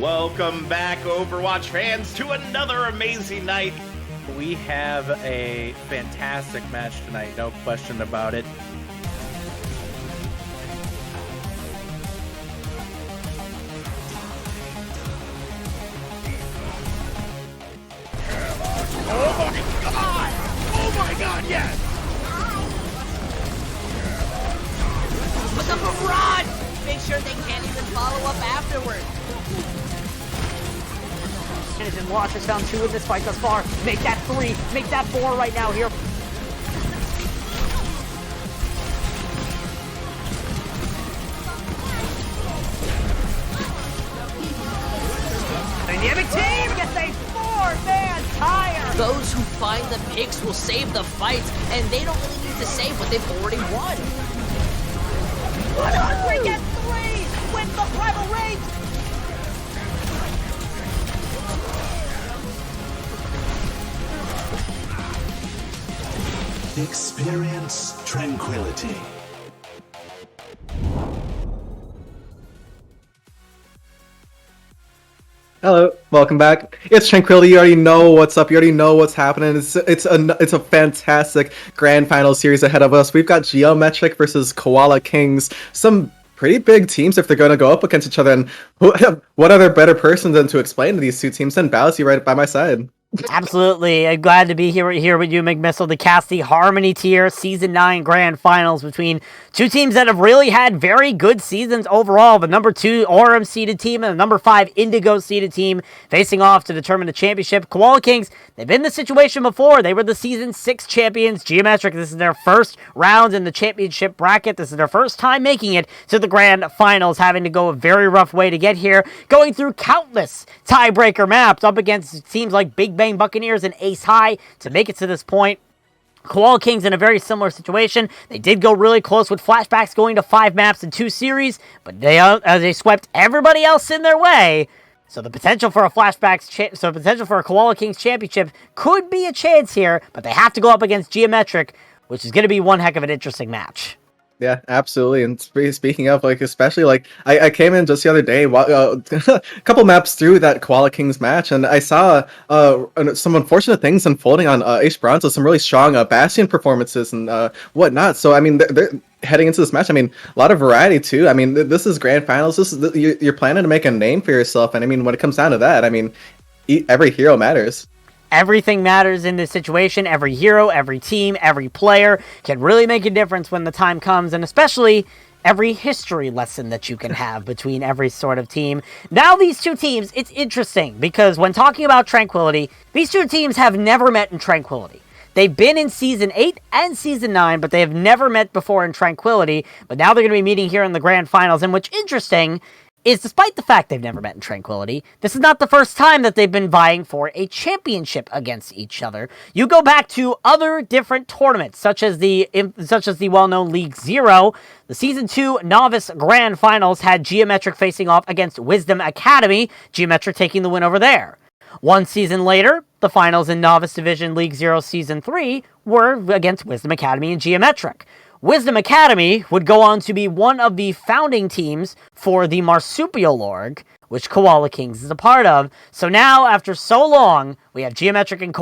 Welcome back, Overwatch fans, to another amazing night. We have a fantastic match tonight, no question about it. Oh my god, yes! Put them a run! Make sure they can't even follow up afterwards. And Watch has found 2 in this fight thus far. Make that 3, make that 4 right now here. Dynamic team gets a 4-man tire! Those who find the picks will save the fights, and they don't really need to save what they've already won. 100 gets 3 with the primal rage! Experience tranquility. Hello, welcome back. It's Tranquility. You already know what's up. You already know what's happening. It's a fantastic grand final series ahead of us. We've got Geometric versus Koala Kings. Some pretty big teams if they're going to go up against each other. And what other better person than to explain to these two teams than Bowsy right by my side? Absolutely. I'm glad to be here with you, McMissile, to cast the Harmony Tier Season 9 Grand Finals between two teams that have really had very good seasons overall. The number 2 Aurum seeded team and the number 5 Indigo seeded team facing off to determine the championship. Koala Kings, they've been in this situation before. They were the Season 6 champions. Geometric, this is their first round in the championship bracket. This is their first time making it to the Grand Finals, having to go a very rough way to get here, going through countless tiebreaker maps up against teams like Big Bang Buccaneers and Ace High to make it to this point. Koala Kings in a very similar situation. They did go really close with flashbacks going to 5 maps in 2 series, but they swept everybody else in their way. So the potential for a Koala Kings championship could be a chance here, but they have to go up against Geometric, which is going to be one heck of an interesting match. Yeah, absolutely. And speaking of, especially, I came in just the other day, a couple maps through that Koala Kings match, and I saw some unfortunate things unfolding on Ace Bronzo, some really strong Bastion performances and whatnot. So, I mean, they're heading into this match, I mean, a lot of variety, too. I mean, this is Grand Finals. You're planning to make a name for yourself, and, I mean, when it comes down to that, I mean, every hero matters. Everything matters in this situation. Every hero, every team, every player can really make a difference when the time comes, and especially every history lesson that you can have between every sort of team. Now these two teams, it's interesting, because when talking about Tranquility, these two teams have never met in Tranquility. They've been in Season 8 and Season 9, but they have never met before in Tranquility, but now they're going to be meeting here in the Grand Finals, and what's interesting is despite the fact they've never met in Tranquility, this is not the first time that they've been vying for a championship against each other. You go back to other different tournaments, such as the well-known League Zero. The Season 2 Novice Grand Finals had Geometric facing off against Wisdom Academy, Geometric taking the win over there. One season later, the finals in Novice Division League Zero Season 3 were against Wisdom Academy and Geometric. Wisdom Academy would go on to be one of the founding teams for the Marsupial Org, which Koala Kings is a part of. So now, after so long, we have Geometric and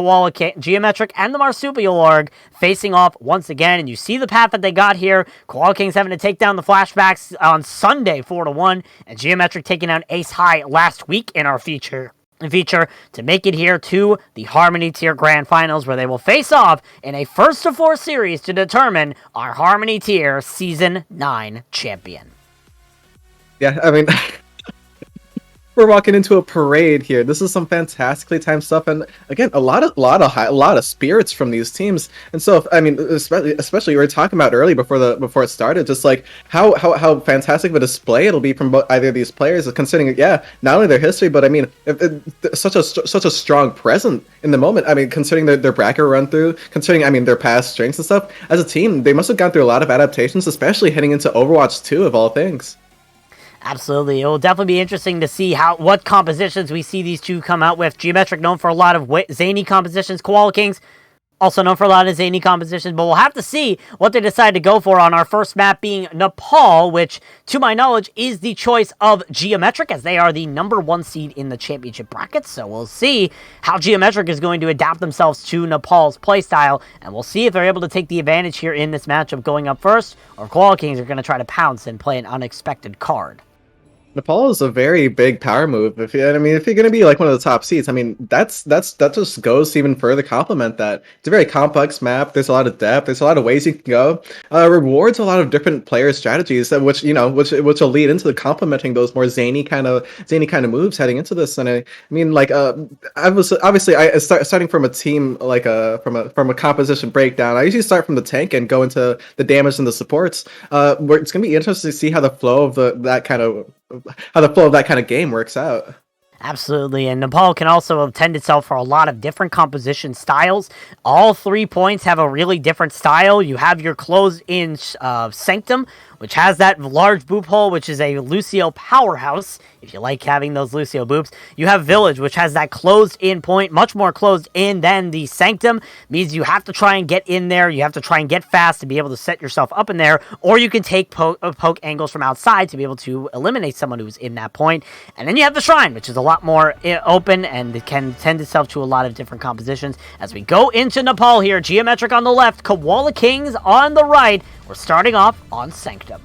Geometric and the Marsupial Org facing off once again, and you see the path that they got here. Koala Kings having to take down the flashbacks on Sunday 4-1, and Geometric taking down Ace High last week in our feature to make it here to the Harmony Tier Grand Finals, where they will face off in a first of 4 series to determine our Harmony Tier Season 9 champion. Yeah, I mean, we're walking into a parade here. This is some fantastically timed stuff, and again, a lot of spirits from these teams. And so, I mean, especially we were talking about early before it started, just like how fantastic of a display it'll be from either of these players, considering not only their history, but I mean, such a strong present in the moment. I mean, considering their bracket run through, considering I mean their past strengths and stuff. As a team, they must have gone through a lot of adaptations, especially heading into Overwatch 2 of all things. Absolutely. It will definitely be interesting to see what compositions we see these two come out with. Geometric known for a lot of zany compositions. Koala Kings, Also known for a lot of zany compositions, but we'll have to see what they decide to go for on our first map being Nepal, which, to my knowledge, is the choice of Geometric, as they are the #1 seed in the championship bracket. So we'll see how Geometric is going to adapt themselves to Nepal's playstyle, and we'll see if they're able to take the advantage here in this matchup going up first, or if Koala Kings are going to try to pounce and play an unexpected card. Nepal is a very big power move. If you're going to be like one of the top seeds, I mean, that just goes to even further complement that. It's a very complex map. There's a lot of depth. There's a lot of ways you can go. Rewards a lot of different player strategies, which will lead into the complementing those more zany kind of moves heading into this. And I mean, like, starting from a team like from a composition breakdown. I usually start from the tank and go into the damage and the supports. It's going to be interesting to see how the flow of that kind of game works out. Absolutely, and Nepal can also attend itself for a lot of different composition styles. All 3 points have a really different style. You have your closed-in Sanctum, which has that large boop hole, which is a Lucio powerhouse, if you like having those Lucio boops. You have Village, which has that closed-in point, much more closed-in than the Sanctum. Means you have to try and get in there, you have to try and get fast to be able to set yourself up in there, or you can take poke angles from outside to be able to eliminate someone who's in that point. And then you have the Shrine, which is a lot more open, and it can tend itself to a lot of different compositions. As we go into Nepal here, Geometric on the left, Koala Kings on the right. We're starting off on Sanctum.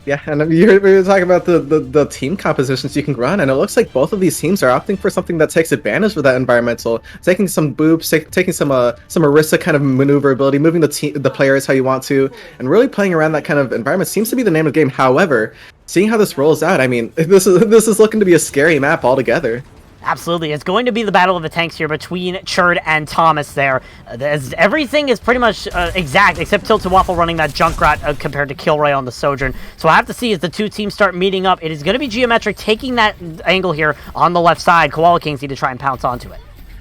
Yeah, and we were talking about the team compositions you can run, and it looks like both of these teams are opting for something that takes advantage of that environmental, taking some boops, taking some Orisa kind of maneuverability, moving the players how you want to, and really playing around that kind of environment seems to be the name of the game. However, seeing how this rolls out, I mean, this is looking to be a scary map altogether. Absolutely. It's going to be the battle of the tanks here between Churd and Thomas there. Everything is pretty much exact, except Tilted Waffle running that Junkrat compared to Kilroy on the Sojourn. So I have to see as the two teams start meeting up. It is going to be Geometric taking that angle here on the left side. Koala Kings need to try and pounce onto it.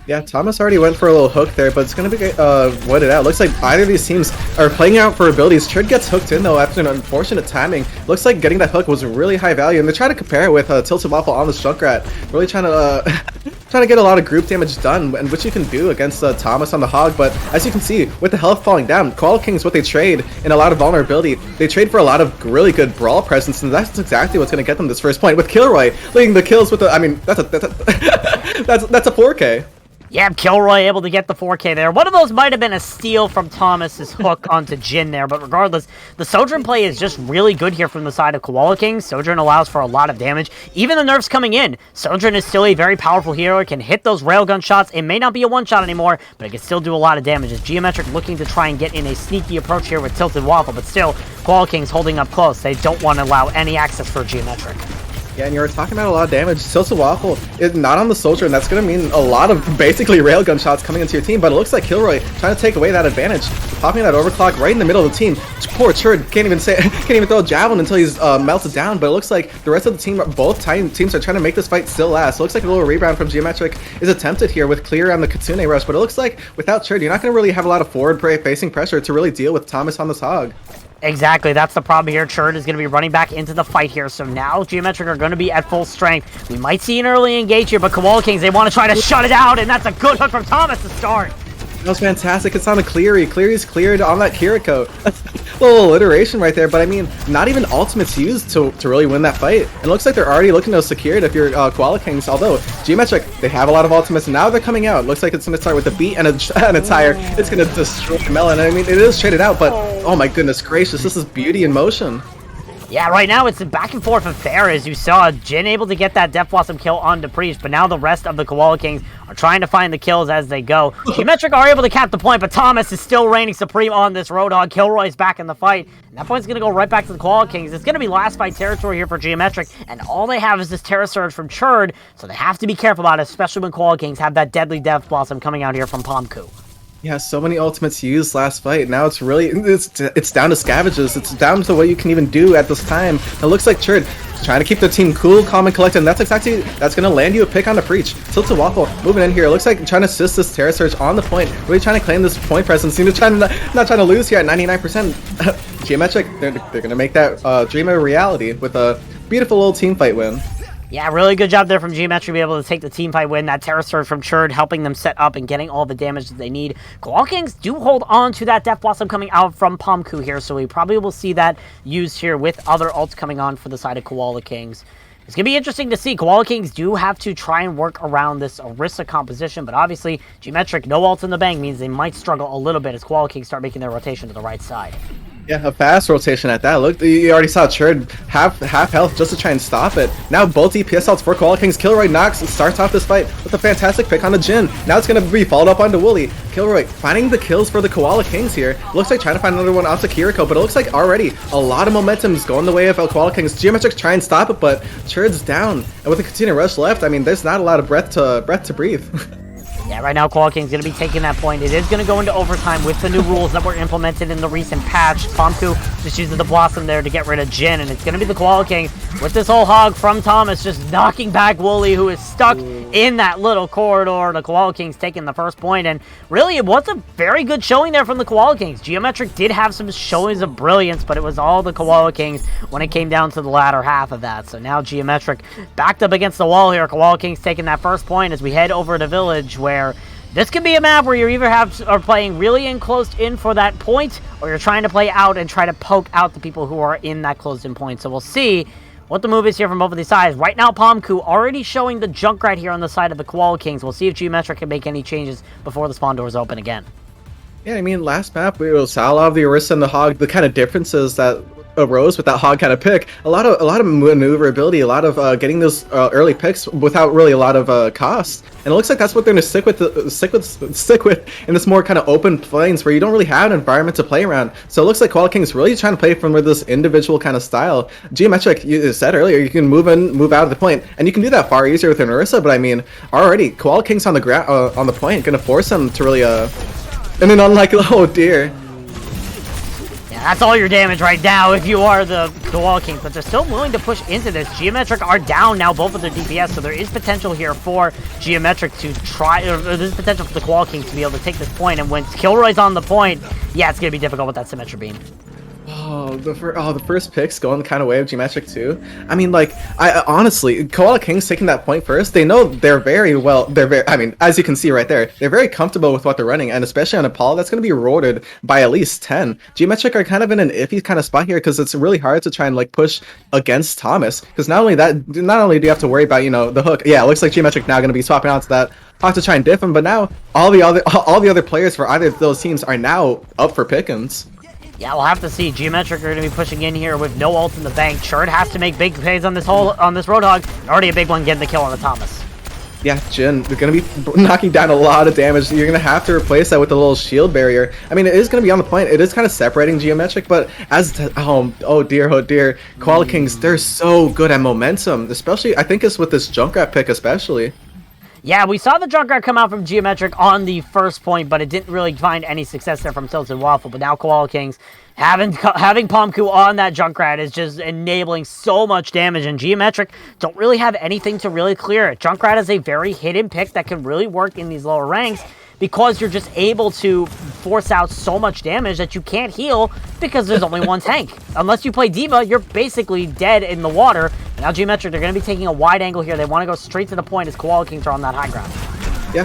Yeah, Thomas already went for a little hook there, but it's going to be voided out. Looks like either of these teams are playing out for abilities. Churd gets hooked in, though, after an unfortunate timing. Looks like getting that hook was really high value, and they try to compare it with Tilted Waffle on this Junkrat. Really trying to get a lot of group damage done, and which you can do against Thomas on the Hog. But as you can see, with the health falling down, Koala Kings, what they trade in a lot of vulnerability, they trade for a lot of really good brawl presence, and that's exactly what's going to get them this first point. With Kilroy leading the kills with I mean, that's a 4K. Yeah, Kilroy able to get the 4K there. One of those might have been a steal from Thomas's hook onto Jin there, but regardless, the Sojourn play is just really good here from the side of Koala Kings. Sojourn allows for a lot of damage. Even the nerfs coming in, Sojourn is still a very powerful hero. It can hit those railgun shots. It may not be a one-shot anymore, but it can still do a lot of damage. As Geometric looking to try and get in a sneaky approach here with Tilted Waffle, but still, Koala Kings holding up close. They don't want to allow any access for Geometric. Yeah, and you were talking about a lot of damage. Tilted Waffle is not on the Soldier, and that's going to mean a lot of basically railgun shots coming into your team, but it looks like Kilroy trying to take away that advantage. Popping that overclock right in the middle of the team. Poor Churd can't even throw a javelin until he's melted down, but it looks like the rest of the team, both teams are trying to make this fight still last. It looks like a little rebound from Geometric is attempted here with clear on the Kitsune rush, but it looks like without Churd, you're not going to really have a lot of forward-facing pressure to really deal with Thomas on this Hog. Exactly, that's the problem here. Churd is going to be running back into the fight here, so now Geometric are going to be at full strength. We might see an early engage here, but Koala Kings, they want to try to shut it out, and that's a good hook from Thomas to start. That was fantastic. It's on the Cleary. Cleary's cleared on that Kiriko. A little alliteration right there, but I mean, not even ultimates used to really win that fight. It looks like they're already looking to secure it if you're Koala Kings, although Geometric, they have a lot of ultimates, and now they're coming out. It looks like it's going to start with a beat and a tire. It's going to destroy Melon. I mean, it is traded out, but oh my goodness gracious, this is beauty in motion. Yeah, right now it's back and forth of fair, as you saw. Jin able to get that Death Blossom kill onto Priest, but now the rest of the Koala Kings are trying to find the kills as they go. Geometric are able to cap the point, but Thomas is still reigning supreme on this Roadhog. Kilroy's back in the fight, and that point's going to go right back to the Koala Kings. It's going to be last fight territory here for Geometric, and all they have is this Terra Surge from Churd, so they have to be careful about it, especially when Koala Kings have that deadly Death Blossom coming out here from Pomku. Yeah, so many ultimates used last fight. Now it's really, it's down to scavages. It's down to what you can even do at this time. It looks like Churd trying to keep the team cool, calm, and collected, and that's going to land you a pick on the Preach. Tilted Waffle moving in here. It looks like trying to assist this Terra Surge on the point. Really trying to claim this point presence. Not trying to lose here at 99%. Geometric, they're going to make that dream a reality with a beautiful little team fight win. Yeah, really good job there from Geometry to be able to take the team fight win. That Terror Surge from Churd helping them set up and getting all the damage that they need. Koala Kings do hold on to that Death Blossom coming out from Pomku here, so we probably will see that used here with other ults coming on for the side of Koala Kings. It's going to be interesting to see. Koala Kings do have to try and work around this Orisa composition, but obviously Geometric, no ults in the bank, means they might struggle a little bit as Koala Kings start making their rotation to the right side. Yeah, a fast rotation at that. Look, you already saw Churd half health just to try and stop it. Now both DPS ults for Koala Kings. Kilroy knocks and starts off this fight with a fantastic pick on the Jhin. Now it's going to be followed up onto Wooly. Kilroy finding the kills for the Koala Kings here. Looks like trying to find another one onto Kiriko, but it looks like already a lot of momentum is going the way of Koala Kings. Geometric try and stop it, but Churd's down. And with the continued rush left, I mean, there's not a lot of breath to breathe. Yeah, right now Koala King's going to be taking that point. It is going to go into overtime with the new rules that were implemented in the recent patch. Pomku just uses the Blossom there to get rid of Jhin, and it's going to be the Koala King with this whole hog from Thomas just knocking back Wooly, who is stuck in that little corridor. The Koala King's taking the first point, and really it was a very good showing there from the Koala Kings. Geometric did have some showings of brilliance, but it was all the Koala Kings when it came down to the latter half of that. So now Geometric backed up against the wall here. Koala King's taking that first point as we head over to Village, where this could be a map where you either are playing really closed in for that point, or you're trying to play out and try to poke out the people who are in that closed in point. So we'll see what the move is here from both of these sides. Right now, Pomku already showing the Junkrat here on the side of the Koala Kings. We'll see if Geometric can make any changes before the spawn doors open again. Yeah, I mean, last map we saw a lot of the Orisa and the Hog, the kind of differences that arose with that Hog kind of pick. A lot of maneuverability, a lot of getting those early picks without really a lot of cost. And it looks like that's what they're going to stick with in this more kind of open plains where you don't really have an environment to play around. So it looks like Koala King's really trying to play from this individual kind of style. Geometric, you said earlier, you can move in, move out of the point, and you can do that far easier with an Orisa. But I mean, already Koala King's on the ground, on the point, going to force them to really and then unlike, oh dear. Yeah, that's all your damage right now if you are the Koala Kings, but they're still willing to push into this. Geometric are down now, both of their DPS, so there is potential here for Geometric to try, or there's potential for the Koala Kings to be able to take this point, and when Kilroy's on the point, yeah, it's going to be difficult with that Symmetry Beam. Oh, the first picks going the kind of way of Geometric too. I mean, like, I honestly, Koala Kings taking that point first, they know I mean, as you can see right there, they're very comfortable with what they're running, and especially on Apollo, that's going to be rewarded by at least 10. Geometric are kind of in an iffy kind of spot here because it's really hard to try and like push against Thomas, because not only do you have to worry about, you know, the hook. Yeah, it looks like Geometric now going to be swapping onto that hawk to try and diff him, but now all the other players for either of those teams are now up for pickings. Yeah, we'll have to see. Geometric are going to be pushing in here with no ult in the bank. Churd has to make big plays on this Roadhog. Already a big one getting the kill on the Thomas. Yeah, Jhin, they're going to be knocking down a lot of damage. You're going to have to replace that with a little shield barrier. I mean, it is going to be on the point. It is kind of separating Geometric, but oh dear. Koala Kings, they're so good at momentum, especially, I think it's with this Junkrat pick especially. Yeah, we saw the Junkrat come out from Geometric on the first point, but it didn't really find any success there from Tilted Waffle. But now Koala Kings, having Pomku on that Junkrat is just enabling so much damage, and Geometric don't really have anything to really clear it. Junkrat is a very hidden pick that can really work in these lower ranks, because you're just able to force out so much damage that you can't heal because there's only one tank. Unless you play D.Va, you're basically dead in the water. Now Geometric, they're going to be taking a wide angle here. They want to go straight to the point as Koala Kings are on that high ground. Yeah,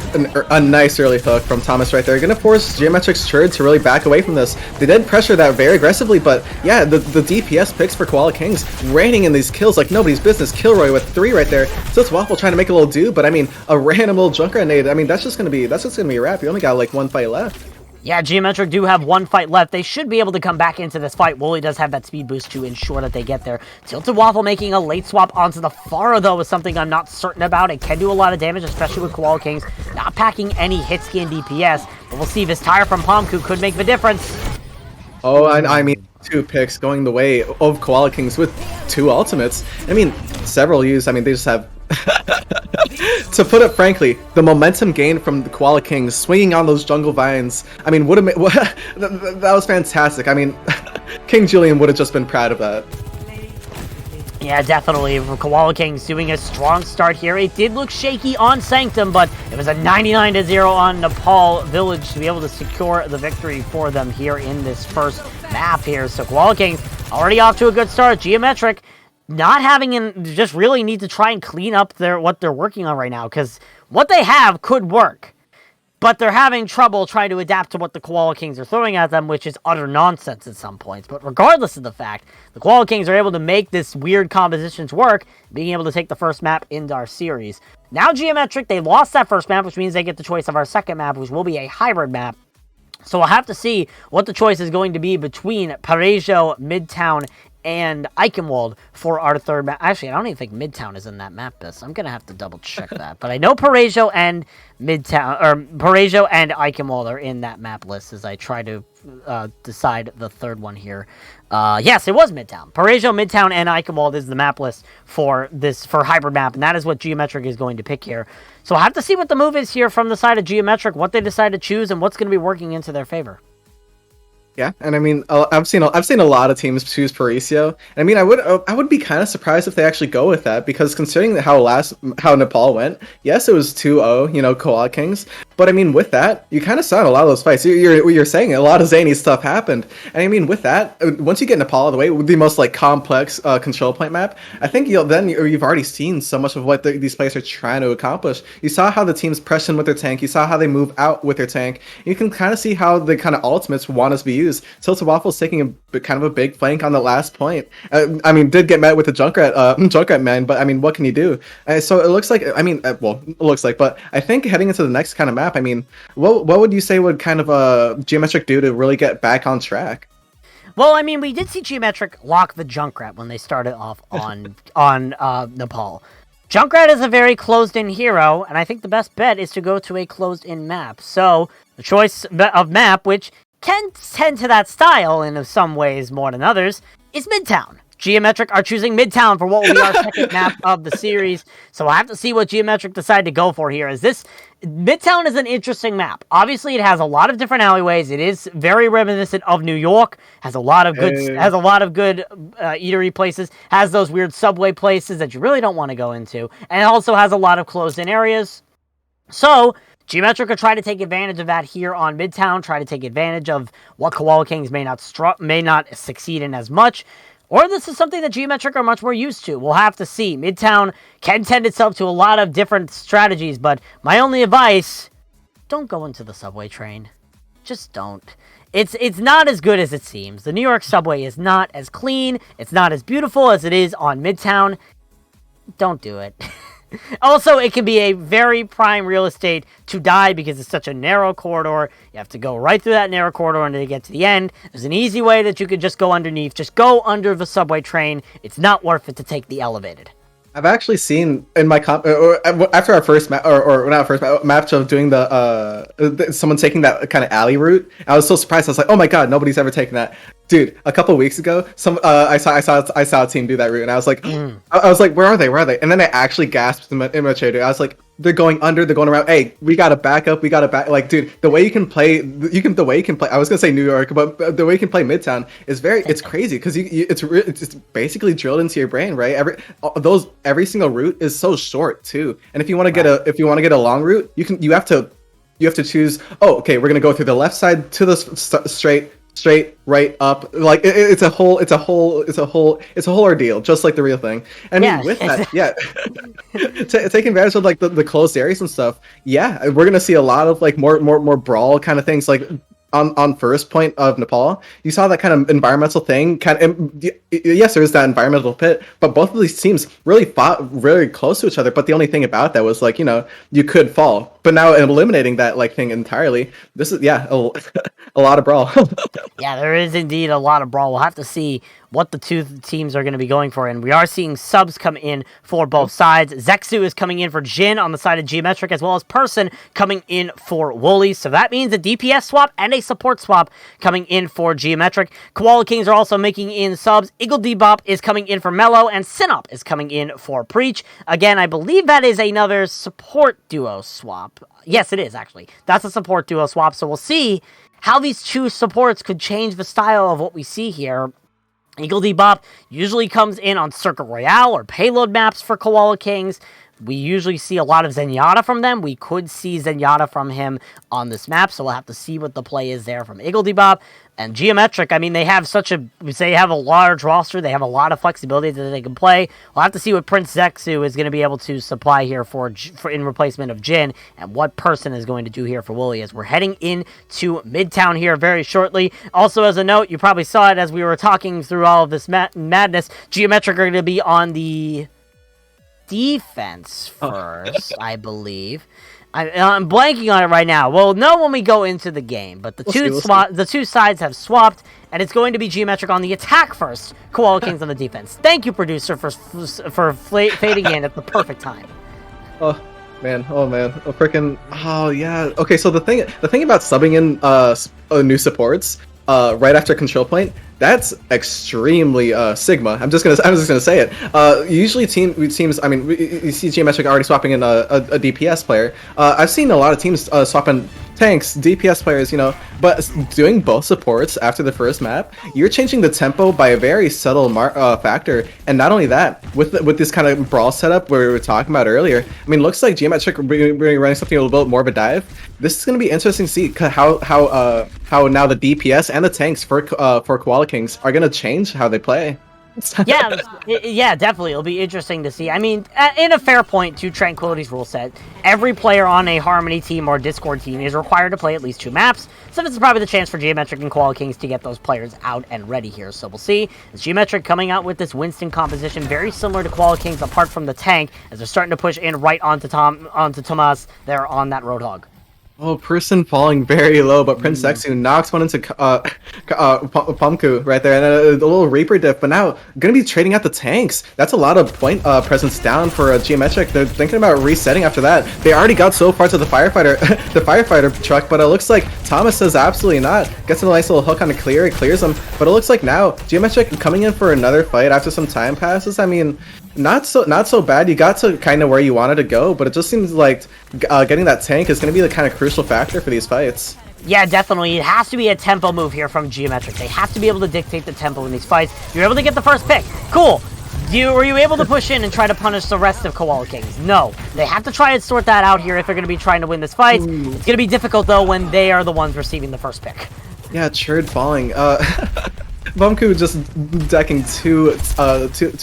a nice early hook from Thomas right there. Going to force Geometric's Churd to really back away from this. They did pressure that very aggressively, but yeah, the DPS picks for Koala Kings raining in these kills like nobody's business. Kilroy with 3 right there. So it's Waffle trying to make a little do, but I mean, a random little Junkrat nade, I mean, that's just going to be a wrap. You only got like one fight left. Yeah, Geometric do have one fight left. They should be able to come back into this fight. Wooly does have that speed boost to ensure that they get there. Tilted Waffle making a late swap onto the Pharah, though, is something I'm not certain about. It can do a lot of damage, especially with Koala Kings not packing any hit scan DPS. But we'll see. This tire from Pomku could make the difference. Oh, I mean, 2 picks going the way of Koala Kings with 2 ultimates. I mean, several use. I mean, they just have... To put it frankly, the momentum gain from the Koala Kings swinging on those jungle vines, I mean, that was fantastic. I mean, King Julian would have just been proud of that. Yeah, definitely. Koala Kings doing a strong start here. It did look shaky on Sanctum, but it was a 99-0 on Nepal Village to be able to secure the victory for them here in this first map here. So Koala Kings already off to a good start. Geometric, not having just really need to try and clean up what they're working on right now, because what they have could work. But they're having trouble trying to adapt to what the Koala Kings are throwing at them, which is utter nonsense at some points. But regardless of the fact, the Koala Kings are able to make this weird compositions work, being able to take the first map into our series. Now Geometric, they lost that first map, which means they get the choice of our second map, which will be a hybrid map. So we'll have to see what the choice is going to be between Parejo, Midtown, and Eichenwald for our third map. Actually, I don't even think Midtown is in that map list. I'm going to have to double check that. But I know Parejo and Parejo and Eichenwald are in that map list as I try to decide the third one here. Yes, it was Midtown. Parejo, Midtown, and Eichenwald is the map list for hybrid map, and that is what Geometric is going to pick here. So I'll have to see what the move is here from the side of Geometric, what they decide to choose, and what's going to be working into their favor. Yeah, and I mean, I've seen a lot of teams choose Paraiso. I mean, I would be kind of surprised if they actually go with that, because considering how Nepal went, yes, it was 2-0, Koala Kings. But I mean, with that, you kind of saw in a lot of those fights. You're saying a lot of zany stuff happened, and I mean, with that, once you get Nepal out of the way, with the most complex control point map, I think you've already seen so much of what these players are trying to accomplish. You saw how the teams press in with their tank. You saw how they move out with their tank. You can kind of see how the kind of ultimates want us to be used. Tilted Waffle's taking kind of a big flank on the last point. I mean, did get met with the Junkrat man, but I mean, what can you do? So it looks like, it looks like, but I think heading into the next kind of map, I mean, what would you say would kind of Geometric do to really get back on track? Well, I mean, we did see Geometric lock the Junkrat when they started off on Nepal. Junkrat is a very closed-in hero, and I think the best bet is to go to a closed-in map. So, the choice of map, which can tend to that style in some ways more than others, is Midtown. Geometric are choosing Midtown for what will be our second map of the series, so we'll have to see what Geometric decide to go for here. Midtown is an interesting map. Obviously, it has a lot of different alleyways. It is very reminiscent of New York. Has a lot of good eatery places. Has those weird subway places that you really don't want to go into, and it also has a lot of closed-in areas. So Geometric will try to take advantage of that here on Midtown. Try to take advantage of what Koala Kings may not succeed in as much. Or this is something that Geometric are much more used to. We'll have to see. Midtown can tend itself to a lot of different strategies, but my only advice, don't go into the subway train. Just don't. It's not as good as it seems. The New York subway is not as clean. It's not as beautiful as it is on Midtown. Don't do it. Also, it can be a very prime real estate to die because it's such a narrow corridor. You have to go right through that narrow corridor until you get to the end. There's an easy way that you could just go underneath. Just go under the subway train. It's not worth it to take the elevated. I've actually seen in my after our first match, or not first match of doing someone taking that kind of alley route. I was so surprised. I was like, oh my god, nobody's ever taken that. Dude, a couple of weeks ago, I saw a team do that route, and I was like, I was like, where are they? And then I actually gasped in my chair. I was like, they're going under, they're going around. Hey, we gotta back up. Like, dude, the way you can play. I was gonna say New York, but the way you can play Midtown is it's crazy because it's basically drilled into your brain, right? Every single route is so short too, and if you want to get a long route, you have to choose. Oh, okay, we're gonna go through the left side to the straight right up, like it's a whole ordeal, just like the real thing. I mean, with that, taking advantage of like the closed areas and stuff. Yeah, we're gonna see a lot of like more brawl kind of things, like on first point of Nepal. You saw that kind of environmental thing. Yes, there is that environmental pit, but both of these teams really fought very close to each other. But the only thing about that was like, you could fall. But now eliminating that like thing entirely, this is a lot of brawl. Yeah, there is indeed a lot of brawl. We'll have to see what the two teams are going to be going for, and we are seeing subs come in for both sides. Zexu is coming in for Jin on the side of Geometric, as well as Person coming in for Woolly. So that means a DPS swap and a support swap coming in for Geometric. Koala Kings are also making in subs. Eagle Debop is coming in for Mellow, and Sinop is coming in for Preach. Again, I believe that is another support duo swap. Yes, it is, actually. That's a support duo swap, so we'll see how these two supports could change the style of what we see here. Eagle Debop usually comes in on Circuit Royale or payload maps for Koala Kings. we usually see a lot of Zenyatta from them. We could see Zenyatta from him on this map, so we'll have to see what the play is there from Iggledy and Geometric. I mean, they have a large roster. They have a lot of flexibility that they can play. We'll have to see what Prince Zexu is going to be able to supply here for in replacement of Jin, and what Person is going to do here for Wooly, as we're heading into Midtown here very shortly. Also, as a note, you probably saw it as we were talking through all of this madness, Geometric are going to be on the defense first, I believe. I'm blanking on it right now. We'll know when we go into the game, but the two sides have swapped, and it's going to be Geometric on the attack first, Koala Kings on the defense. Thank you, producer, for fading in at the perfect time. Oh man, oh freaking, oh yeah. Okay, so the thing about subbing in new supports right after control point, that's extremely Sigma. I'm just gonna say it. Usually teams. I mean, you see Geometric already swapping in a DPS player. I've seen a lot of teams swapping tanks, DPS players, but doing both supports after the first map, you're changing the tempo by a very subtle factor. And not only that, with this kind of brawl setup where we were talking about earlier, I mean, looks like Geometric running something a little bit more of a dive. This is going to be interesting to see how now the DPS and the tanks for Koala Kings are going to change how they play. Yeah, definitely. It'll be interesting to see. I mean, in a fair point to Tranquility's rule set, every player on a Harmony team or Discord team is required to play at least 2 maps, so this is probably the chance for Geometric and Koala Kings to get those players out and ready here. So we'll see. As Geometric coming out with this Winston composition, very similar to Koala Kings apart from the tank, as they're starting to push in right onto Tomas there on that Roadhog. Oh, Person falling very low, but Prince Zexu knocks one into Pumpku right there, and a little Reaper diff, but now going to be trading out the tanks. That's a lot of point presence down for Geometric. They're thinking about resetting after that. They already got so far to the firefighter truck, but it looks like Thomas says absolutely not. Gets a nice little hook on a clear, it clears him, but it looks like now Geometric coming in for another fight after some time passes. I mean, not so bad. You got to kind of where you wanted to go, but it just seems like getting that tank is going to be the kind of crucial factor for these fights. Yeah, definitely. It has to be a tempo move here from Geometric. They have to be able to dictate the tempo in these fights. You're able to get the first pick. Cool. Were you able to push in and try to punish the rest of Koala Kings? No. They have to try and sort that out here if they're going to be trying to win this fight. Ooh. It's going to be difficult, though, when they are the ones receiving the first pick. Yeah, Churd falling. Bumku just decking two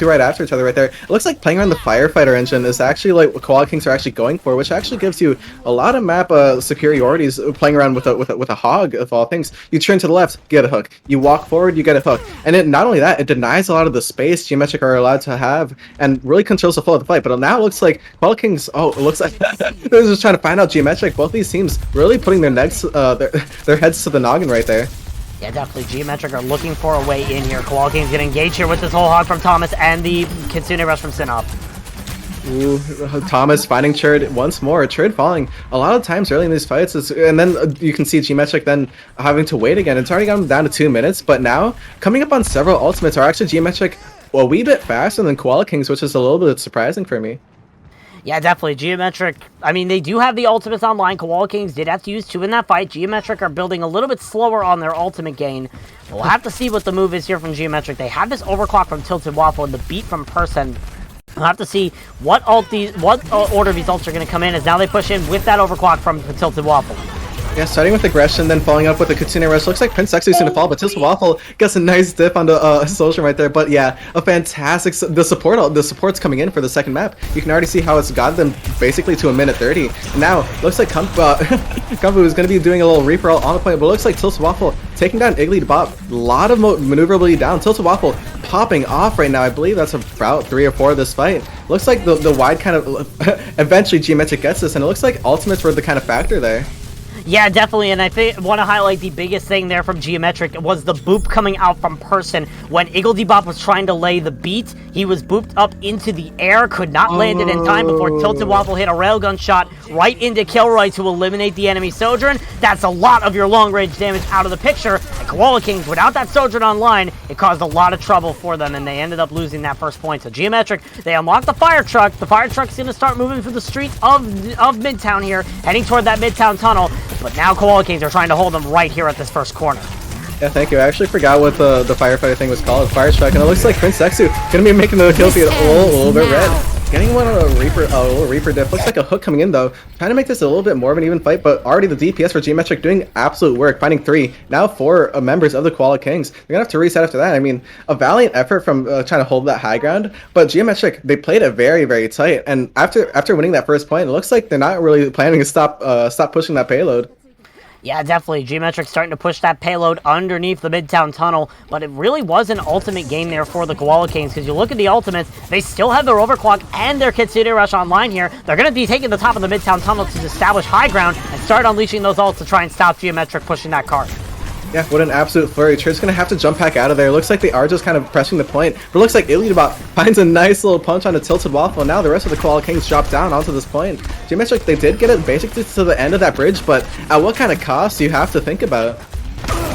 right after each other right there. It looks like playing around the Firefighter engine is actually like what Koala Kings are actually going for, which actually gives you a lot of map superiorities playing around with a hog of all things. You turn to the left, get a hook. You walk forward, you get a hook. And not only that, it denies a lot of the space Geometric are allowed to have and really controls the flow of the fight. But it looks like Koala Kings, it looks like they're just trying to find out Geometric. Both these teams really putting their necks, their heads to the noggin right there. Yeah, definitely. Geometric are looking for a way in here. Koala King's gonna engage here with this whole hog from Thomas and the Kitsune Rush from Sinop. Ooh, Thomas finding Churd once more. Churd falling a lot of times early in these fights, and then you can see Geometric then having to wait again. It's already gotten down to 2 minutes, but now coming up on several ultimates are actually Geometric a wee bit faster than Koala Kings, which is a little bit surprising for me. Yeah, definitely. Geometric, I mean, they do have the ultimates online. Koala Kings did have to use 2 in that fight. Geometric are building a little bit slower on their ultimate gain. We'll have to see what the move is here from Geometric. They have this overclock from Tilted Waffle and the beat from Person. We'll have to see what order these ults are going to come in, as now they push in with that overclock from Tilted Waffle. Yeah, starting with aggression, then following up with the Kitsune Rush. Looks like Prince Zexu is going to fall, but Tilted Waffle gets a nice dip on the Soldier right there. But yeah, a fantastic... The support's coming in for the second map. You can already see how it's got them basically to a minute 30. Now, looks like Kumfu is going to be doing a little Reaper on the point, but it looks like Tilted Waffle taking down Iggledy. A lot of maneuverability down. Tilted Waffle popping off right now. I believe that's about 3 or 4 of this fight. Looks like the wide kind of... Eventually, Geometric gets this, and it looks like ultimates were the kind of factor there. Yeah, definitely, and I want to highlight the biggest thing there from Geometric was the boop coming out from Person. When Iggledy was trying to lay the beat, he was booped up into the air, could not land it in time before Tilted Waffle hit a railgun shot right into Kilroy to eliminate the enemy Sojourn. That's a lot of your long-range damage out of the picture, and Koala Kings, without that Sojourn online, it caused a lot of trouble for them, and they ended up losing that first point. So Geometric, they unlocked the fire truck. The fire truck's going to start moving through the streets of Midtown here, heading toward that Midtown tunnel. But now Koala Kings are trying to hold them right here at this first corner. Yeah, thank you. I actually forgot what the firefighter thing was called, fire truck, and it looks like Prince Zexu gonna be making the kill feed a little bit red. Getting one on a little Reaper diff. Looks like a hook coming in though. Trying to make this a little bit more of an even fight, but already the DPS for Geometric doing absolute work, finding 3, now 4 members of the Koala Kings. They're gonna have to reset after that. I mean, a valiant effort from trying to hold that high ground, but Geometric, they played it very, very tight. And after winning that first point, it looks like they're not really planning to stop pushing that payload. Yeah, definitely. Geometric starting to push that payload underneath the Midtown Tunnel, but it really was an ultimate game there for the Koala Kings, because you look at the ultimates, they still have their Overclock and their Kitsune Rush online here. They're going to be taking the top of the Midtown Tunnel to establish high ground and start unleashing those ults to try and stop Geometric pushing that card. Yeah, what an absolute flurry. Church's going to have to jump back out of there. Looks like they are just kind of pressing the point. But it looks like Iliadbot finds a nice little punch on a tilted waffle. Now the rest of the Koala Kings drop down onto this point. Geometric, they did get it basically to the end of that bridge, but at what kind of cost you have to think about?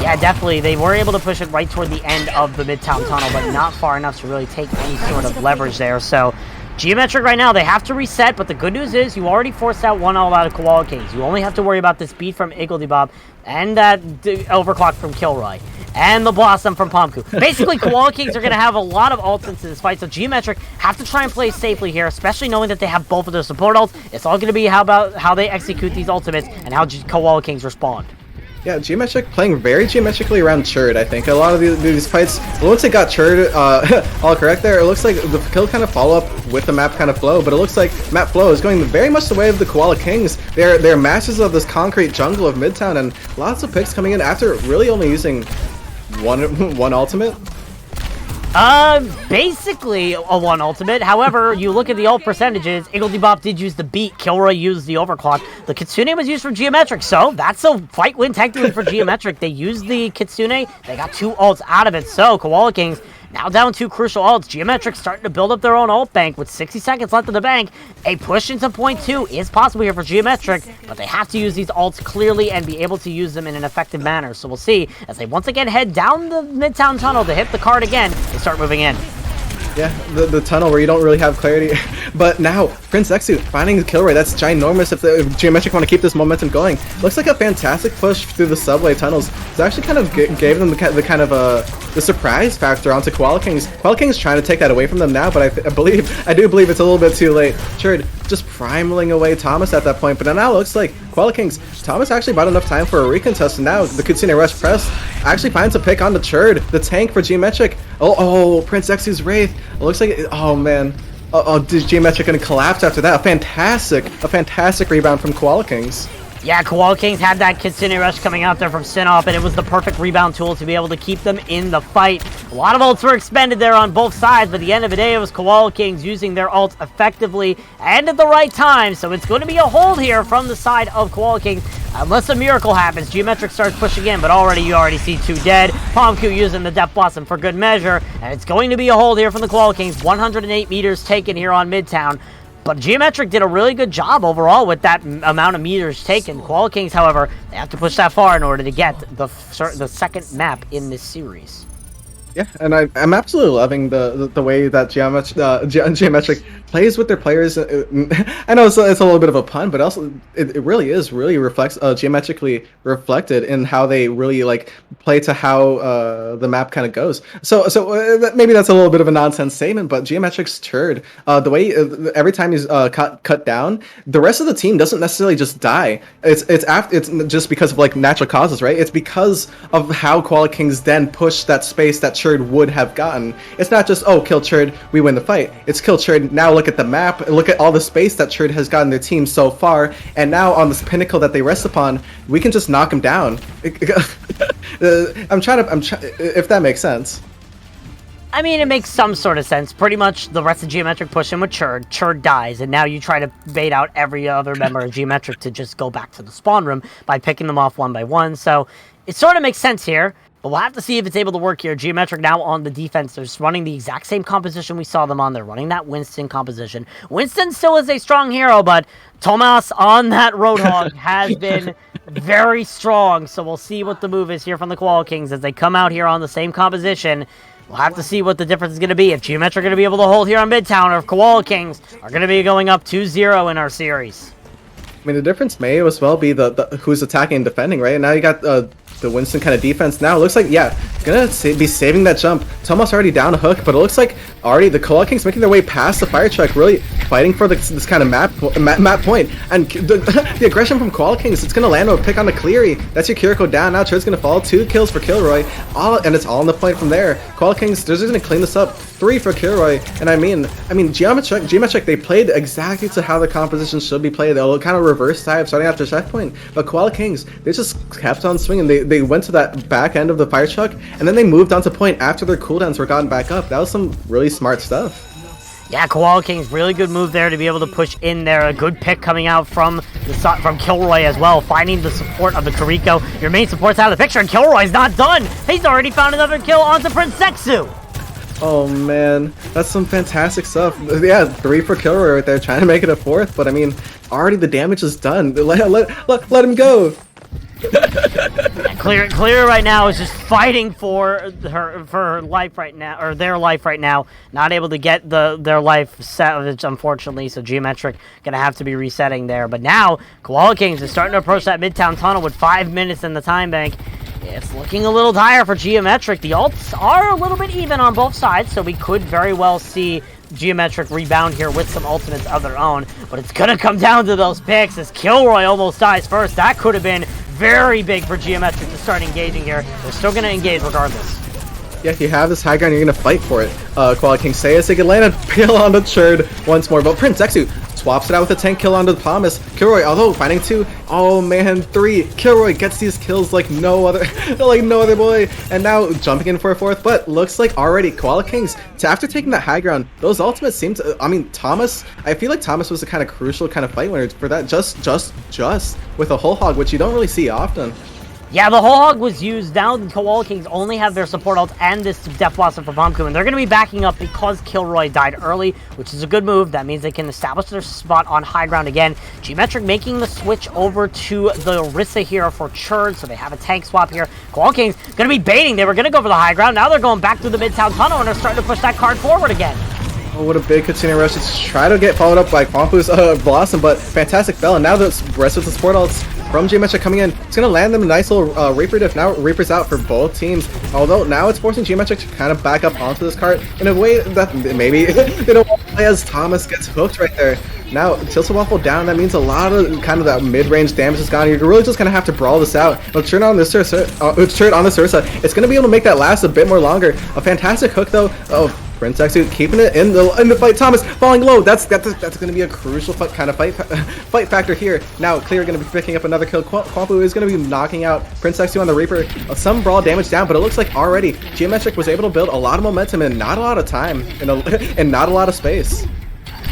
Yeah, definitely. They were able to push it right toward the end of the Midtown Tunnel, but not far enough to really take any sort of leverage there. So Geometric right now, they have to reset, but the good news is you already forced out one all out of Koala Kings. You only have to worry about this beat from Iliadbot and that overclock from Kilroy and the Blossom from Pomku. Basically, Koala Kings are going to have a lot of ults into this fight, so Geometric have to try and play safely here, especially knowing that they have both of their support ults. It's all going to be how they execute these ultimates and how Koala Kings respond. Yeah, Geometric playing very geometrically around Churd, I think. A lot of these fights, once they got Churd all correct there, it looks like the kill kind of follow-up with the map kind of flow, but it looks like map flow is going very much the way of the Koala Kings. They're masters of this concrete jungle of Midtown, and lots of picks coming in after really only using one ultimate. Basically a one ultimate. However, you look at the ult percentages, Iliadbot did use the beat, Kilroy used the overclock, the Kitsune was used for Geometric, so that's a fight win technically for Geometric. They used the Kitsune, they got 2 ults out of it, so Koala Kings now down 2 crucial ults. Geometric starting to build up their own ult bank with 60 seconds left in the bank. A push into point 2 is possible here for Geometric, but they have to use these ults clearly and be able to use them in an effective manner. So we'll see as they once again head down the Midtown Tunnel to hit the card again and start moving in. Yeah, the tunnel where you don't really have clarity. But now, Prince Exu finding Kilroy, that's ginormous if Geometric want to keep this momentum going. Looks like a fantastic push through the subway tunnels. It actually kind of gave them the kind of the surprise factor onto Koala Kings. Koala Kings trying to take that away from them now, but I do believe it's a little bit too late. Churd just primaling away Thomas at that point, but now it looks like Koala Kings, Thomas actually bought enough time for a recontest, and now the Kitsune Rush press actually finds a pick on the Churd, the tank for Geometric. Oh, Prince Exu's Wraith. It looks like, oh man. Is Geometric gonna collapse after that? A fantastic rebound from Koala Kings. Yeah, Koala Kings had that Kitsune Rush coming out there from Sinop, and it was the perfect rebound tool to be able to keep them in the fight. A lot of ults were expended there on both sides, but at the end of the day, it was Koala Kings using their ults effectively and at the right time, so it's going to be a hold here from the side of Koala Kings. Unless a miracle happens, Geometric starts pushing in, but you already see 2 dead. Pomku using the Death Blossom for good measure, and it's going to be a hold here from the Koala Kings. 108 meters taken here on Midtown. But Geometric did a really good job overall with that amount of meters taken. Koala Kings, however, they have to push that far in order to get the second map in this series. Yeah, and I'm absolutely loving the way that Geometric plays with their players. I know it's a little bit of a pun, but also it really reflects geometrically reflected in how they really like play to how the map kind of goes. So maybe that's a little bit of a nonsense statement, but Geometric's Churd, the way every time he's cut down, the rest of the team doesn't necessarily just die. It's just because of like natural causes, right? It's because of how Koala Kings then push that space that Churd would have gotten. It's not just, oh, kill Churd, we win the fight. It's kill Churd, now look at the map, look at all the space that Churd has gotten their team so far, and now on this pinnacle that they rest upon, we can just knock him down. I'm trying, if that makes sense. I mean, it makes some sort of sense. Pretty much the rest of Geometric push in with Churd. Churd dies, and now you try to bait out every other member of Geometric to just go back to the spawn room by picking them off one by one. So it sort of makes sense here, but we'll have to see if it's able to work here. Geometric now on the defense. They're just running the exact same composition we saw them on. They're running that Winston composition. Winston still is a strong hero, but Tomas on that Roadhog has been very strong. So we'll see what the move is here from the Koala Kings as they come out here on the same composition. We'll have to see what the difference is going to be. If Geometric are going to be able to hold here on Midtown, or if Koala Kings are going to be going up 2-0 in our series. I mean, the difference may as well be the who's attacking and defending, right? And now you got the Winston kind of defense. Now it looks like, yeah, gonna be saving that jump. Thomas already down a hook, but it looks like already the Koala Kings making their way past the fire truck, really fighting for this kind of map point. And the aggression from Koala Kings, it's gonna land a pick on the Cleary. That's your Kiriko down. Now Churd's gonna fall. 2 kills for Kilroy, and it's all on the point from there. Koala Kings, they're just gonna clean this up. 3 for Kilroy, and I mean, Geometric, they played exactly to how the composition should be played. They'll kind of reverse type starting after checkpoint. But Koala Kings, they just kept on swinging. They went to that back end of the fire truck, and then they moved on to point after their cooldowns were gotten back up. That was some really smart stuff. Yeah, Koala Kings, really good move there to be able to push in there. A good pick coming out from Kilroy as well, finding the support of the Kiriko. Your main support's out of the picture, and Kilroy's not done. He's already found another kill onto Prince Sexu. Oh man, that's some fantastic stuff. Yeah, 3 for Kilroy right there, trying to make it a 4th, but I mean, already the damage is done. Let him go. Clear right now is just fighting for her life right now, or their life right now. Not able to get their life salvaged, unfortunately. So Geometric gonna have to be resetting there. But now Koala Kings is starting to approach that Midtown tunnel with 5 minutes in the time bank. It's looking a little dire for Geometric. The ults are a little bit even on both sides, so we could very well see Geometric rebound here with some ultimates of their own. But it's gonna come down to those picks as Kilroy almost dies first. That could have been very big for Geometric to start engaging here. They're still gonna engage regardless. Yeah, if you have this high ground, you're gonna fight for it. Koala King says they can land a pill on the Churd once more, but Prince Exu swaps it out with a 10 kill onto the Thomas. Kilroy, although finding 2, oh man, 3. Kilroy gets these kills like no other, boy, and now jumping in for a 4th. But looks like already Koala Kings, after taking that high ground, those ultimates seem to. I mean, Thomas. I feel like Thomas was a kind of crucial kind of fight winner for that. Just with a whole hog, which you don't really see often. Yeah, the whole hog was used. Now the Koala Kings only have their support ult and this Death Blossom for Bomku, and they're going to be backing up because Kilroy died early, which is a good move. That means they can establish their spot on high ground again. Geometric making the switch over to the Orisa here for Churd, so they have a tank swap here. Koala Kings going to be baiting. They were going to go for the high ground. Now they're going back through the Midtown tunnel, and they're starting to push that card forward again. Oh, what a big Katsune rush. It's try to get followed up by Kwampu's Blossom, but fantastic Bell, and now the rest of the support ults from Geometric coming in. It's going to land them a nice little Reaper diff. Now Reaper's out for both teams, although now it's forcing Geometric to kind of back up onto this cart in a way that maybe they don't want to play as Thomas gets hooked right there. Now, Tilsa-Waffle down, that means a lot of kind of that mid-range damage is gone. You're really just going to have to brawl this out. But turn on this Ursa, it's going to be able to make that last a bit more longer. A fantastic hook, though. Oh, Prince Exu keeping it in the fight. Thomas falling low. That's going to be a crucial fight factor here. Now, Clear going to be picking up another kill. Kwampu is going to be knocking out Prince Exu on the Reaper. Some brawl damage down, but it looks like already Geometric was able to build a lot of momentum in not a lot of time and not a lot of space.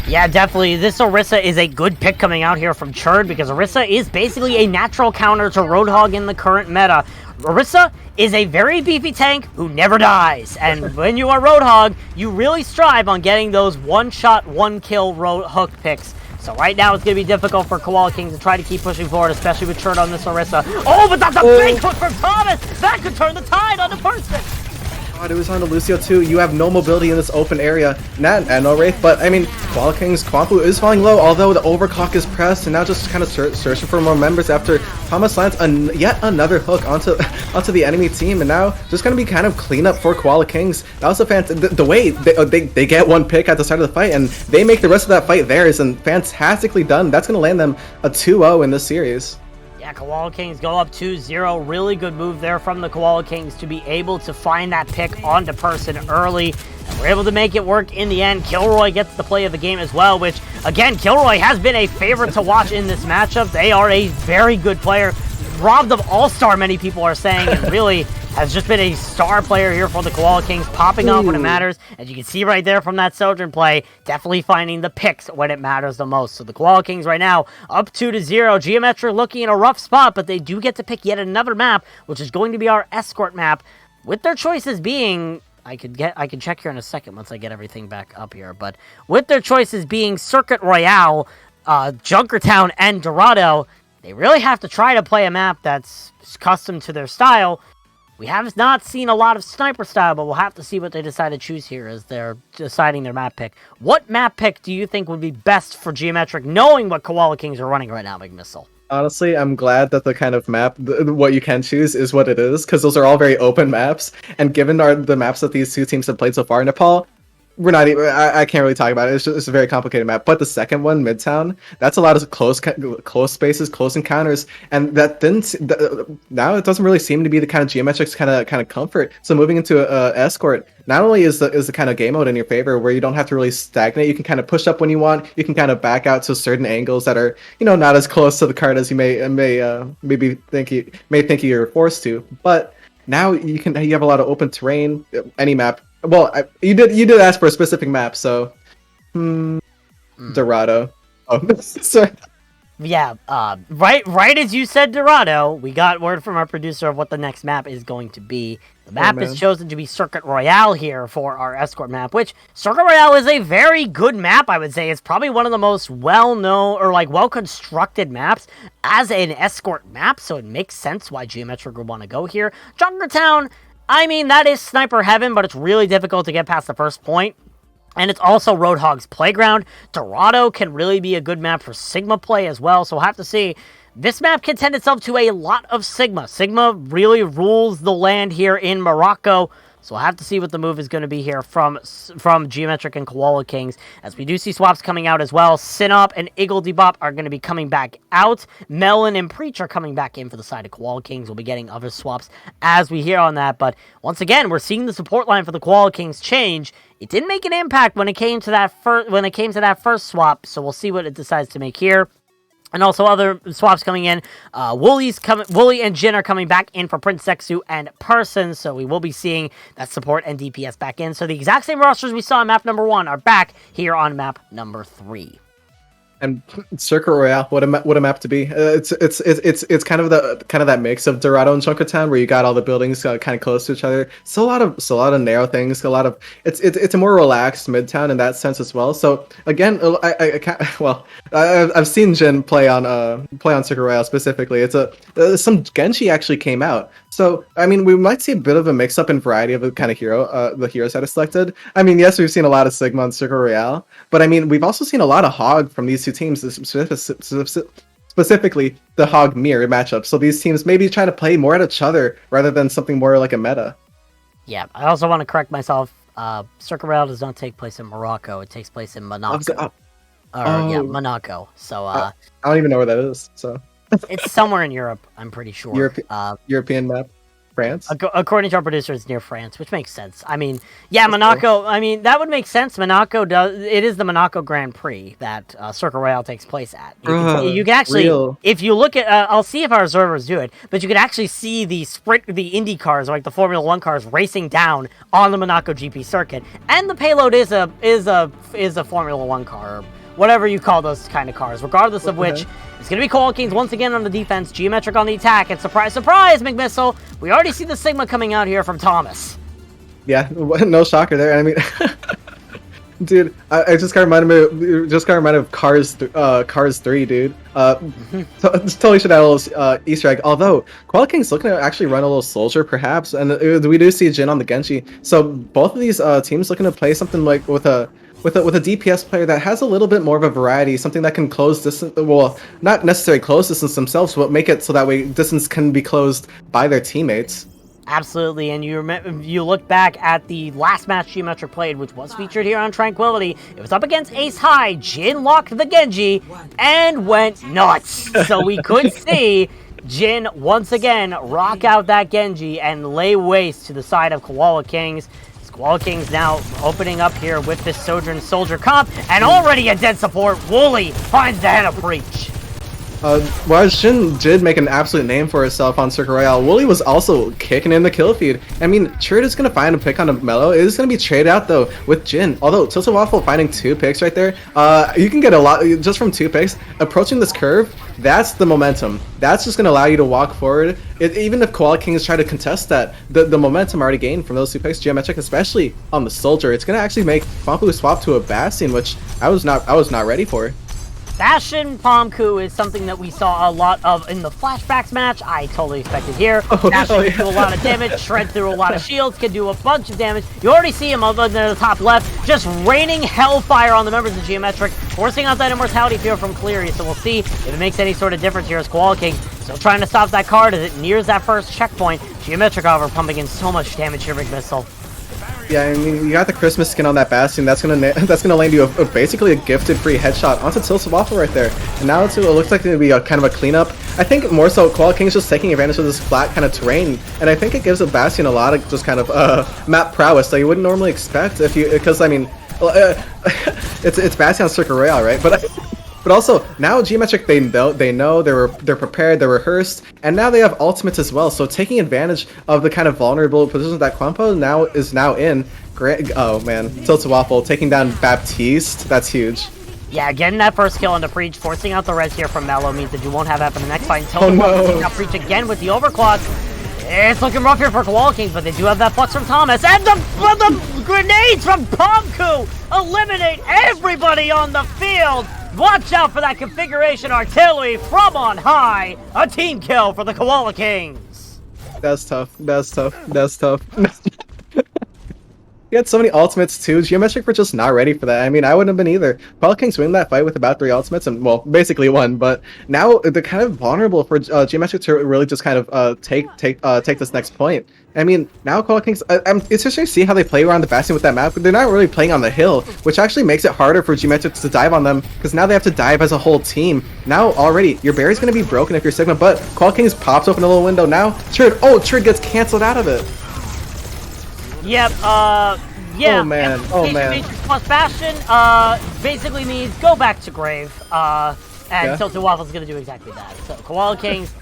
Yeah, definitely. This Orisa is a good pick coming out here from Churd because Orisa is basically a natural counter to Roadhog in the current meta. Orisa is a very beefy tank who never dies, and when you are Roadhog, you really strive on getting those one-shot, one-kill hook picks. So right now it's going to be difficult for Koala King to try to keep pushing forward, especially with Churd on this Orisa. Oh, but that's a big hook from Thomas! That could turn the tide on the person! God, it was on to Lucio too. You have no mobility in this open area. And no Wraith, but I mean, Koala King's Kwampu is falling low, although the overclock is pressed, and now just kind of searching for more members after Thomas lands yet another hook onto the enemy team, and now just going to be kind of cleanup for Koala Kings. That was a the way they get one pick at the start of the fight, and they make the rest of that fight theirs, and fantastically done. That's going to land them a 2-0 in this series. Yeah, Koala Kings go up 2-0. Really good move there from the Koala Kings to be able to find that pick onto person early. And we're able to make it work in the end. Kilroy gets the play of the game as well, which, again, Kilroy has been a favorite to watch in this matchup. They are a very good player. Robbed of all-star, many people are saying, and really has just been a star player here for the Koala Kings, popping off when it matters. As you can see right there from that Sojourn play, definitely finding the picks when it matters the most. So the Koala Kings right now up 2-0. Geometric looking in a rough spot, but they do get to pick yet another map, which is going to be our escort map, with their choices being... I could check here in a second once I get everything back up here, but with their choices being Circuit Royale, Junkertown, and Dorado, they really have to try to play a map that's custom to their style. We have not seen a lot of sniper style, but we'll have to see what they decide to choose here as they're deciding their map pick. What map pick do you think would be best for Geometric, knowing what Koala Kings are running right now, Big Missile? Honestly, I'm glad that the kind of map, what you can choose, is what it is, because those are all very open maps. And given the maps that these two teams have played so far in Nepal, we're not even. I can't really talk about it. It's a very complicated map. But the second one, Midtown, that's a lot of close spaces, close encounters, and that didn't. Now it doesn't really seem to be the kind of geometrics kind of comfort. So moving into a escort, not only is the kind of game mode in your favor where you don't have to really stagnate. You can kind of push up when you want. You can kind of back out to certain angles that are not as close to the card as you maybe think you're forced to. But now you have a lot of open terrain. Any map. Well, you did ask for a specific map, so Dorado. Oh, sorry. Yeah, right as you said, Dorado, we got word from our producer of what the next map is going to be. The map is chosen to be Circuit Royale here for our escort map, which Circuit Royale is a very good map, I would say. It's probably one of the most well-known or well-constructed maps as an escort map, so it makes sense why Geometric would want to go here. Junkertown, I mean, that is sniper heaven, but it's really difficult to get past the first point. And it's also Roadhog's playground. Dorado can really be a good map for Sigma play as well, so we'll have to see. This map can tend itself to a lot of Sigma. Sigma really rules the land here in Morocco, so we'll have to see what the move is going to be here from Geometric and Koala Kings, as we do see swaps coming out as well. Sinop and Eagle Debop are going to be coming back out. Melon and Preach are coming back in for the side of Koala Kings. We'll be getting other swaps as we hear on that, but once again, we're seeing the support line for the Koala Kings change. It didn't make an impact when it came to that first swap, so we'll see what it decides to make here. And also other swaps coming in. Wooly and Jin are coming back in for Prince Sexu and Person, so we will be seeing that support and DPS back in. So the exact same rosters we saw in map number 1 are back here on map number 3. And Circuit Royale, what a map to be. It's kind of that mix of Dorado and Junkertown, where you got all the buildings kind of close to each other. So a lot of narrow things. It's a more relaxed Midtown in that sense as well. So again, I've seen Jin play on Circuit Royale specifically. Some Genji actually came out. So I mean, we might see a bit of a mix up in variety of the kind of the heroes that are selected. I mean, yes, we've seen a lot of Sigma on Circuit Royale, but I mean, we've also seen a lot of Hog from these two teams, specifically the Hog Mirror matchup. So these teams maybe trying to play more at each other rather than something more like a meta. Yeah, I also want to correct myself. Circuit Royale does not take place in Morocco. It takes place in Monaco. Yeah, Monaco. So I don't even know where that is. So it's somewhere in Europe, I'm pretty sure. European map. France? According to our producer, it's near France, which makes sense. I mean, yeah, Monaco, cool. I mean, that would make sense. It is the Monaco Grand Prix that Circuit Royale takes place at. You can actually, if you look at, I'll see if our observers do it, but you can actually see the Indy cars, like the Formula 1 cars, racing down on the Monaco GP circuit. And the payload is a Formula 1 car, or whatever you call those kind of cars, regardless of which. It's going to be Koala Kings once again on the defense, Geometric on the attack, and surprise, surprise, McMissile, we already see the Sigma coming out here from Thomas. Yeah, no shocker there. I mean, dude, I just got reminded of Cars 3, dude. Totally should add a little Easter egg. Although Koala King's looking to actually run a little soldier, perhaps, and we do see Jin on the Genji. So both of these teams looking to play something like with a DPS player that has a little bit more of a variety, something that can close distance, well, not necessarily close distance themselves, but make it so that way distance can be closed by their teammates. Absolutely, and you look back at the last match Geometric played, which was featured here on Tranquility. It was up against Ace High. Jin locked the Genji and went nuts. So we could see Jin once again rock out that Genji and lay waste to the side of Koala Kings. Koala Kings now opening up here with this Sojourn Soldier comp, and already a dead support. Wooly finds the head of Preach. Whereas Jin did make an absolute name for herself on Circuit Royale, Wooly was also kicking in the kill feed. I mean, Chirrut is going to find a pick on a Mellow. It is going to be traded out, though, with Jin. Although, Tilted Waffle finding 2 picks right there, you can get a lot just from 2 picks. Approaching this curve, that's the momentum. That's just going to allow you to walk forward. Even if Koala Kings try to contest that, the momentum already gained from those 2 picks, Geometric, especially on the Soldier, it's going to actually make Fampu swap to a Bastion, which I was not ready for. Bastion Pomku is something that we saw a lot of in the flashbacks match. I totally expected here. Bastion can do a lot of damage, shred through a lot of shields, can do a bunch of damage. You already see him over there in the top left, just raining hellfire on the members of Geometric, forcing out that immortality field from Cleary. So we'll see if it makes any sort of difference here as Koala King still trying to stop that card as it nears that first checkpoint. Geometric, however, pumping in so much damage here, Big Missile. Yeah, I mean, you got the Christmas skin on that Bastion. That's gonna land you basically a gifted free headshot onto Tilted Waffle right there. And now it looks like it's gonna be a kind of a cleanup. I think more so Koala King's just taking advantage of this flat kind of terrain, and I think it gives a Bastion a lot of just kind of map prowess that you wouldn't normally expect because I mean, it's Bastion Circle Royale, right? But also now Geometric, they know they're prepared, they're rehearsed, and now they have ultimates as well. So taking advantage of the kind of vulnerable positions that Quampo is now in. Great, oh man, Tilted Waffle taking down Baptiste. That's huge. Yeah, getting that first kill into Preach, forcing out the res here from Mello means that you won't have that for the next fight until taking out Preach again with the overclock. It's looking rough here for Koala Kings, but they do have that flux from Thomas, and the grenades from Pomku eliminate everybody on the field. Watch out for that configuration artillery from on high. A team kill for the Koala Kings. That's tough. That's tough. That's tough. He had so many ultimates too. Geometric were just not ready for that. I mean, I wouldn't have been either. Koala Kings win that fight with about 3 ultimates, and well, basically one. But now they're kind of vulnerable for Geometric to really just kind of take this next point. I mean, now Koala Kings, it's interesting to see how they play around the Bastion with that map, but they're not really playing on the hill, which actually makes it harder for Geometric to dive on them, because now they have to dive as a whole team. Now, already, your barrier's going to be broken if you're Sigma, but Koala Kings pops open a little window now. Trid gets canceled out of it. Yep, yeah. Oh man, oh man. Matrix plus Bastion, basically means go back to Grave, and Tilted Waffle's going to do exactly that. So, Koala Kings,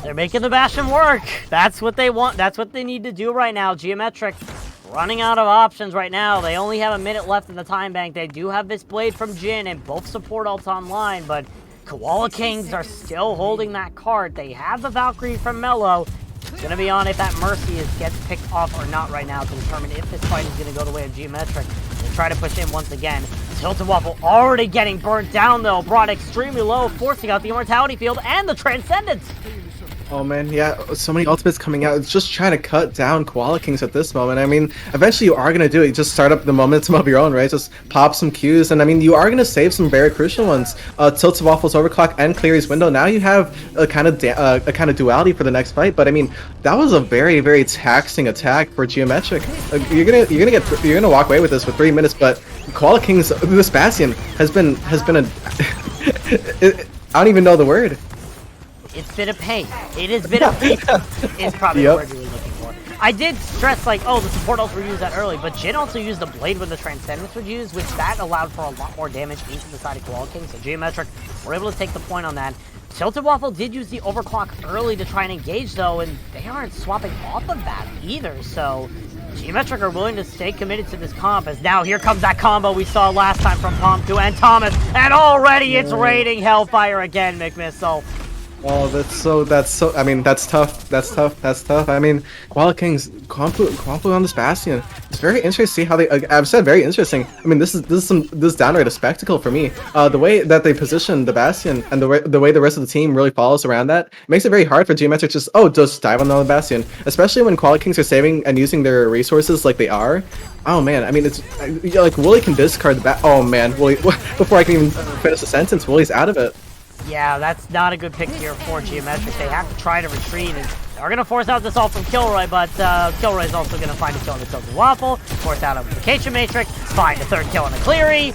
they're making the Bastion work. That's what they want. That's what they need to do right now. Geometric running out of options right now. They only have a minute left in the time bank. They do have this blade from Jin and both support ults online, but Koala Kings are still holding that card. They have the Valkyrie from Mello. It's going to be on if that Mercy gets picked off or not right now to determine if this fight is going to go the way of Geometric. They try to push in once again. Tilted Waffle already getting burnt down though, brought extremely low, forcing out the Immortality Field and the Transcendence. Oh man, yeah, so many ultimates coming out. It's just trying to cut down Koala Kings at this moment. I mean, eventually you are going to do it. You just start up the momentum of your own, right? Just pop some Qs, and I mean, you are going to save some very crucial ones. Tilted Waffle's Overclock and Cleary's Window. Now you have a kind of duality for the next fight, but I mean, that was a very, very taxing attack for Geometric. You're gonna walk away with this with 3 minutes, but Koala Kings, this Bastion has been a I don't even know the word. It's been a pain. It has been a pain. Is probably the word you're looking for. I did stress, like, oh, the support ults were used that early, but Jin also used the blade when the Transcendence was used, which that allowed for a lot more damage into the side of Koala King, so Geometric were able to take the point on that. Tilted Waffle did use the overclock early to try and engage, though, and they aren't swapping off of that either, so Geometric are willing to stay committed to this comp, as now here comes that combo we saw last time from Pomku and Thomas, and already it's raining Hellfire again, McMissile. Oh, that's so, I mean, that's tough. I mean, Koala Kings, Quampo on this Bastion. It's very interesting to see how they, I've said very interesting. I mean, this is downright a spectacle for me. The way that they position the Bastion and the way the rest of the team really follows around that makes it very hard for Geometric just dive on the Bastion. Especially when Koala Kings are saving and using their resources like they are. Oh man, I mean, it's like Wooly can discard the oh man, Wooly, before I can even finish the sentence, Wooly's out of it. Yeah, that's not a good pick here for Geometric. They have to try to retreat, and they're going to force out this ult from Kilroy, but Kilroy's also going to find a kill on the Tilted Waffle, force out a Vacation Matrix, find a third kill on a Cleary.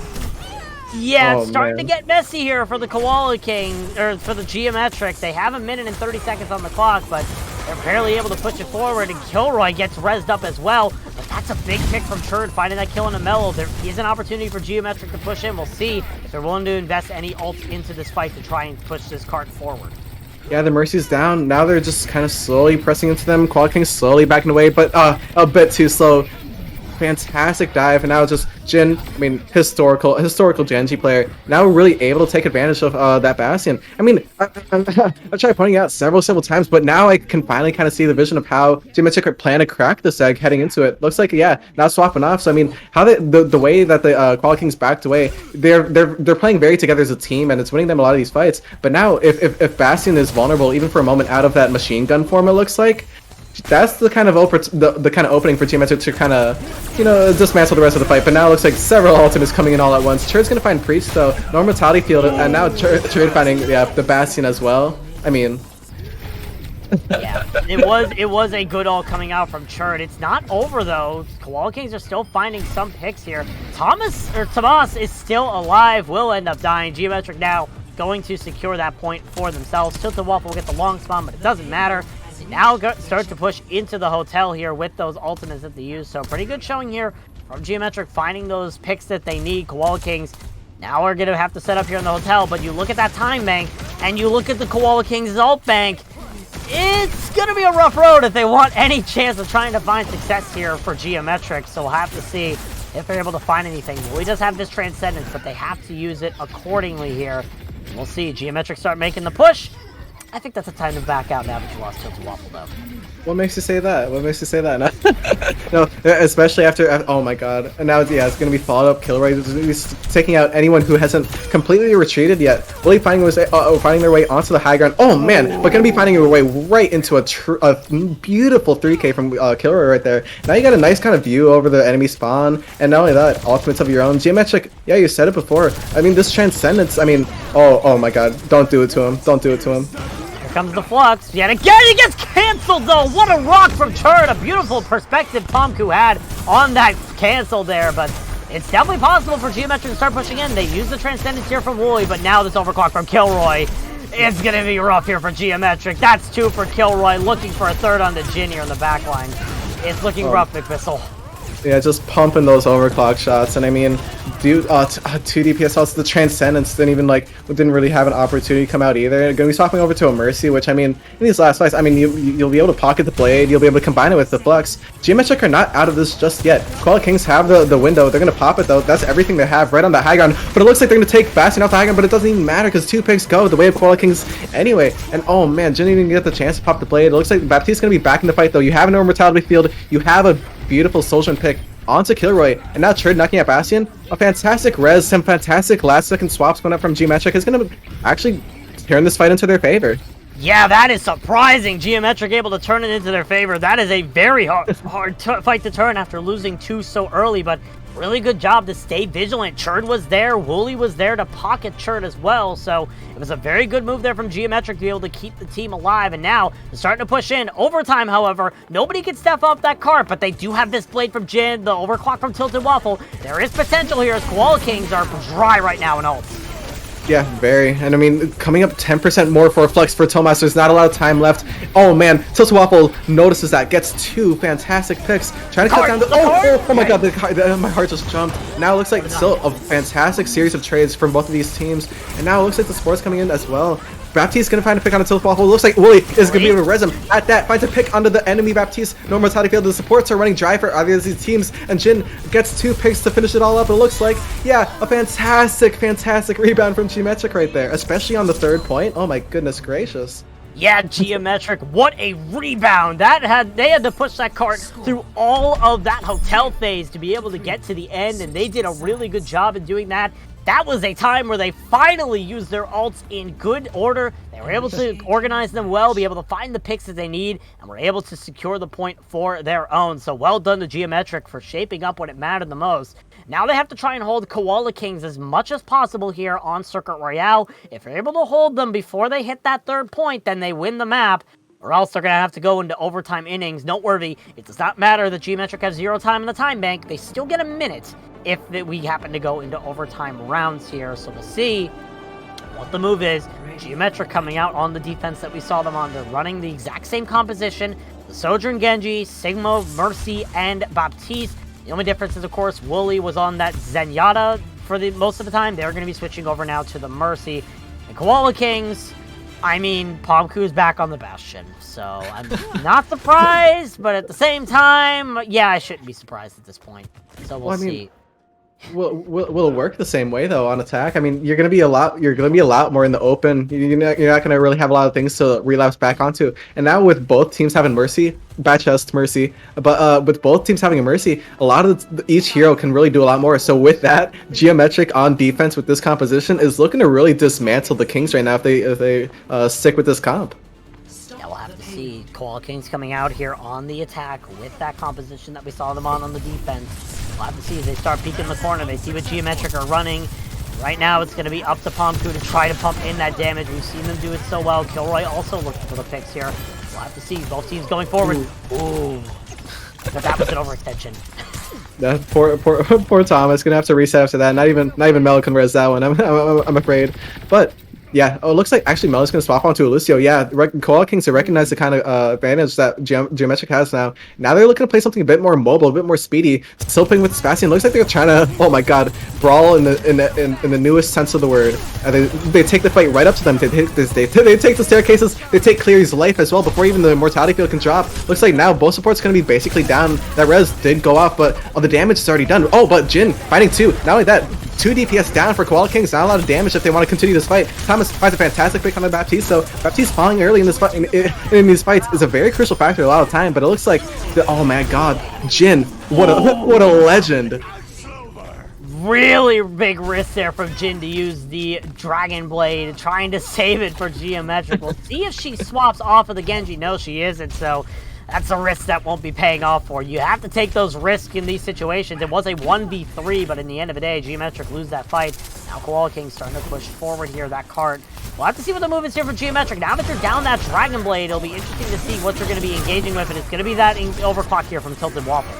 Yeah, it's starting to get messy here for the Koala King, or for the Geometric. They have a minute and 30 seconds on the clock, but they're barely able to push it forward, and Kilroy gets rezzed up as well. But that's a big pick from Churd, finding that kill in a Mellow. There is an opportunity for Geometric to push in. We'll see if they're willing to invest any ults into this fight to try and push this cart forward. Yeah, the Mercy's down. Now they're just kind of slowly pressing into them. Koala King's slowly backing away, but a bit too slow. fantastic dive, and now just Jin, I mean, historical Genji player, now really able to take advantage of that Bastion. I mean, I've tried pointing out several times, but now I can finally kind of see the vision of how Geometric plan to crack this egg heading into it. Looks like, yeah, now swapping off. So I mean, how the way that the Koala Kings backed away, they're playing very together as a team, and it's winning them a lot of these fights. But now, if Bastion is vulnerable even for a moment out of that machine gun form, it looks like that's the kind of the kind of opening for Geometric to kind of, you know, dismantle the rest of the fight. But now it looks like several ultimates coming in all at once. Churd's gonna find Priest though, no mortality field, and now Churd finding the Bastion as well. I mean, Yeah, it was a good ult coming out from Churd. It's not over though. Koala Kings are still finding some picks here. Tomas is still alive, will end up dying. Geometric now going to secure that point for themselves. Tilted Waffle will get the long spawn, but it doesn't matter. They now start to push into the hotel here with those ultimates that they use. So pretty good showing here from Geometric, finding those picks that they need. Koala Kings now are going to have to set up here in the hotel, but you look at that time bank, and you look at the Koala Kings ult bank, it's going to be a rough road if they want any chance of trying to find success here for Geometric. So we'll have to see if they're able to find anything. He does have this Transcendence, but they have to use it accordingly here. We'll see. Geometric start making the push. I think that's a time to back out now that you lost Tilted Waffle, though. what makes you say that? What makes you say that? No, especially after, oh my god. And now, yeah, it's going to be followed up Kilroy. He's taking out anyone who hasn't completely retreated yet. Really finding their way onto the high ground. Oh man, but going to be finding their way right into a beautiful 3K from Kilroy right there. Now you got a nice kind of view over the enemy spawn. And not only that, ultimates of your own. Geometric, yeah, you said it before. I mean, this Transcendence, I mean, oh my god. Don't do it to him. Don't do it to him. Here comes the Flux. Yet again, he gets canceled, though. What a rock from Churd. A beautiful perspective Pomku had on that cancel there, but it's definitely possible for Geometric to start pushing in. They use the Transcendence here from Wooly, but now this overclock from Kilroy. It's going to be rough here for Geometric. That's 2 for Kilroy, looking for a third on the Jin here in the back line. It's looking rough, McBissel. Yeah, just pumping those overclock shots, and I mean, dude, 2 DPS also the Transcendence didn't really have an opportunity to come out either. Gonna be swapping over to a Mercy, which I mean, in these last fights, I mean, you'll be able to pocket the blade, you'll be able to combine it with the Flux. Geometric are not out of this just yet. Koala Kings have the window, they're gonna pop it though. That's everything they have right on the high ground. But it looks like they're gonna take Bastion off the high ground, but it doesn't even matter because 2 picks go the way of Koala Kings anyway. And oh man, Jin didn't even get the chance to pop the blade. It looks like Baptiste's gonna be back in the fight though. You have an Immortality field, you have a beautiful Soulstone pick onto Kilroy, and now Churd knocking at Bastion. A fantastic res, some fantastic last second swaps going up from Geometric is going to actually turn this fight into their favor. Yeah, that is surprising. Geometric able to turn it into their favor. That is a very hard fight to turn after losing 2 so early, but really good job to stay vigilant. Churd was there, Wooly was there to pocket Churd as well, so it was a very good move there from Geometric to be able to keep the team alive, and now they're starting to push in. Overtime, however, nobody can step off that cart, but they do have this blade from Jin, the overclock from Tilted Waffle. There is potential here as Koala Kings are dry right now in ults. Yeah, very. And I mean, coming up 10% more for a Flex for Tomas. There's not a lot of time left. Oh man, Tilted Waffle notices that, gets 2 fantastic picks. Trying to cut down the... Oh my god, my heart just jumped. Now it looks like still a fantastic series of trades from both of these teams. And now it looks like the sport's coming in as well. Baptiste's gonna find a pick on the Tilted Waffle. It looks like Wooly is gonna be able to res him at that. Finds a pick onto the enemy Baptiste. No mortality field. The supports are running dry for either of these teams, and Jin gets 2 picks to finish it all up. It looks like, yeah, a fantastic rebound from Geometric right there, especially on the 3rd point. Oh my goodness gracious. Yeah, Geometric, what a rebound. They had to push that cart through all of that hotel phase to be able to get to the end, and they did a really good job in doing that. That was a time where they finally used their ults in good order. They were able to organize them well, be able to find the picks that they need, and were able to secure the point for their own. So well done to Geometric for shaping up when it mattered the most. Now they have to try and hold Koala Kings as much as possible here on Circuit Royale. If they're able to hold them before they hit that 3rd point, then they win the map. Or else they're going to have to go into overtime innings. Noteworthy, it does not matter that Geometric has 0 time in the time bank. They still get a minute if we happen to go into overtime rounds here. So we'll see what the move is. Geometric coming out on the defense that we saw them on. They're running the exact same composition. The Sojourn Genji, Sigma, Mercy, and Baptiste. The only difference is, of course, Wooly was on that Zenyatta for the most of the time. They're going to be switching over now to the Mercy. And Koala Kings, I mean, Pomku's back on the Bastion, so I'm not surprised, but at the same time, yeah, I shouldn't be surprised at this point. So we'll see. Will it work the same way though on attack? I mean, you're gonna be a lot more in the open. You're not gonna really have a lot of things to relapse back onto. And now with both teams having Mercy, bad chest Mercy, but with both teams having a Mercy, a lot of each hero can really do a lot more. So with that, Geometric on defense with this composition is looking to really dismantle the Kings right now if they stick with this comp. Yeah, we'll have to see. Koala Kings coming out here on the attack with that composition that we saw them on the defense. We'll have to see as they start peeking the corner. They see what Geometric are running. Right now, it's going to be up to Pomku to try to pump in that damage. We've seen them do it so well. Kilroy also looking for the picks here. We'll have to see. Both teams going forward. Ooh. But that was an overextension. That poor Thomas gonna have to reset after that. Not even Melo can res that one. I'm afraid. But yeah, it looks like actually Melo's gonna swap onto Lucio. Yeah, Koala Kings to recognize the kind of advantage that Geometric has now. Now they're looking to play something a bit more mobile, a bit more speedy. Still playing with Sebastian. Looks like they're trying to, oh my god, brawl in the newest sense of the word. They take the fight right up to them. They take the staircases. They take Cleary's life as well before even the mortality field can drop. Looks like now both supports gonna be basically down. That res did go off, but the damage is already done. Oh, but Jin fighting too. Not only that, 2 DPS down for Koala Kings. Not a lot of damage if they want to continue this fight. Thomas finds a fantastic pick on the Baptiste, so Baptiste falling early in this fight in these fights is a very crucial factor a lot of time. But it looks like, oh my god, Jin, what a legend. Really big risk there from Jin to use the Dragon Blade, trying to save it for Geometric. We'll see if she swaps off of the Genji. No, she isn't, so that's a risk that won't be paying off for you. You have to take those risks in these situations. It was a 1v3, but in the end of the day, Geometric lose that fight. Now Koala King starting to push forward here, that cart. We'll have to see what the move is here for Geometric. Now that you're down that Dragon Blade, it'll be interesting to see what you're going to be engaging with, and it's going to be that overclock here from Tilted Waffle.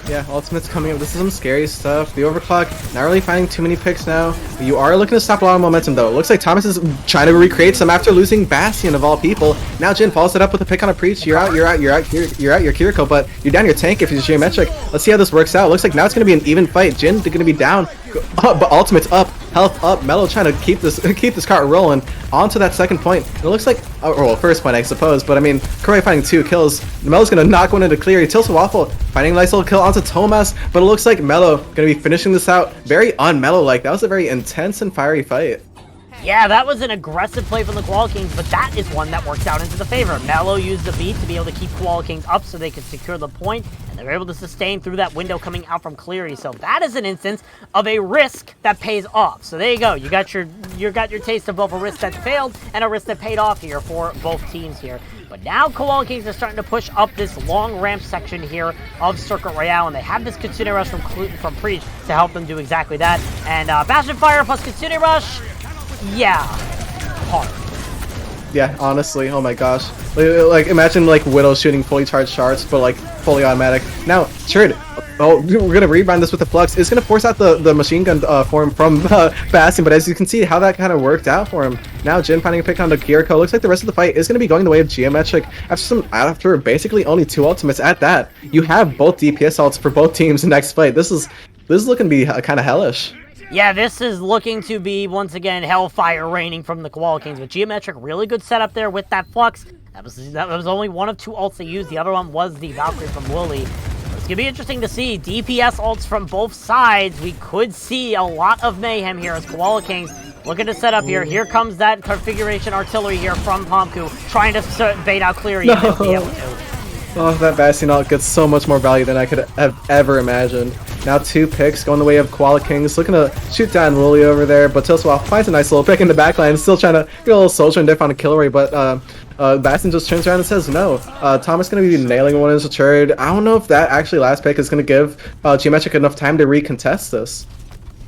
Yeah, ultimate's coming up. This is some scary stuff. The overclock, not really finding too many picks now. You are looking to stop a lot of momentum though. It looks like Thomas is trying to recreate some after losing Bastion of all people. Now Jin follows it up with a pick on a Preach. You're out your Kiriko, but you're down your tank if you're Geometric. Let's see how this works out. Looks like now it's gonna be an even fight. Jin, they're gonna be down, but ultimate's up, health up. Melo trying to keep this cart rolling onto that second point. It looks like, well, first point I suppose, but I mean, Korea finding 2 kills. Melo's gonna knock one into Clear. He tilts a Waffle, finding a nice little kill onto Thomas, but it looks like Melo gonna be finishing this out very un-Melo-like. That was a very intense and fiery fight. Yeah, that was an aggressive play from the Koala Kings, but that is one that works out into the favor. Melo used the beat to be able to keep Koala Kings up so they could secure the point, and they were able to sustain through that window coming out from Cleary. So that is an instance of a risk that pays off. So there you go. You got your taste of both a risk that failed and a risk that paid off here for both teams here. But now Koala Kings are starting to push up this long ramp section here of Circuit Royale, and they have this Kitsune Rush from Preach to help them do exactly that. And Bastion Fire plus Kitsune Rush, yeah, hard. Yeah, honestly, oh my gosh. Like, imagine, like, Widow shooting fully charged shards, but, like, fully automatic. Now, Churd, oh, we're gonna rebind this with the Flux. It's gonna force out the machine gun form from Bastion, but as you can see how that kind of worked out for him. Now, Jin finding a pick on the Kiriko. Looks like the rest of the fight is gonna be going the way of Geometric. After basically only 2 ultimates at that, you have both DPS ults for both teams next fight. This is looking to be kind of hellish. Yeah, this is looking to be, once again, hellfire raining from the Koala Kings. But Geometric, really good setup there with that Flux. That was only one of 2 ults they used. The other one was the Valkyrie from Wooly. It's going to be interesting to see. DPS ults from both sides. We could see a lot of mayhem here as Koala Kings looking to set up here. Here comes that configuration artillery here from Pomku, trying to bait out Cleary. No. Oh, that Bastion ult gets so much more value than I could have ever imagined. Now 2 picks going the way of Koala Kings, looking to shoot down Wooly over there, but Tilswell finds a nice little pick in the backline, still trying to get a little soldier and diff on a Kilroy, but Bastion just turns around and says no. Thomas going to be nailing one into Churd. I don't know if that actually last pick is going to give Geometric enough time to recontest this.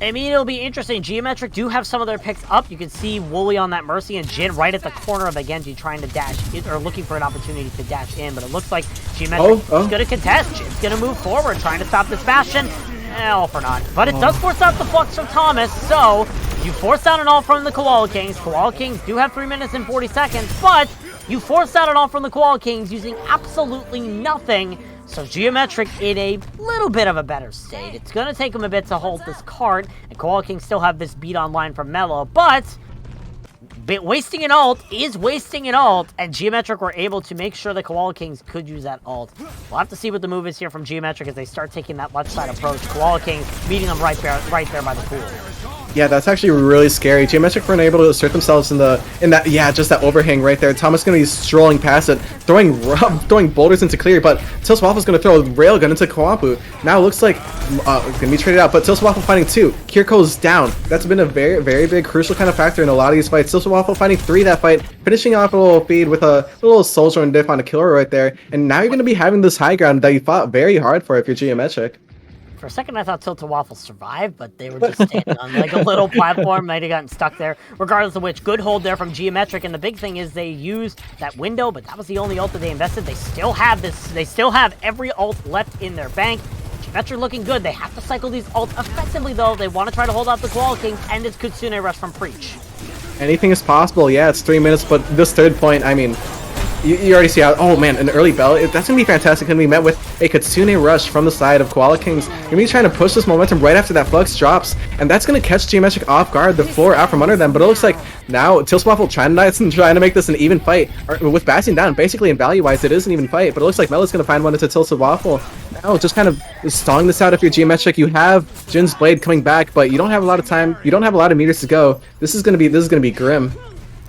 I mean, it'll be interesting. Geometric do have some of their picks up. You can see Wooly on that Mercy and Jin right at the corner of the Genji trying to dash, or looking for an opportunity to dash in, but it looks like Geometric is going to contest. Jin's going to move forward, trying to stop this Bastion. All for naught. But it does force out the Flux from Thomas, so you force out an ult from the Koala Kings. Koala Kings do have 3 minutes and 40 seconds, but you force out an ult from the Koala Kings using absolutely nothing. So Geometric in a little bit of a better state. It's going to take him a bit to hold this card, and Koala Kings still have this beat online from Melo, but wasting an ult is wasting an ult, and Geometric were able to make sure the Koala Kings could use that ult. We'll have to see what the move is here from Geometric as they start taking that left side approach. Koala Kings meeting them right there by the pool. Yeah, that's actually really scary. Geometric weren't able to assert themselves in that just that overhang right there. Thomas gonna be strolling past it, throwing boulders into clear, but Tilswaffle's gonna throw a railgun into Kawampu. Now it looks like gonna be traded out, but Tilswaffle fighting 2. Kiriko's down. That's been a very, very big crucial kind of factor in a lot of these fights. Tilswaffle fighting 3 that fight, finishing off a little feed with a little soldier and diff on a killer right there. And now you're gonna be having this high ground that you fought very hard for if you're Geometric. For a second, I thought Tiltwaffle survived, but they were just standing on like a little platform. Might have gotten stuck there. Regardless of which, good hold there from Geometric. And the big thing is they used that window, but that was the only ult that they invested. They still have this. They still have every ult left in their bank. Geometric looking good. They have to cycle these ults effectively, though. They want to try to hold off the Koala Kings and this Kitsune Rush from Preach. Anything is possible. Yeah, it's 3 minutes, but this third point, I mean, you already see how, oh man, an early bell, that's going to be fantastic. Going to be met with a Kitsune Rush from the side of Koala Kings. You're going to be trying to push this momentum right after that Flux drops, and that's going to catch Geometric off guard, the floor out from under them, but it looks like now Tilswaffle trying to make this an even fight, with Bastion down, basically in value-wise, it is an even fight, but it looks like Melo's going to find one into Tilswaffle. Now, just kind of stalling this out if you're Geometric. You have Jin's Blade coming back, but you don't have a lot of time, you don't have a lot of meters to go. This is going to be grim.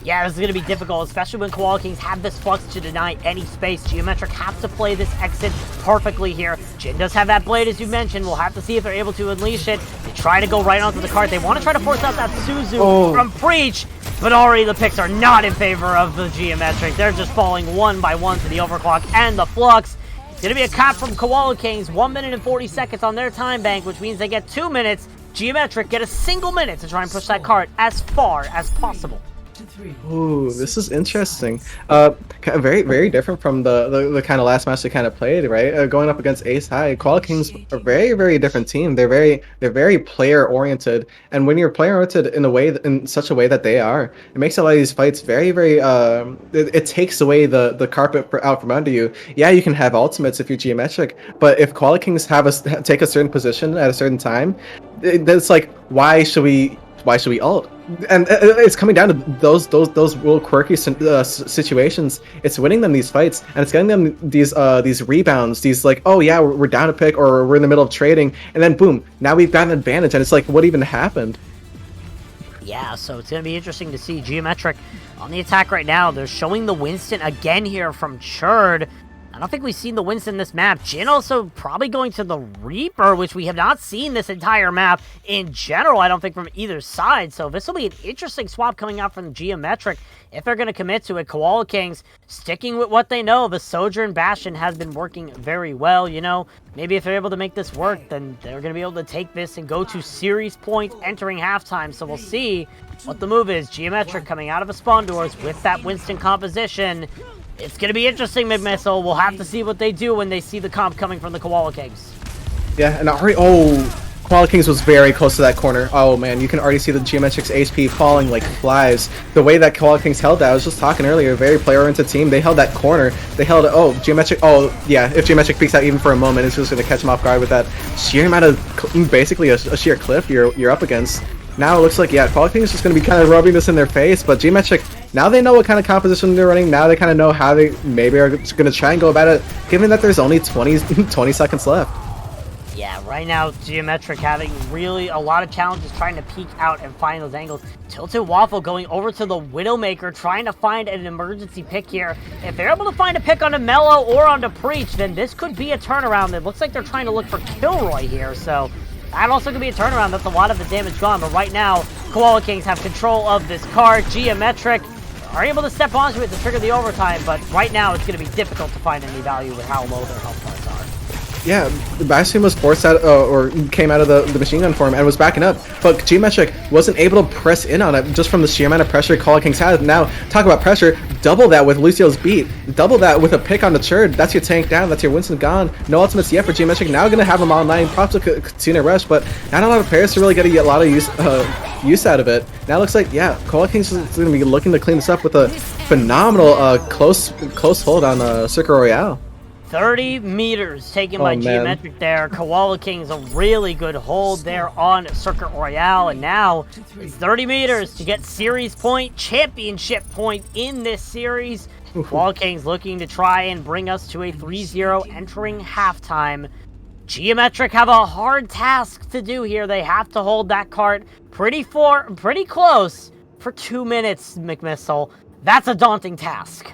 Yeah, this is going to be difficult, especially when Koala Kings have this Flux to deny any space. Geometric has to play this exit perfectly here. Jin does have that Blade, as you mentioned. We'll have to see if they're able to unleash it. They try to go right onto the cart. They want to try to force out that Suzu from Preach, but already the picks are not in favor of the Geometric. They're just falling one by one to the Overclock and the Flux. It's going to be a cop from Koala Kings, 1 minute and 40 seconds on their time bank, which means they get 2 minutes. Geometric get a single minute to try and push that cart as far as possible. Ooh, this is interesting. Very, very different from the kind of last match they kind of played, right? Going up against Ace High, Koala Kings are a very, very different team. They're very player oriented, and when you're player oriented in such a way that they are, it makes a lot of these fights very, very. It takes away the carpet out from under you. Yeah, you can have ultimates if you're Geometric, but if Koala Kings take a certain position at a certain time, it's like why should we ult? And it's coming down to those little quirky situations. It's winning them these fights, and it's getting them these rebounds. These like, oh yeah, we're down a pick, or we're in the middle of trading, and then boom, now we've got an advantage, and it's like, what even happened? Yeah, so it's going to be interesting to see Geometric on the attack right now. They're showing the Winston again here from Churd. I don't think we've seen the Winston this map. Jin also probably going to the Reaper, which we have not seen this entire map in general, I don't think, from either side. So this will be an interesting swap coming out from Geometric if they're going to commit to it. Koala Kings sticking with what they know. The Sojourn Bastion has been working very well, you know. Maybe if they're able to make this work, then they're going to be able to take this and go to series point entering halftime. So we'll see what the move is. Geometric coming out of a spawn doors with that Winston composition. It's going to be interesting, Mid-Missile. We'll have to see what they do when they see the comp coming from the Koala Kings. Yeah, and already, Koala Kings was very close to that corner. Oh man, you can already see the Geometric's HP falling like flies. The way that Koala Kings held that, I was just talking earlier, a very player-oriented team. They held that corner. They held, Geometric, yeah, if Geometric peeks out even for a moment, it's just going to catch him off guard with that sheer amount of, basically a sheer cliff you're up against. Now it looks like, yeah, Koala Kings is just going to be kind of rubbing this in their face, but Geometric, now they know what kind of composition they're running. Now they kind of know how they maybe are going to try and go about it, given that there's only 20 seconds left. Yeah, right now, Geometric having really a lot of challenges trying to peek out and find those angles. Tilted Waffle going over to the Widowmaker, trying to find an emergency pick here. If they're able to find a pick on a Mellow or on the Preach, then this could be a turnaround. It looks like they're trying to look for Kilroy here, so that also could be a turnaround. That's a lot of the damage gone, but right now, Koala Kings have control of this card. Geometric are able to step onto it to trigger the overtime, but right now it's going to be difficult to find any value with how low their health cards are. Yeah, Bastion was forced out, or came out of the machine gun form and was backing up, but Geometric wasn't able to press in on it just from the sheer amount of pressure Koala Kings had. Now, talk about pressure, double that with Lucio's beat, double that with a pick on the Churd. That's your tank down, that's your Winston gone. No ultimates yet for Geometric, now going to have them online, props to Kitsune Rush, but not a lot of players to really get a lot of use out of it. Now it looks like, yeah, Koala Kings is going to be looking to clean this up with a phenomenal close hold on Circle Royale. 30 meters taken by man. Geometric there. Koala King's a really good hold there on Circuit Royale, and now it's 30 meters to get series point, championship point in this series. Koala King's looking to try and bring us to a 3-0 entering halftime. Geometric have a hard task to do here. They have to hold that cart pretty close for 2 minutes, McMissile. That's a daunting task.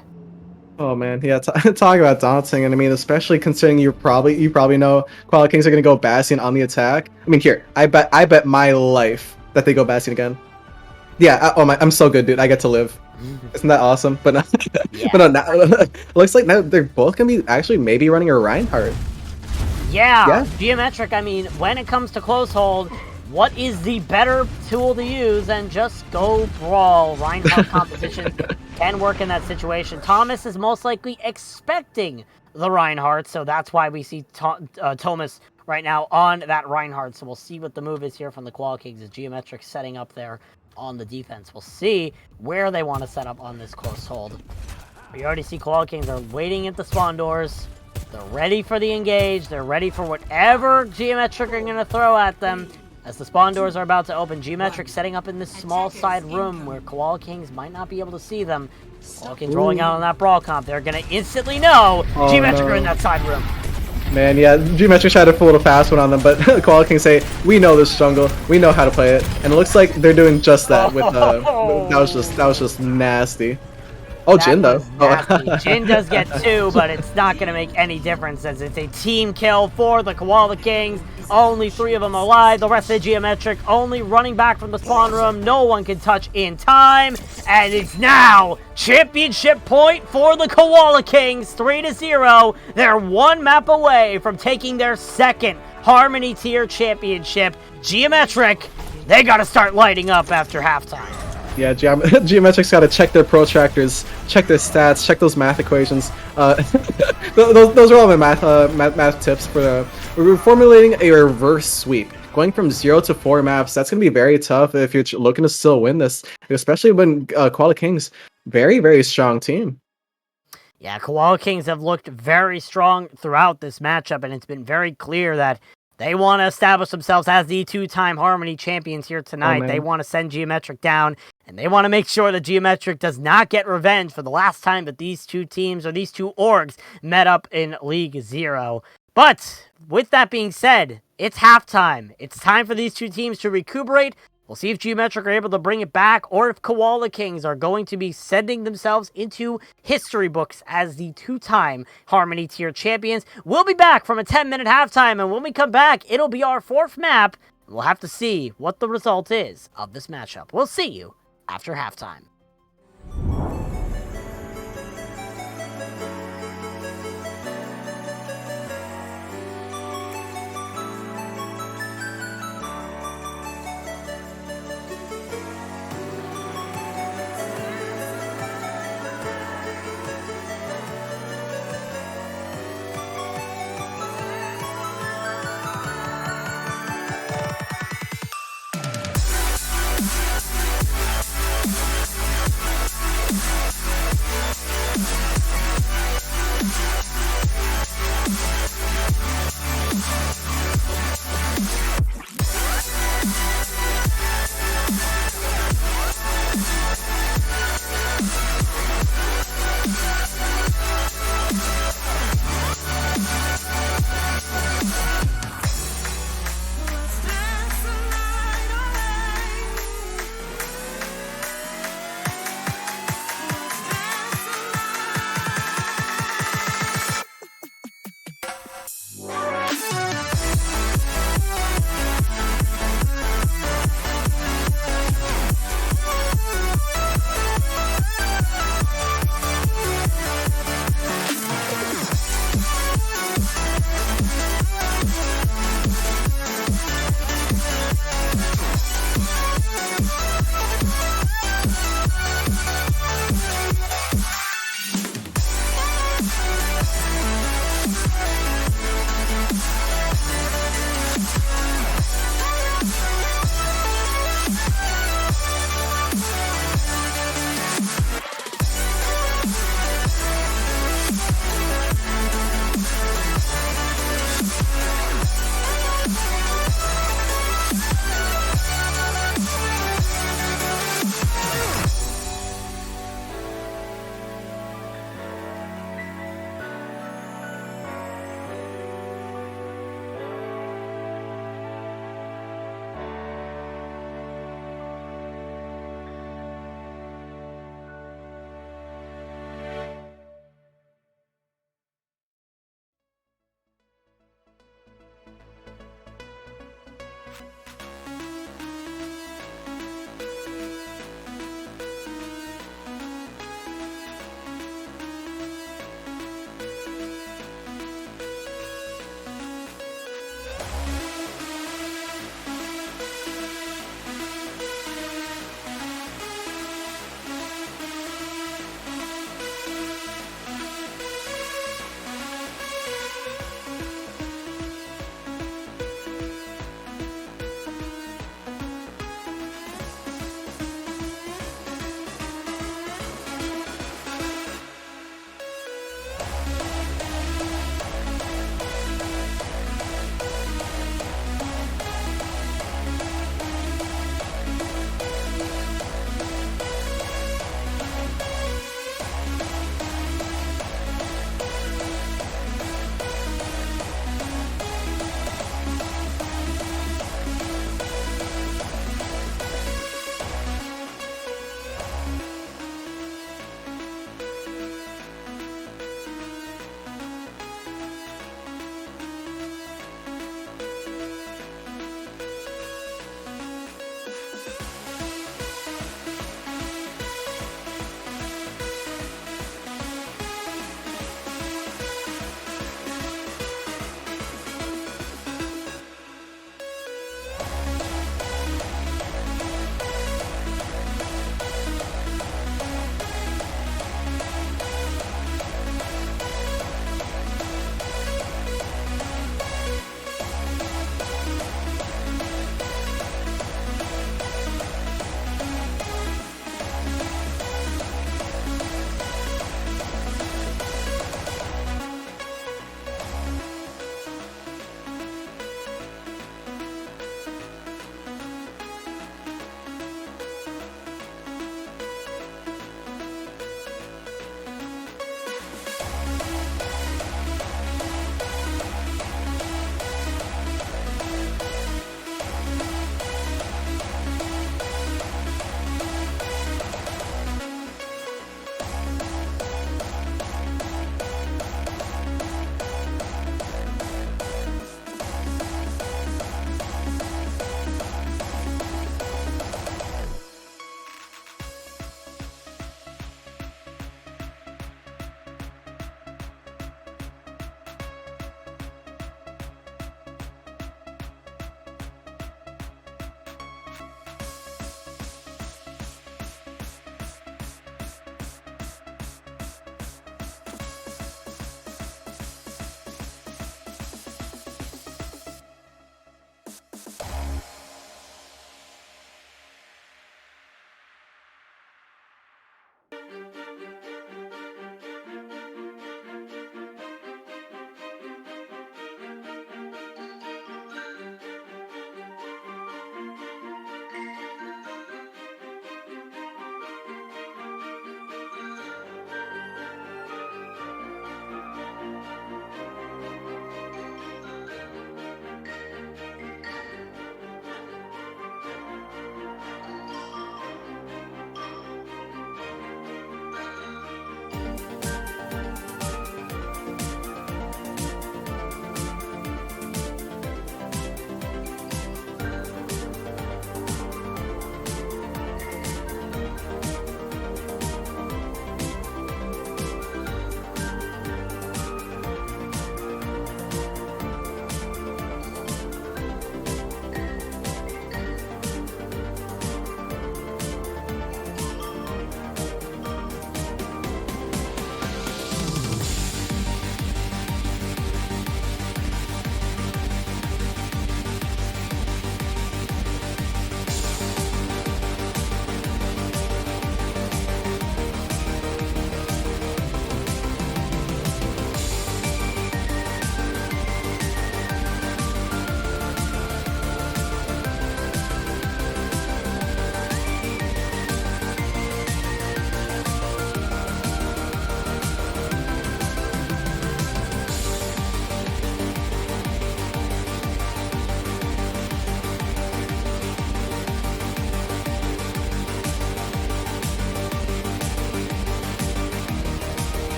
Oh man, yeah, talk about daunting, and I mean, especially considering you probably know Koala Kings are gonna go Bastion on the attack. I mean, here, I bet my life that they go Bastion again. Yeah, I'm so good, dude. I get to live. Isn't that awesome? But no, Yeah. but no, now, looks like now they're both gonna be actually maybe running a Reinhardt. Yeah, Geometric, I mean, when it comes to close hold, what is the better tool to use than just go brawl? Reinhardt composition can work in that situation. Thomas is most likely expecting the Reinhardt, so that's why we see Thomas right now on that Reinhardt. So we'll see what the move is here from the Koala Kings as Geometric setting up there on the defense. We'll see where they want to set up on this close hold. We already see Koala Kings are waiting at the spawn doors. They're ready for the engage. They're ready for whatever Geometric are going to throw at them. As the spawn doors are about to open, Geometric setting up in this small side room where Koala Kings might not be able to see them. Koala Kings rolling out on that brawl comp. They're going to instantly know Geometric are in that side room. Man, yeah, Geometric tried to pull a fast one on them, but Koala Kings say, "We know this jungle. We know how to play it," and it looks like they're doing just that. With that was just nasty. Oh, Jin though. Jin does get 2, but it's not going to make any difference as it's a team kill for the Koala Kings. Only 3 of them alive. The rest of the Geometric only running back from the spawn room. No one can touch in time. And it's now championship point for the Koala Kings. 3-0. They're 1 map away from taking their 2nd Harmony Tier championship. Geometric, they got to start lighting up after halftime. Yeah, Geometric's got to check their protractors, check their stats, check those math equations. Those are all my math tips for we're formulating a reverse sweep. Going from 0 to 4 maps, that's going to be very tough if you're looking to still win this, especially when Koala Kings, very, very strong team. Yeah, Koala Kings have looked very strong throughout this matchup, and it's been very clear that they want to establish themselves as the 2-time Harmony champions here tonight. They want to send Geometric down, and they want to make sure that Geometric does not get revenge for the last time that these two teams, or these two orgs, met up in League 0. But, with that being said, it's halftime. It's time for these two teams to recuperate. We'll see if Geometric are able to bring it back, or if Koala Kings are going to be sending themselves into history books as the 2-time Harmony Tier champions. We'll be back from a 10-minute halftime, and when we come back, it'll be our 4th map. We'll have to see what the result is of this matchup. We'll see you after halftime.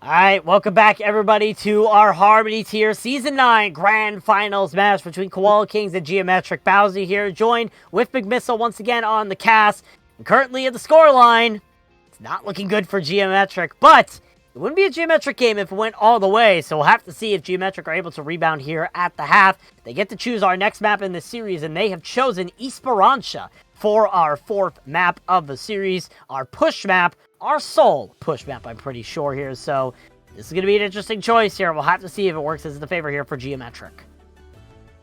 All right, welcome back, everybody, to our Harmony Tier Season 9 Grand Finals match between Koala Kings and Geometric. Bowsy here, joined with Big Missile once again on the cast. And currently at the scoreline, it's not looking good for Geometric, but it wouldn't be a Geometric game if it went all the way, so we'll have to see if Geometric are able to rebound here at the half. They get to choose our next map in the series, and they have chosen Esperanza for our 4th map of the series, our push map. Our sole push map, I'm pretty sure here, so this is going to be an interesting choice here. We'll have to see if it works as the favor here for Geometric.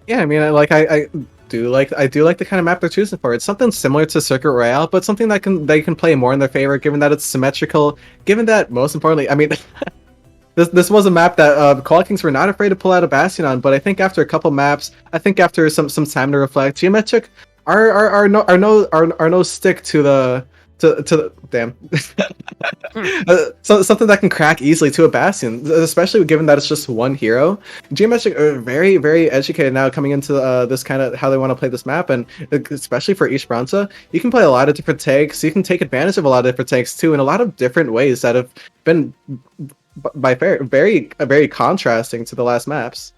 Yeah, I mean, I do like the kind of map they're choosing for. It's something similar to Circuit Royale, but something that they can play more in their favor, given that it's symmetrical, given that, most importantly, I mean, this was a map that Koala Kings were not afraid to pull out a Bastion on, but I think after a couple maps, I think after some time to reflect, Geometric are no stick to the damn so something that can crack easily to a Bastion, especially given that it's just one hero. Geometric are very, very educated now coming into this kind of how they want to play this map, and especially for Esperanza, you can play a lot of different takes. You can take advantage of a lot of different takes too, in a lot of different ways that have been very contrasting to the last maps.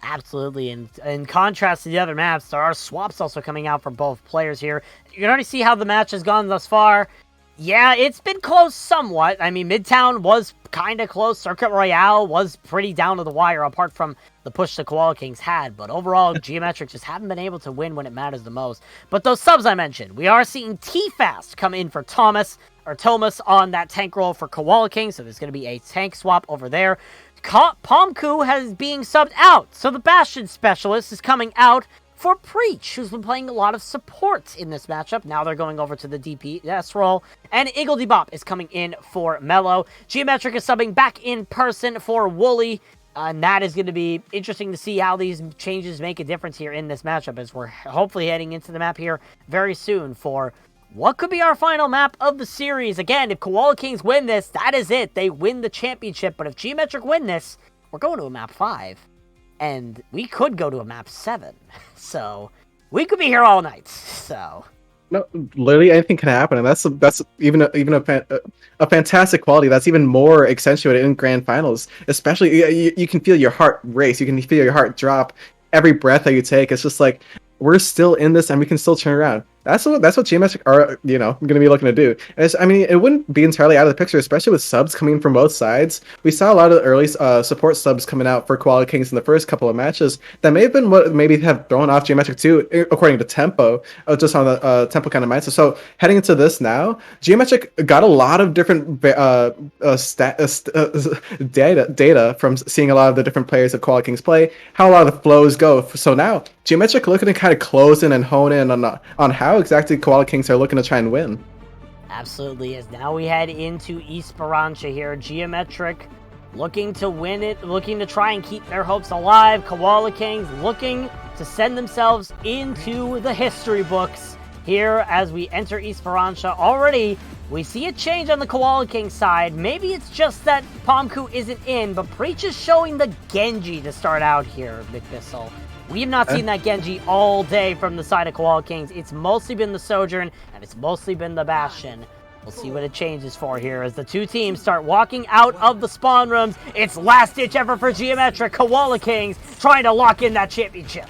Absolutely, and in contrast to the other maps, there are swaps also coming out for both players here. You can already see how the match has gone thus far. Yeah, it's been close somewhat. I mean, Midtown was kind of close. Circuit Royale was pretty down to the wire, apart from the push the Koala Kings had. But overall, Geometric just haven't been able to win when it matters the most. But those subs I mentioned, we are seeing T-Fast come in for Thomas on that tank role for Koala Kings. So there's going to be a tank swap over there. Pomku has being subbed out, so the Bastion Specialist is coming out for Preach, who's been playing a lot of support in this matchup. Now they're going over to the DPS role, and Iggledy Bop is coming in for Mellow. Geometric is subbing back in person for Wooly, and that is going to be interesting to see how these changes make a difference here in this matchup, as we're hopefully heading into the map here very soon for what could be our final map of the series. Again, if Koala Kings win this, that is it. They win the championship. But if Geometric win this, we're going to a map 5. And we could go to a map 7. So, we could be here all night. So, no, literally anything can happen, and that's even a fantastic quality. That's even more accentuated in grand finals. Especially, you can feel your heart race. You can feel your heart drop every breath that you take. It's just like, we're still in this, and we can still turn around. That's what Geometric are, going to be looking to do. And I mean, it wouldn't be entirely out of the picture, especially with subs coming from both sides. We saw a lot of early support subs coming out for Koala Kings in the first couple of matches. That may have been what maybe have thrown off Geometric too, according to tempo, just on the tempo kind of mindset. So heading into this now, Geometric got a lot of different data from seeing a lot of the different players that Koala Kings play, how a lot of the flows go. So now Geometric looking to kind of close in and hone in on how exactly Koala Kings are looking to try and win. absolutely, as now we head into Esperanza here. Geometric looking to win it, looking to try and keep their hopes alive. Koala Kings looking to send themselves into the history books here as we enter Esperanza. Already, we see a change on the Koala King side. Maybe it's just that Pomku isn't in, but Preach is showing the Genji to start out here, McBissel. We have not seen that Genji all day from the side of Koala Kings. It's mostly been the Sojourn, and it's mostly been the Bastion. We'll see what it changes for here as the two teams start walking out of the spawn rooms. It's last-ditch effort for Geometric. Koala Kings trying to lock in that championship.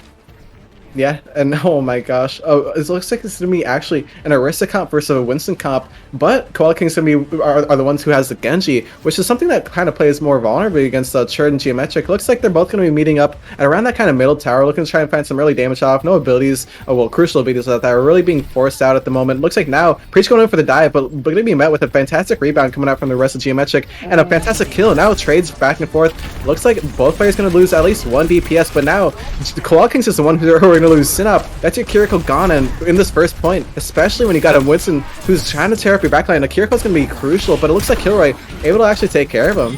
Yeah, and oh my gosh. Oh, it looks like it's going to be actually an Arista comp versus a Winston comp, but Koala Kings are the ones who has the Genji, which is something that kind of plays more vulnerably against Churd and Geometric. Looks like they're both going to be meeting up at around that kind of middle tower, looking to try and find some early damage off. No abilities, crucial abilities that are really being forced out at the moment. Looks like now Preach going in for the dive, but going to be met with a fantastic rebound coming out from the rest of Geometric, and a fantastic kill. Now trades back and forth. Looks like both players going to lose at least one DPS, but now Koala Kings is the one who are going to lose Synop. That's your Kiriko gone, and in this first point, especially when you got a Winston who's trying to tear up your backline. The Kiriko's going to be crucial, but it looks like Kilroy able to actually take care of him.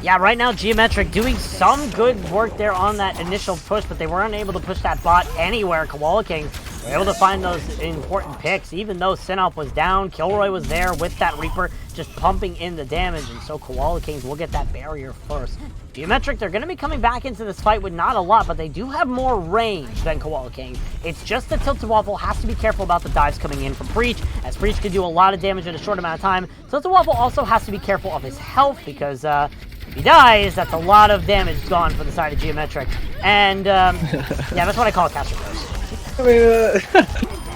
Yeah, right now Geometric doing some good work there on that initial push, but they weren't able to push that bot anywhere. Koala Kings were able to find those important picks, even though Sinop was down. Kilroy was there with that Reaper just pumping in the damage, and so Koala Kings will get that barrier first. Geometric, they're going to be coming back into this fight with not a lot, but they do have more range than Koala Kings. It's just that Tilted Waffle has to be careful about the dives coming in from Preach, as Preach can do a lot of damage in a short amount of time. Tilted Waffle also has to be careful of his health, because if he dies, that's a lot of damage gone for the side of Geometric. And, yeah, that's what I call a Caster Curse. I mean,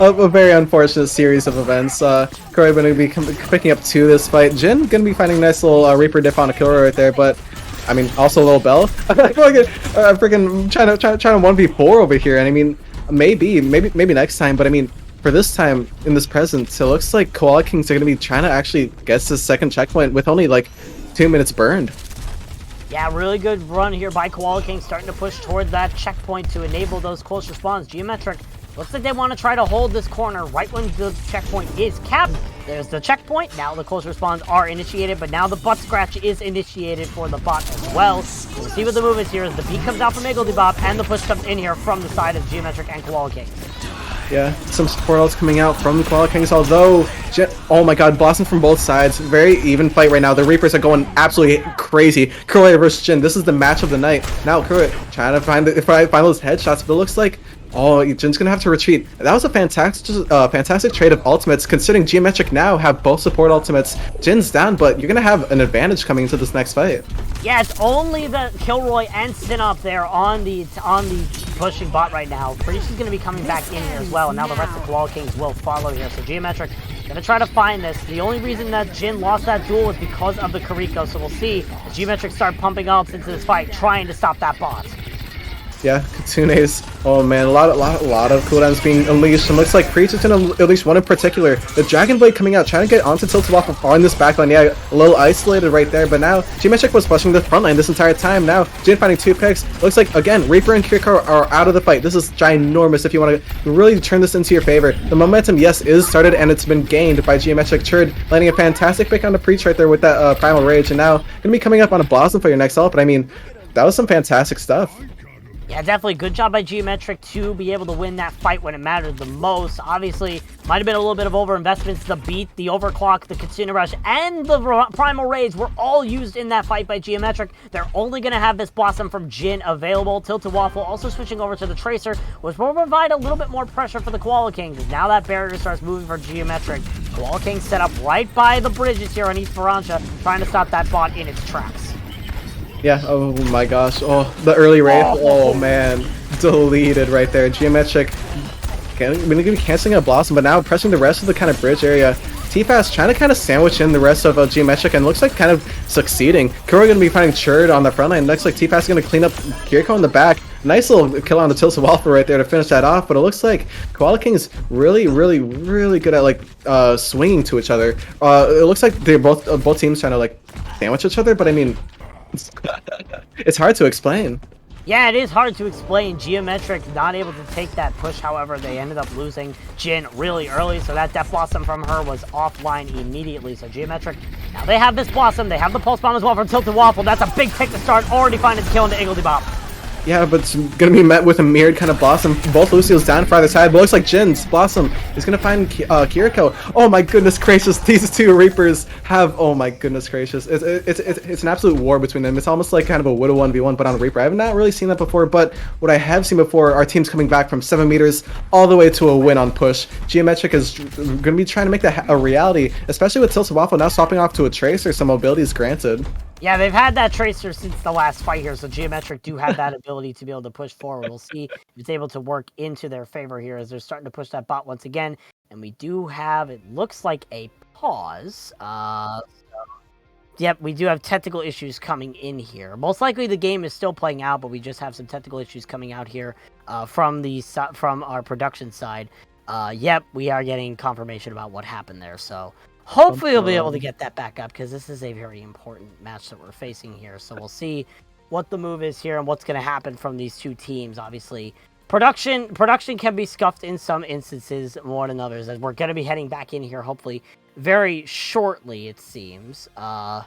a very unfortunate series of events. Corey going to be picking up 2 this fight. Jin going to be finding a nice little Reaper diff on a killer right there, but I mean, also a little Bell. I feel like freaking trying to 1v4 over here, and I mean, maybe next time, but I mean, for this time in this present, it looks like Koala Kings are going to be trying to actually get this second checkpoint with only like 2 minutes burned. Yeah, really good run here by Koala King, starting to push toward that checkpoint to enable those close respawns. Geometric looks like they want to try to hold this corner right when the checkpoint is capped. There's the checkpoint. Now the close respawns are initiated, but now the butt scratch is initiated for the bot as well. We'll see what the move is here as the beat comes out from Iggledy and the push comes in here from the side of Geometric and Koala King. Yeah, some support ults coming out from the Koala Kings, although, oh my god, Blossom from both sides. Very even fight right now. The Reapers are going absolutely crazy. Kuroe versus Jin. This is the match of the night. Now Kuroe trying to find those headshots, but it looks like, oh, Jin's gonna have to retreat. That was a fantastic trade of ultimates, considering Geometric now have both support ultimates. Jin's down, but you're gonna have an advantage coming into this next fight. Yeah, it's only the Kilroy and Sinop there on the pushing bot right now. Preach is going to be coming back in here as well, and now the rest of Koala Kings will follow here. So Geometric going to try to find this. The only reason that Jin lost that duel was because of the Kariko, so we'll see as Geometric start pumping ults into this fight, trying to stop that bot. Yeah, Katsune's, oh man, a lot of cooldowns being unleashed, and looks like Preach is gonna at least one in particular. The Dragon Blade coming out, trying to get onto Tilted Waffle on this backline. Yeah, a little isolated right there, but now Geometric was pushing the front line this entire time. Now Jin finding 2 picks. Looks like, again, Reaper and Kiriko are out of the fight. This is ginormous if you want to really turn this into your favor. The momentum, yes, is started, and it's been gained by Geometric. Churd landing a fantastic pick on the Preach right there with that Primal Rage, and now gonna be coming up on a Blossom for your next ult, but I mean, that was some fantastic stuff. Yeah, definitely good job by Geometric to be able to win that fight when it mattered the most. Obviously, might have been a little bit of overinvestments. The beat, the overclock, the Kitsune Rush, and the Primal Rage were all used in that fight by Geometric. They're only going to have this Blossom from Jin available. Tilted Waffle also switching over to the Tracer, which will provide a little bit more pressure for the Koala Kings. Now that barrier starts moving for Geometric. Koala Kings set up right by the bridges here on East Farancha, trying to stop that bot in its tracks. Yeah, oh my gosh. Oh, the early raid. Oh man. Deleted right there. Geometric going to be canceling a Blossom, but now pressing the rest of the kind of bridge area. T-Fast trying to kind of sandwich in the rest of Geometric, and looks like kind of succeeding. Kuro going to be finding Churd on the front line. Looks like T-Fast is going to clean up Kiriko in the back. Nice little kill on the Tilted Waffle right there to finish that off, but it looks like Koala King's really good at like swinging to each other. It looks like they're both teams trying to like sandwich each other, but I mean, it's hard to explain. Yeah, it is hard to explain. Geometric not able to take that push, however, they ended up losing Jin really early, so that Death Blossom from her was offline immediately. So Geometric, now they have this Blossom, they have the Pulse Bomb as well from Tilted Waffle. That's a big pick to start, already finding the kill into Iggledy Bop. Yeah, but it's going to be met with a mirrored kind of Blossom. Both Lucio's down for either side, but it looks like Jin's Blossom is going to find Kiriko. Oh my goodness gracious, these two Reapers have, oh my goodness gracious. It's an absolute war between them. It's almost like kind of a Widow 1v1, but on Reaper. I have not really seen that before, but what I have seen before are teams coming back from 7 meters all the way to a win on push. Geometric is going to be trying to make that a reality, especially with Tilted Waffle now swapping off to a Tracer, some mobility is granted. Yeah, they've had that Tracer since the last fight here, so Geometric do have that ability to be able to push forward. We'll see if it's able to work into their favor here as they're starting to push that bot once again. And we do have, it looks like a pause. Yep, we do have technical issues coming in here. Most likely the game is still playing out, but we just have some technical issues coming out here from our production side. Yep, we are getting confirmation about what happened there, so hopefully we'll be able to get that back up, because this is a very important match that we're facing here. So we'll see what the move is here and what's going to happen from these two teams. Obviously, production can be scuffed in some instances more than others, as we're going to be heading back in here hopefully very shortly, it seems. Yeah,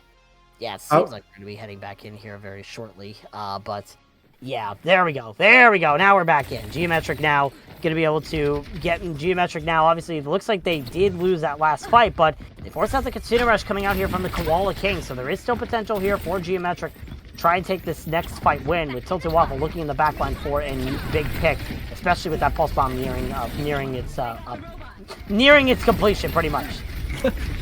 it seems like we're going to be heading back in here very shortly. But Yeah, there we go. There we go. Now we're back in. Geometric now going to be able to get in Geometric now. Obviously, it looks like they did lose that last fight, but they forced out the Kitsune Rush coming out here from the Koala King, so there is still potential here for Geometric to try and take this next fight win, with Tilted Waffle looking in the backline for a big pick, especially with that Pulse Bomb nearing its completion, pretty much.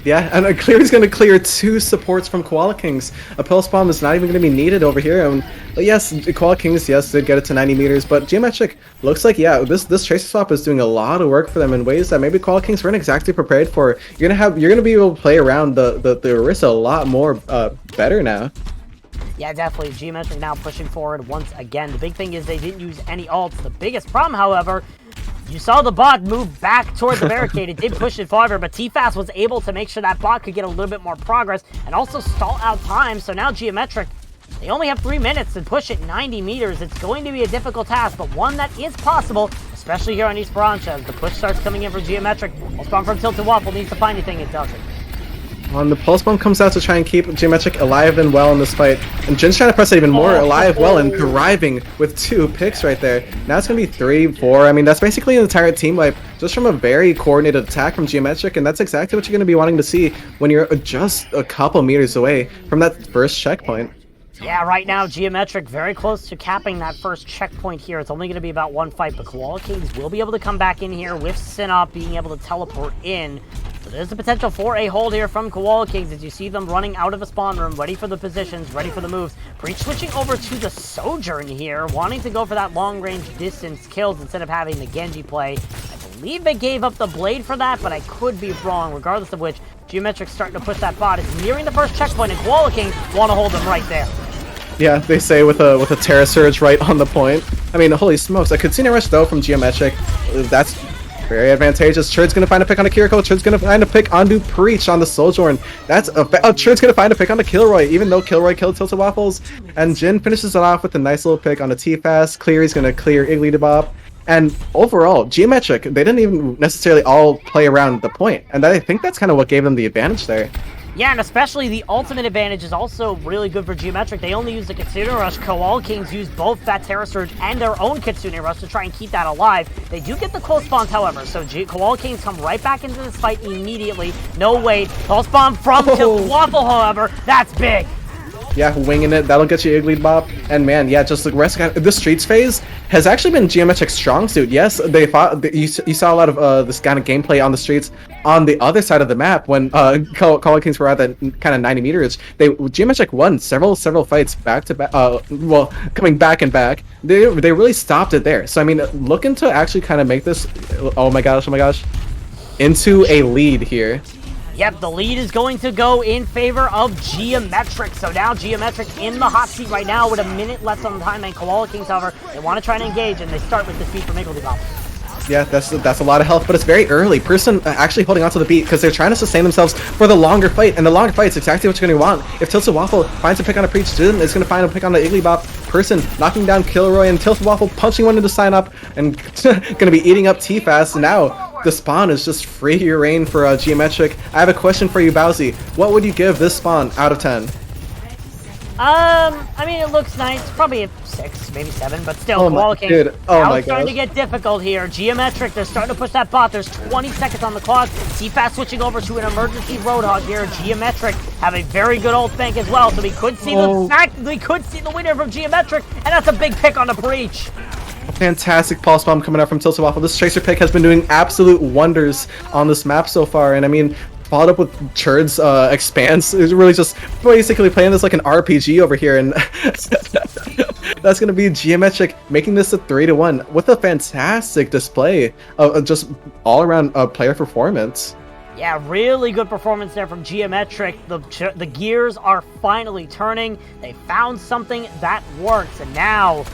Yeah, and Cleary's going to clear 2 supports from Koala Kings. A Pulse Bomb is not even going to be needed over here. But yes, Koala Kings, yes, did get it to 90 meters, but Geometric looks like, yeah, this Tracer Swap is doing a lot of work for them in ways that maybe Koala Kings weren't exactly prepared for. You're gonna be able to play around the Orisa a lot more better now. Yeah, definitely. Geometric now pushing forward once again. The big thing is they didn't use any ults. The biggest problem, however, you saw the bot move back towards the barricade. It did push it farther, but T-Fast was able to make sure that bot could get a little bit more progress and also stall out time. So now Geometric, they only have 3 minutes to push it 90 meters. It's going to be a difficult task, but one that is possible, especially here on Esperanza as the push starts coming in for Geometric. Pulse Bomb from Tilted Waffle needs to find anything, it doesn't. When the Pulse Bomb comes out to try and keep Geometric alive and well in this fight, and Jin's trying to press it even more alive, well, and thriving with 2 picks right there. Now it's going to be 3, 4. I mean, that's basically an entire team wipe just from a very coordinated attack from Geometric, and that's exactly what you're going to be wanting to see when you're just a couple meters away from that first checkpoint. Yeah, right now, Geometric very close to capping that first checkpoint here. It's only going to be about 1 fight, but Koala Kings will be able to come back in here with Sinop being able to teleport in. So there's the potential for a hold here from Koala Kings as you see them running out of a spawn room, ready for the positions, ready for the moves. Breach switching over to the Sojourn here, wanting to go for that long-range distance kills instead of having the Genji play. I believe they gave up the Blade for that, but I could be wrong. Regardless of which, Geometric's starting to push that bot. It's nearing the first checkpoint, and Koala Kings want to hold them right there. Yeah, they say with a Terra Surge right on the point. I mean, holy smokes. A Kitsune Rush, though, from Geometric, that's very advantageous. Churd's gonna find a pick on a Kiriko. Churd's gonna find a pick on Preach on the Sojourn. That's a Churd's gonna find a pick on the Kilroy, even though Kilroy killed Tilted Waffles. And Jin finishes it off with a nice little pick on the T-Fast. Cleary's gonna clear Iggly And overall, Geometric, they didn't even necessarily all play around the point. And I think that's kind of what gave them the advantage there. Yeah, and especially the ultimate advantage is also really good for Geometric. They only use the Kitsune Rush. Koala Kings use both that Terra Surge and their own Kitsune Rush to try and keep that alive. They do get the close spawns, however, so Koala Kings come right back into this fight immediately. No wait. Pulse Bomb from Tilted Waffle, however, that's big. Yeah, winging it, that'll get you Iggly. And man, yeah, just the rest of the Streets phase has actually been Geometric's strong suit. Yes, they fought. You saw a lot of this kind of gameplay on the streets on the other side of the map when Koala Kings were at that kind of 90 meters. Geometric won several fights back to back. Well, coming back and back, they really stopped it there. So I mean, looking to actually kind of make this, oh my gosh, into a lead here. Yep, the lead is going to go in favor of Geometric. So now Geometric in the hot seat right now with a minute left on the time. And Koala Kings, however, they want to try and engage, and they start with the speed from Iggly. Yeah, that's a lot of health, but it's very early. Person actually holding on to the beat because they're trying to sustain themselves for the longer fight, and the longer fight is exactly what you're going to want. If Tilted Waffle finds a pick on a Preach, Jin is going to find a pick on the Iggly. Person knocking down Kilroy, and Tilted Waffle punching one into sign up, and going to be eating up T-Fast. Now the spawn is just free reign for Geometric. I have a question for you, Bowsy. What would you give this spawn out of 10? I mean, it looks nice. Probably a 6, maybe 7, but still, Koala Kings. Dude, now it's starting to get difficult here. Geometric, they're starting to push that bot. There's 20 seconds on the clock. T-Fast switching over to an emergency Roadhog here. Geometric have a very good ult bank as well, so we could see the winner from Geometric, and that's a big pick on the Breach. Fantastic Pulse Bomb coming out from Tilted Waffle. This Tracer pick has been doing absolute wonders on this map so far, and I mean, followed up with Churd's Expanse. It's really just basically playing this like an RPG over here, and that's going to be Geometric making this a 3-1 with a fantastic display of just all-around player performance. Yeah, really good performance there from Geometric. The gears are finally turning. They found something that works, and now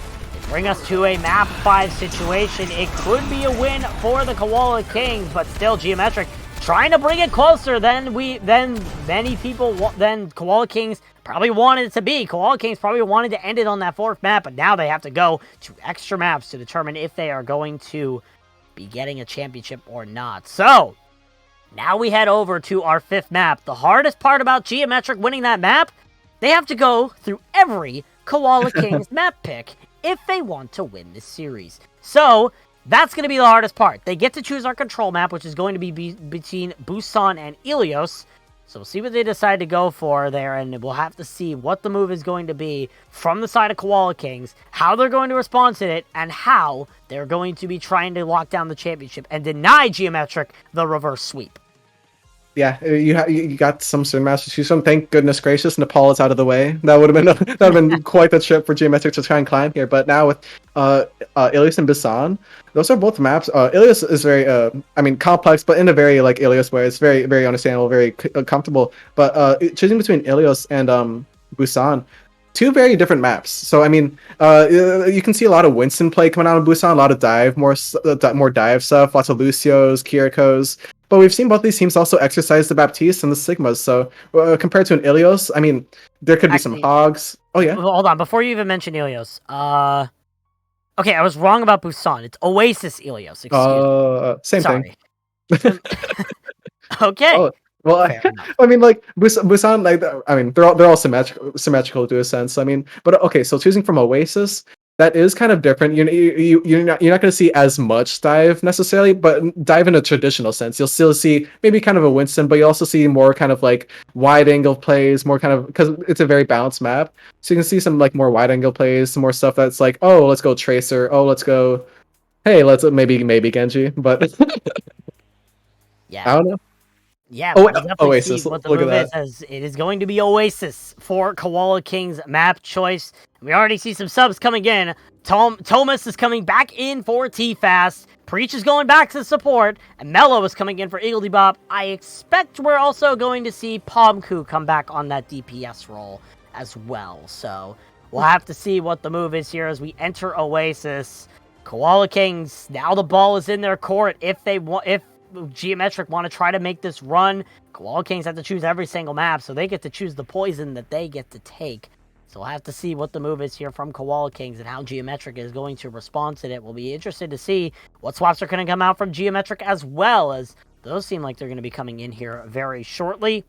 bring us to a map 5 situation. It could be a win for the Koala Kings, but still Geometric trying to bring it closer than many people, than Koala Kings probably wanted it to be. Koala Kings probably wanted to end it on that 4th map, but now they have to go to extra maps to determine if they are going to be getting a championship or not. So, now we head over to our 5th map. The hardest part about Geometric winning that map, they have to go through every Koala Kings map pick if they want to win this series. So that's going to be the hardest part. They get to choose our control map, which is going to be between Busan and Ilios. So we'll see what they decide to go for there, and we'll have to see what the move is going to be from the side of Koala Kings, how they're going to respond to it, and how they're going to be trying to lock down the championship and deny Geometric the reverse sweep. Yeah, you got some certain maps to choose from. Thank goodness gracious, Nepal is out of the way. That would have been quite the trip for Geometric to try and climb here. But now with Ilios and Busan, those are both maps. Ilios is very complex, but in a very like Ilios way. It's very very understandable, very comfortable. But choosing between Ilios and Busan, two very different maps. So I mean, you can see a lot of Winston play coming out of Busan, a lot of dive, more dive stuff, lots of Lucios, Kirikos. But we've seen both these teams also exercise the Baptiste and the Sigmas. So compared to an Ilios, I mean, there could be some hogs. Oh yeah. Hold on, before you even mention Ilios, okay, I was wrong about Busan. It's Oasis Ilios. Same Sorry. thing. Okay. Oh, well, I mean, like Busan, like I mean, they're all symmetrical to a sense. I mean, but okay, so choosing from Oasis, that is kind of different. You're not going to see as much dive necessarily, but dive in a traditional sense. You'll still see maybe kind of a Winston, but you also see more kind of like wide angle plays, more kind of because it's a very balanced map. So you can see some like more wide angle plays, some more stuff that's like, oh, let's go Tracer. Oh, let's go. Hey, let's maybe Genji, but yeah, I don't know. Yeah, oh, we'll definitely Oasis. see what the Look move at is, as it is going to be Oasis for Koala King's map choice. We already see some subs coming in. Thomas is coming back in for T-Fast. Preach is going back to support. And Mello is coming in for Eagle Bop. I expect we're also going to see Pomku come back on that DPS role as well. So we'll have to see what the move is here as we enter Oasis. Koala Kings, now the ball is in their court. If Geometric want to try to make this run, Koala Kings have to choose every single map, so they get to choose the poison that they get to take. So we'll have to see what the move is here from Koala Kings and how Geometric is going to respond to it. We'll be interested to see what swaps are going to come out from Geometric as well, as those seem like they're going to be coming in here very shortly.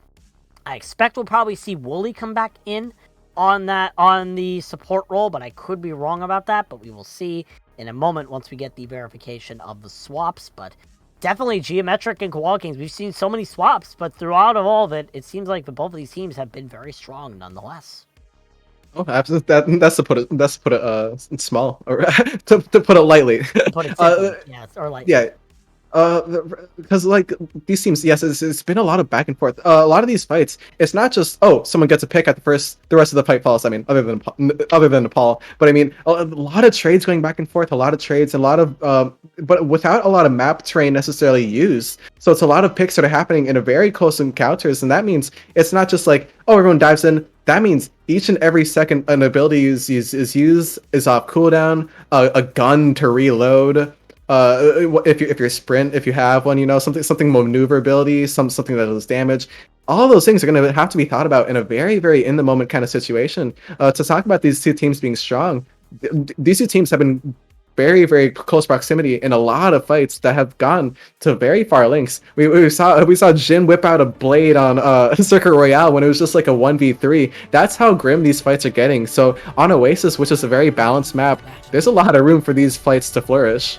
I expect we'll probably see Wooly come back in on the support role, but I could be wrong about that, but we will see in a moment once we get the verification of the swaps. But definitely Geometric and Koala Kings, we've seen so many swaps, but throughout all of it, it seems like both of these teams have been very strong nonetheless. Oh, absolutely. That's to put it small, or to put it lightly. Put it simply, yes, or lightly. Yeah. Because like these teams, yes, it's been a lot of back and forth. A lot of these fights, it's not just someone gets a pick at the rest of the fight falls. I mean, other than Nepal, but I mean a lot of trades going back and forth, a lot of trades, and a lot of but without a lot of map terrain necessarily used. So it's a lot of picks that are happening in a very close encounters, and that means it's not just like everyone dives in. That means each and every second an ability is off cooldown, a gun to reload. If you're sprint, if you have one, something maneuverability, something that does damage, all of those things are going to have to be thought about in a very, very in the moment kind of situation. To talk about these two teams being strong, these two teams have been very, very close proximity in a lot of fights that have gone to very far lengths. We saw Jin whip out a blade on Circuit Royale when it was just like a 1v3. That's how grim these fights are getting. So on Oasis, which is a very balanced map, there's a lot of room for these fights to flourish.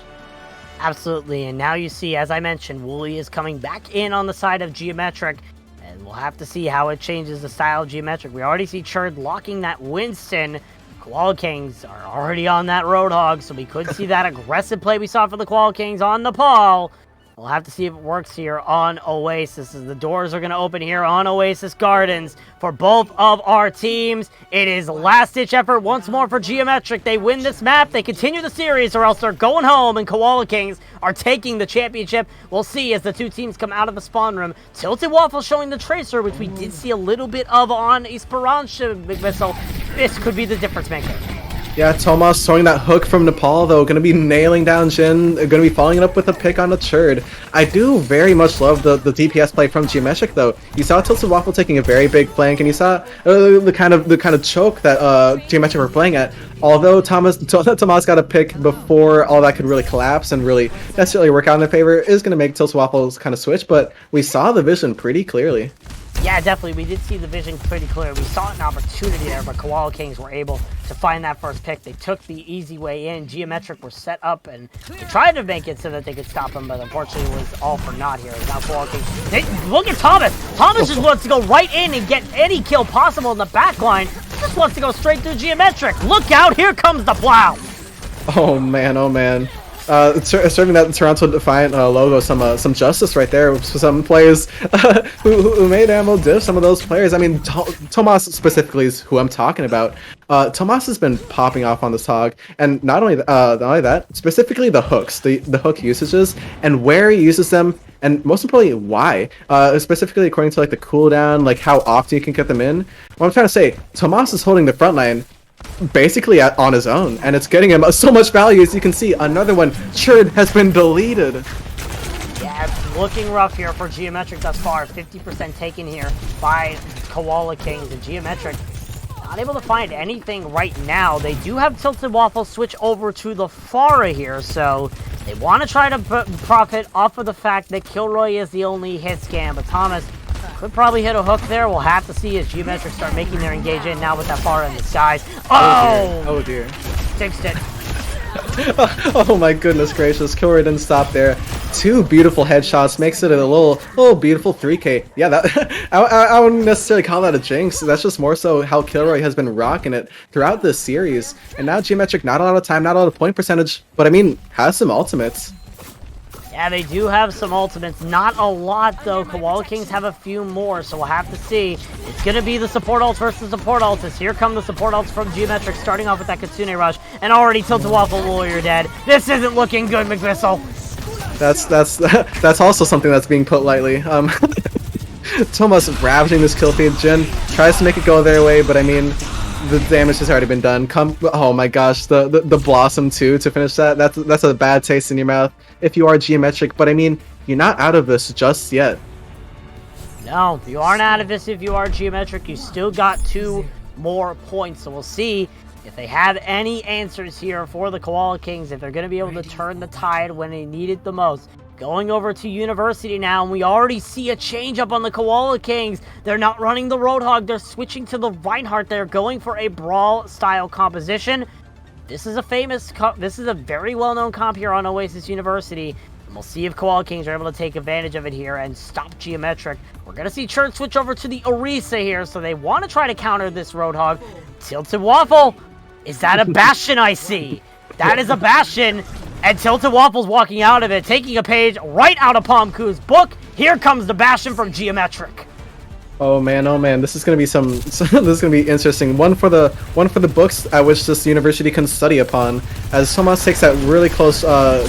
Absolutely, and now you see, as I mentioned, Wooly is coming back in on the side of Geometric, and we'll have to see how it changes the style of Geometric. We already see Churd locking that Winston. Koala Kings are already on that Roadhog, so we could see that aggressive play we saw for the Koala Kings on Nepal. We'll have to see if it works here on Oasis, as the doors are going to open here on Oasis Gardens for both of our teams. It is last-ditch effort once more for Geometric. They win this map, they continue the series, or else they're going home, and Koala Kings are taking the championship. We'll see as the two teams come out of the spawn room. Tilted Waffle showing the Tracer, which we did see a little bit of on Esperanza Missile. This could be the difference maker. Yeah, Tomas throwing that hook from Nepal, though, going to be nailing down Jin, going to be following it up with a pick on the Churd. I do very much love the DPS play from Geometric, though. You saw Tilted Waffle taking a very big flank, and you saw the kind of choke that Geometric were playing at. Although Tomas got a pick before all that could really collapse and really necessarily work out in their favor, is going to make Tilted Waffle's kind of switch, but we saw the vision pretty clearly. Yeah, definitely. We did see the vision pretty clear. We saw an opportunity there, but Koala Kings were able to find that first pick. They took the easy way in. Geometric were set up, and they tried to make it so that they could stop him, but unfortunately it was all for naught here. Now Koala Kings... look at Thomas! Thomas just wants to go right in and get any kill possible in the back line. He just wants to go straight through Geometric. Look out! Here comes the plow! Oh man, oh man. Serving that Toronto Defiant logo some justice right there with some players who made ammo diff some of those players. I mean, Tomas specifically is who I'm talking about. Tomas has been popping off on this hog, and not only that, specifically the hooks, the hook usages, and where he uses them, and most importantly, why. Specifically according to like the cooldown, like how often you can get them in. What I'm trying to say, Tomas is holding the front line basically on his own, and it's getting him so much value. As you can see, another one, Churd, has been deleted. Yeah, it's looking rough here for Geometric thus far. 50% taken here by Koala Kings, and Geometric not able to find anything right now. They do have Tilted Waffle switch over to the Pharah here, so they want to try to profit off of the fact that Kilroy is the only hit scan, but Thomas could probably hit a hook there. We'll have to see as Geometric start making their engage in now with that Pharah in the skies. Oh dear. Fixed it. Oh my goodness gracious, Kilroy didn't stop there. Two beautiful headshots, makes it a little beautiful 3K. Yeah, that I wouldn't necessarily call that a jinx. That's just more so how Kilroy has been rocking it throughout this series. And now Geometric, not a lot of time, not a lot of point percentage, but I mean, has some ultimates. Yeah, they do have some ultimates. Not a lot, though. Koala Kings have a few more, so we'll have to see. It's going to be the support ults versus support ults. As here come the support ults from Geometric, starting off with that Kitsune Rush, and already Tilted Waffle Warrior dead. This isn't looking good, McVissel. That's also something that's being put lightly. Tomas ravaging this kill feed. Jin tries to make it go their way, but I mean, the damage has already been done. Oh my gosh, the Blossom too to finish that. That's a bad taste in your mouth if you are Geometric, but I mean, you're not out of this just yet. No, you aren't out of this if you are Geometric. You still got 2 more points, so we'll see if they have any answers here for the Koala Kings, if they're going to be able to turn the tide when they need it the most. Going over to University now, and we already see a change up on the Koala Kings. They're not running the Roadhog, they're switching to the Reinhardt. They're going for a Brawl style composition. This is a very well-known comp here on Oasis University. And we'll see if Koala Kings are able to take advantage of it here and stop Geometric. We're going to see Church switch over to the Orisa here, so they want to try to counter this Roadhog. Tilted Waffle! Is that a Bastion I see? That is a Bastion, and Tilted Waffle's walking out of it, taking a page right out of Pomku's book. Here comes the Bastion from Geometric. Oh man, this is gonna be this is gonna be interesting. One for the books I wish this university can study upon. As Tomas takes that really close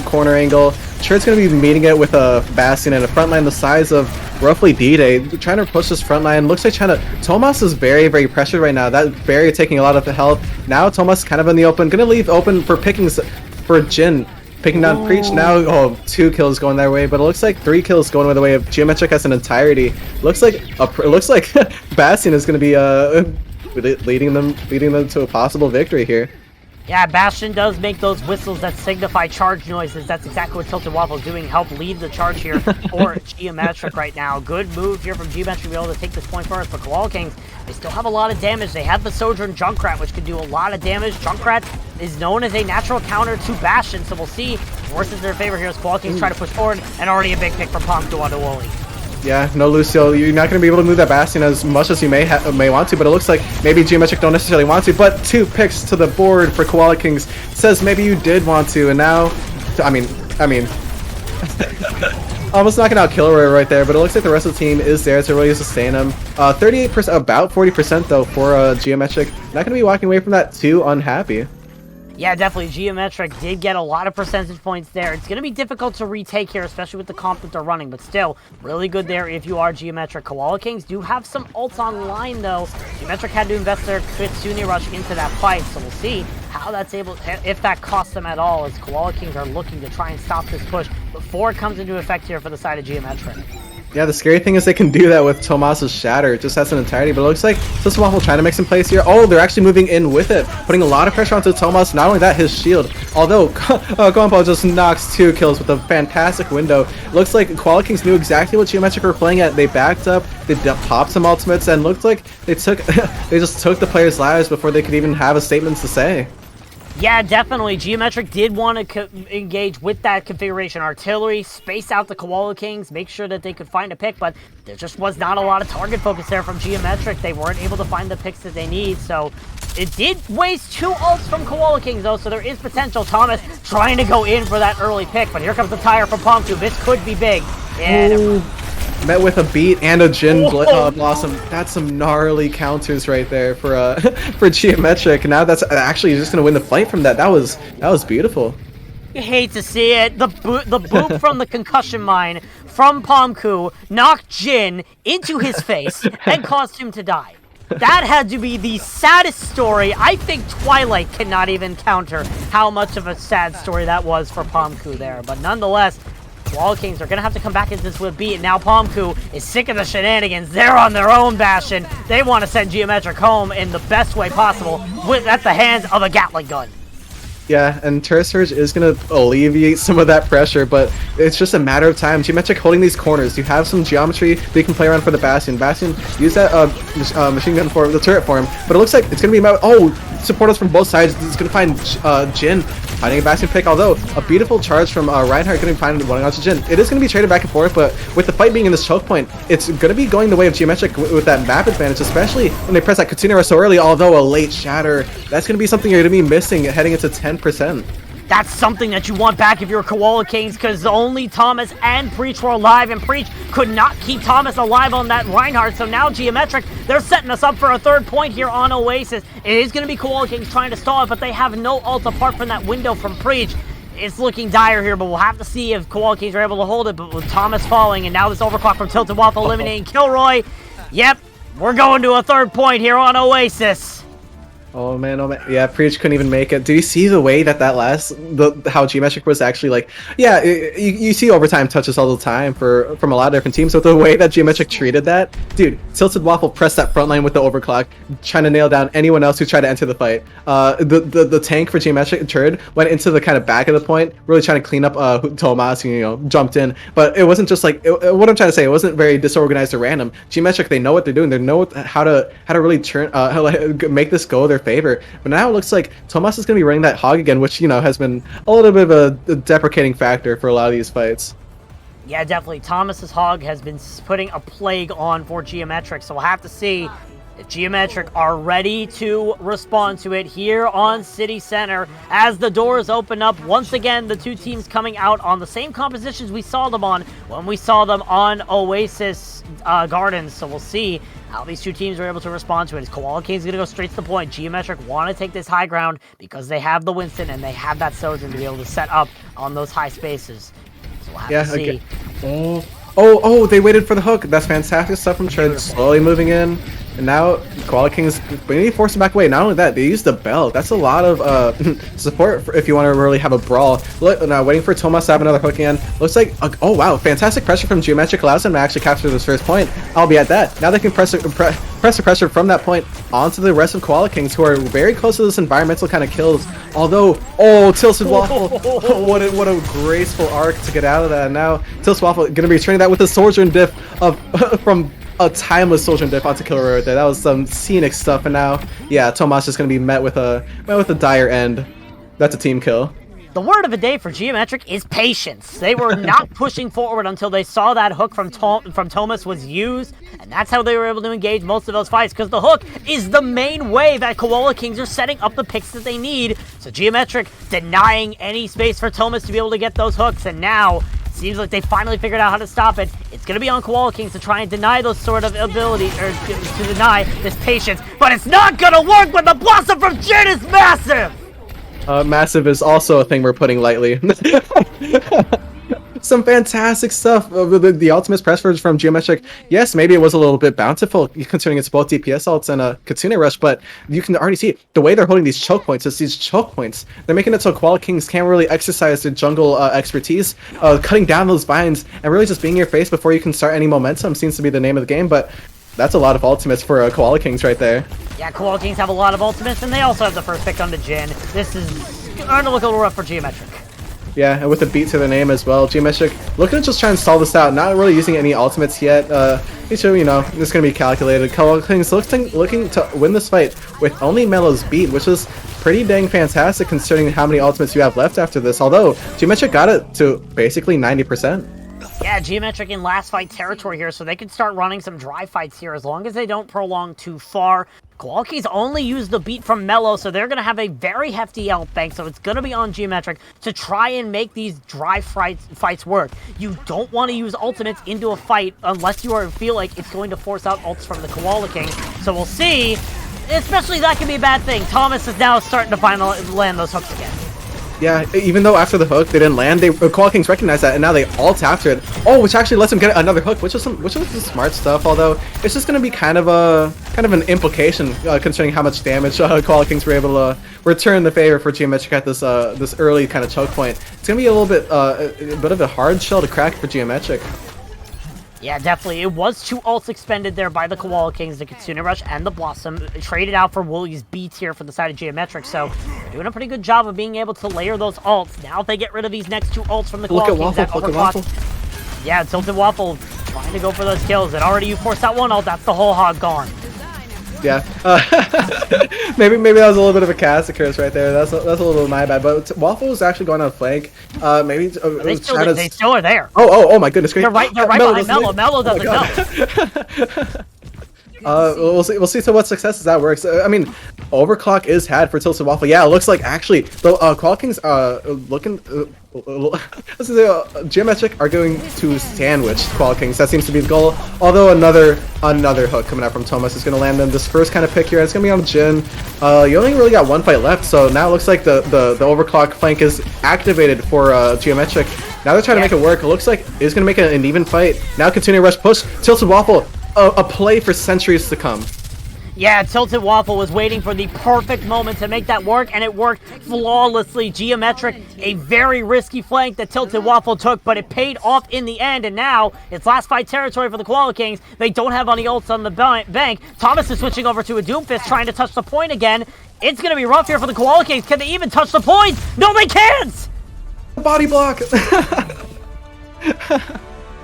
corner angle, Church's gonna be meeting it with a Bastion and a front line the size of roughly D-Day, trying to push this front line. Looks like Tomas is very pressured right now. That barrier taking a lot of the health. Now Tomas kind of in the open, gonna leave open for pickings for Jin. Picking down Preach now. 2 kills going their way, but it looks like 3 kills going the way of Geometric as an entirety. Looks like Bastion is going to be leading them to a possible victory here. Yeah, Bastion does make those whistles that signify charge noises. That's exactly what Tilted Waffle is doing. Help lead the charge here for Geometric right now. Good move here from Geometric to be able to take this point first, but Koala Kings, they still have a lot of damage. They have the Sojourn Junkrat, which can do a lot of damage. Junkrat is known as a natural counter to Bastion, so we'll see. Worse is their favor here as Koala Kings try to push forward, and already a big pick from Pomku onto Wooly. Yeah, no Lucio, you're not going to be able to move that Bastion as much as you may want to, but it looks like maybe Geometric don't necessarily want to, but 2 picks to the board for Koala Kings says maybe you did want to, and now, I mean, almost knocking out Kilroy right there, but it looks like the rest of the team is there to really sustain him. 38%, about 40% though for Geometric. Not going to be walking away from that too unhappy. Yeah, definitely. Geometric did get a lot of percentage points there. It's going to be difficult to retake here, especially with the comp that they're running, but still, really good there if you are Geometric. Koala Kings do have some ults online, though. Geometric had to invest their Kitsune Rush into that fight, so we'll see how that's able, if that costs them at all, as Koala Kings are looking to try and stop this push before it comes into effect here for the side of Geometric. Yeah, the scary thing is they can do that with Tomas's Shatter, just as an entirety, but it looks like Tilted Waffle trying to make some plays here. Oh, they're actually moving in with it, putting a lot of pressure onto Tomas. Not only that, his shield. Although, Guampo just knocks 2 kills with a fantastic window. Looks like Koala Kings knew exactly what Geometric were playing at. They backed up, they popped some ultimates, and looked like they took, they just took the players' lives before they could even have a statement to say. Yeah, definitely. Geometric did want to engage with that configuration artillery, space out the Koala Kings, make sure that they could find a pick, but there just was not a lot of target focus there from Geometric. They weren't able to find the picks that they need, so it did waste 2 ults from Koala Kings, though, so there is potential. Thomas trying to go in for that early pick, but here comes the tire from Pomku. This could be big. And met with a beat and a Jin Blossom. That's some gnarly counters right there for for Geometric. Now that's actually just gonna win the fight from that. That was beautiful. You hate to see it. The boop from the concussion mine from Pomku knocked Jin into his face and caused him to die. That had to be the saddest story. I think Twilight cannot even counter how much of a sad story that was for Pomku there. But nonetheless, Koala Kings are going to have to come back into this with beat. And now Pomku is sick of the shenanigans. They're on their own, Bastion. They want to send Geometric home in the best way possible at the hands of a Gatling gun. Yeah, and Turret Surge is going to alleviate some of that pressure, but it's just a matter of time. Geometric holding these corners. You have some geometry that you can play around for the Bastion. Bastion, use that machine gun for the turret for him, but it looks like it's going to be about, supporters from both sides. It's going to find Jin finding a Bastion pick, although a beautiful charge from Reinhardt going to be finding one onto Jin. It is going to be traded back and forth, but with the fight being in this choke point, it's going to be going the way of Geometric with that map advantage, especially when they press that Katsuna so early, although a late Shatter. That's going to be something you're going to be missing heading into 10%. That's something that you want back if you're Koala Kings, because only Thomas and Preach were alive, and Preach could not keep Thomas alive on that Reinhardt. So now Geometric, they're setting us up for a 3rd point here on Oasis. It is going to be Koala Kings trying to stall it, but they have no ult apart from that window from Preach. It's looking dire here, but we'll have to see if Koala Kings are able to hold it. But with Thomas falling, and now this overclock from Tilted Waffle eliminating Kilroy, yep, we're going to a 3rd point here on Oasis. Oh man, yeah, Preach couldn't even make it. Do you see the way that last, how Geometric was actually like, yeah, you see overtime touches all the time from a lot of different teams, but the way that Geometric treated that, dude, Tilted Waffle pressed that front line with the overclock, trying to nail down anyone else who tried to enter the fight. The tank for Geometric Turd went into the kind of back of the point, really trying to clean up Tomas, jumped in, but it wasn't just like, what I'm trying to say, it wasn't very disorganized or random. Geometric, they know what they're doing, they know how to really turn, make this go their favor. But now it looks like Tomas is going to be running that hog again, which has been a little bit of a deprecating factor for a lot of these fights. Yeah, definitely. Thomas's hog has been putting a plague on for Geometric, so we'll have to see if Geometric are ready to respond to it here on City Center as the doors open up. Once again, the 2 teams coming out on the same compositions we saw them on when we saw them on Oasis Gardens. So we'll see how these 2 teams are able to respond to it. Is Koala Kings going to go straight to the point? Geometric want to take this high ground because they have the Winston and they have that Sojourn to be able to set up on those high spaces. So we'll have to see. Okay. Oh, they waited for the hook. That's fantastic stuff from Trent. Slowly moving in. And now Koala Kings, we need to force them back away. Not only that, they use the bell. That's a lot of support if you want to really have a brawl. Look, now waiting for Tomas to have another hook again. Looks like, oh wow, fantastic pressure from Geometric allows them to actually capture this 1st point. I'll be at that. Now they can press the pressure from that point onto the rest of Koala Kings, who are very close to this environmental kind of kills. Although, Tilted Waffle, what a graceful arc to get out of that. And now Tilted Waffle going to be turning that with a Sojourn diff from a timeless Sojourn diff onto Killer right there. That was some scenic stuff, and now, yeah, Tomas is going to be met with a dire end. That's a team kill. The word of the day for Geometric is patience. They were not pushing forward until they saw that hook from Thomas was used, and that's how they were able to engage most of those fights, because the hook is the main way that Koala Kings are setting up the picks that they need. So Geometric denying any space for Thomas to be able to get those hooks, and now seems like they finally figured out how to stop it. It's going to be on Koala Kings to try and deny those sort of abilities, or to deny this patience, but it's not going to work when the Blossom from Jin is massive! Massive is also a thing we're putting lightly. some fantastic stuff. The ultimate press version from Geometric. Yes, maybe it was a little bit bountiful considering it's both DPS ults and a Kitsune Rush, but you can already see the way they're holding these choke points. It's these choke points. They're making it so Koala Kings can't really exercise their jungle expertise, cutting down those vines and really just being in your face before you can start any momentum seems to be the name of the game, but that's a lot of ultimates for Koala Kings right there. Yeah, Koala Kings have a lot of ultimates, and they also have the first pick on the Jhin. This is starting to look a little rough for Geometric. Yeah, and with a beat to the name as well. Geometric looking to just try and stall this out, not really using any ultimates yet. This is going to be calculated. Koala Kings looking to win this fight with only Melo's beat, which is pretty dang fantastic considering how many ultimates you have left after this, although Geometric got it to basically 90%. Yeah, Geometric in last fight territory here, so they can start running some dry fights here as long as they don't prolong too far. Koala Kings only use the beat from Melo, so they're going to have a very hefty health bank, so it's going to be on Geometric to try and make these dry fights work. You don't want to use ultimates into a fight unless you feel like it's going to force out ults from the Koala King, so we'll see. Especially that can be a bad thing. Thomas is now starting to finally land those hooks again. Yeah, even though after the hook they didn't land, Koala Kings recognized that, and now they ult after it. Oh, which actually lets them get another hook, which is some smart stuff. Although it's just going to be kind of an implication considering how much damage Koala Kings were able to return the favor for Geometric at this early kind of choke point. It's going to be a little bit a bit of a hard shell to crack for Geometric. Yeah, definitely. It was 2 ults expended there by the Koala Kings, the Kitsune Rush and the Blossom, traded out for Woolie's beat here for the side of Geometric, so doing a pretty good job of being able to layer those ults. Now if they get rid of these next 2 ults from the Koala Kings, that overclock. Yeah, Tilted Waffle trying to go for those kills, and already you forced out 1 ult, that's the whole hog gone. Yeah, maybe that was a little bit of a cast curse right there. That's a little bit of my bad. But Waffle was actually going on flank. Maybe they still are there. Oh my goodness! They're right behind Melo. Melo doesn't know. We'll see to what successes that works. I mean, overclock is had for Tilted Waffle. Yeah, it looks like actually the Koala Kings looking. Geometric are going to sandwich Koala Kings. That seems to be the goal. Although another hook coming out from Thomas is going to land them this first kind of pick here. It's going to be on Jhin. You only really got 1 fight left, so now it looks like the overclock flank is activated for Geometric. Now they're trying to make it work. It looks like it's going to make it an even fight. Now continue rush push. Tilted Waffle. A play for centuries to come. Yeah, Tilted Waffle was waiting for the perfect moment to make that work, and it worked flawlessly. Geometric, a very risky flank that Tilted Waffle took, but it paid off in the end, and now it's last fight territory for the Koala Kings. They don't have any ults on the bank. Thomas is switching over to a Doomfist, trying to touch the point again. It's going to be rough here for the Koala Kings. Can they even touch the point? No, they can't! Body block!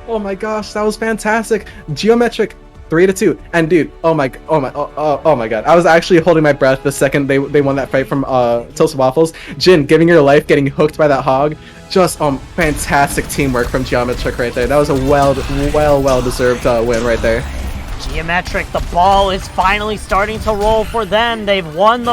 Oh my gosh, that was fantastic. Geometric 3-2, and dude, oh my god, I was actually holding my breath the second they won that fight from Tilted Waffles. Jhin giving your life, getting hooked by that hog. Just fantastic teamwork from Geometric right there. That was a well deserved win right there. Geometric, the ball is finally starting to roll for them. They've won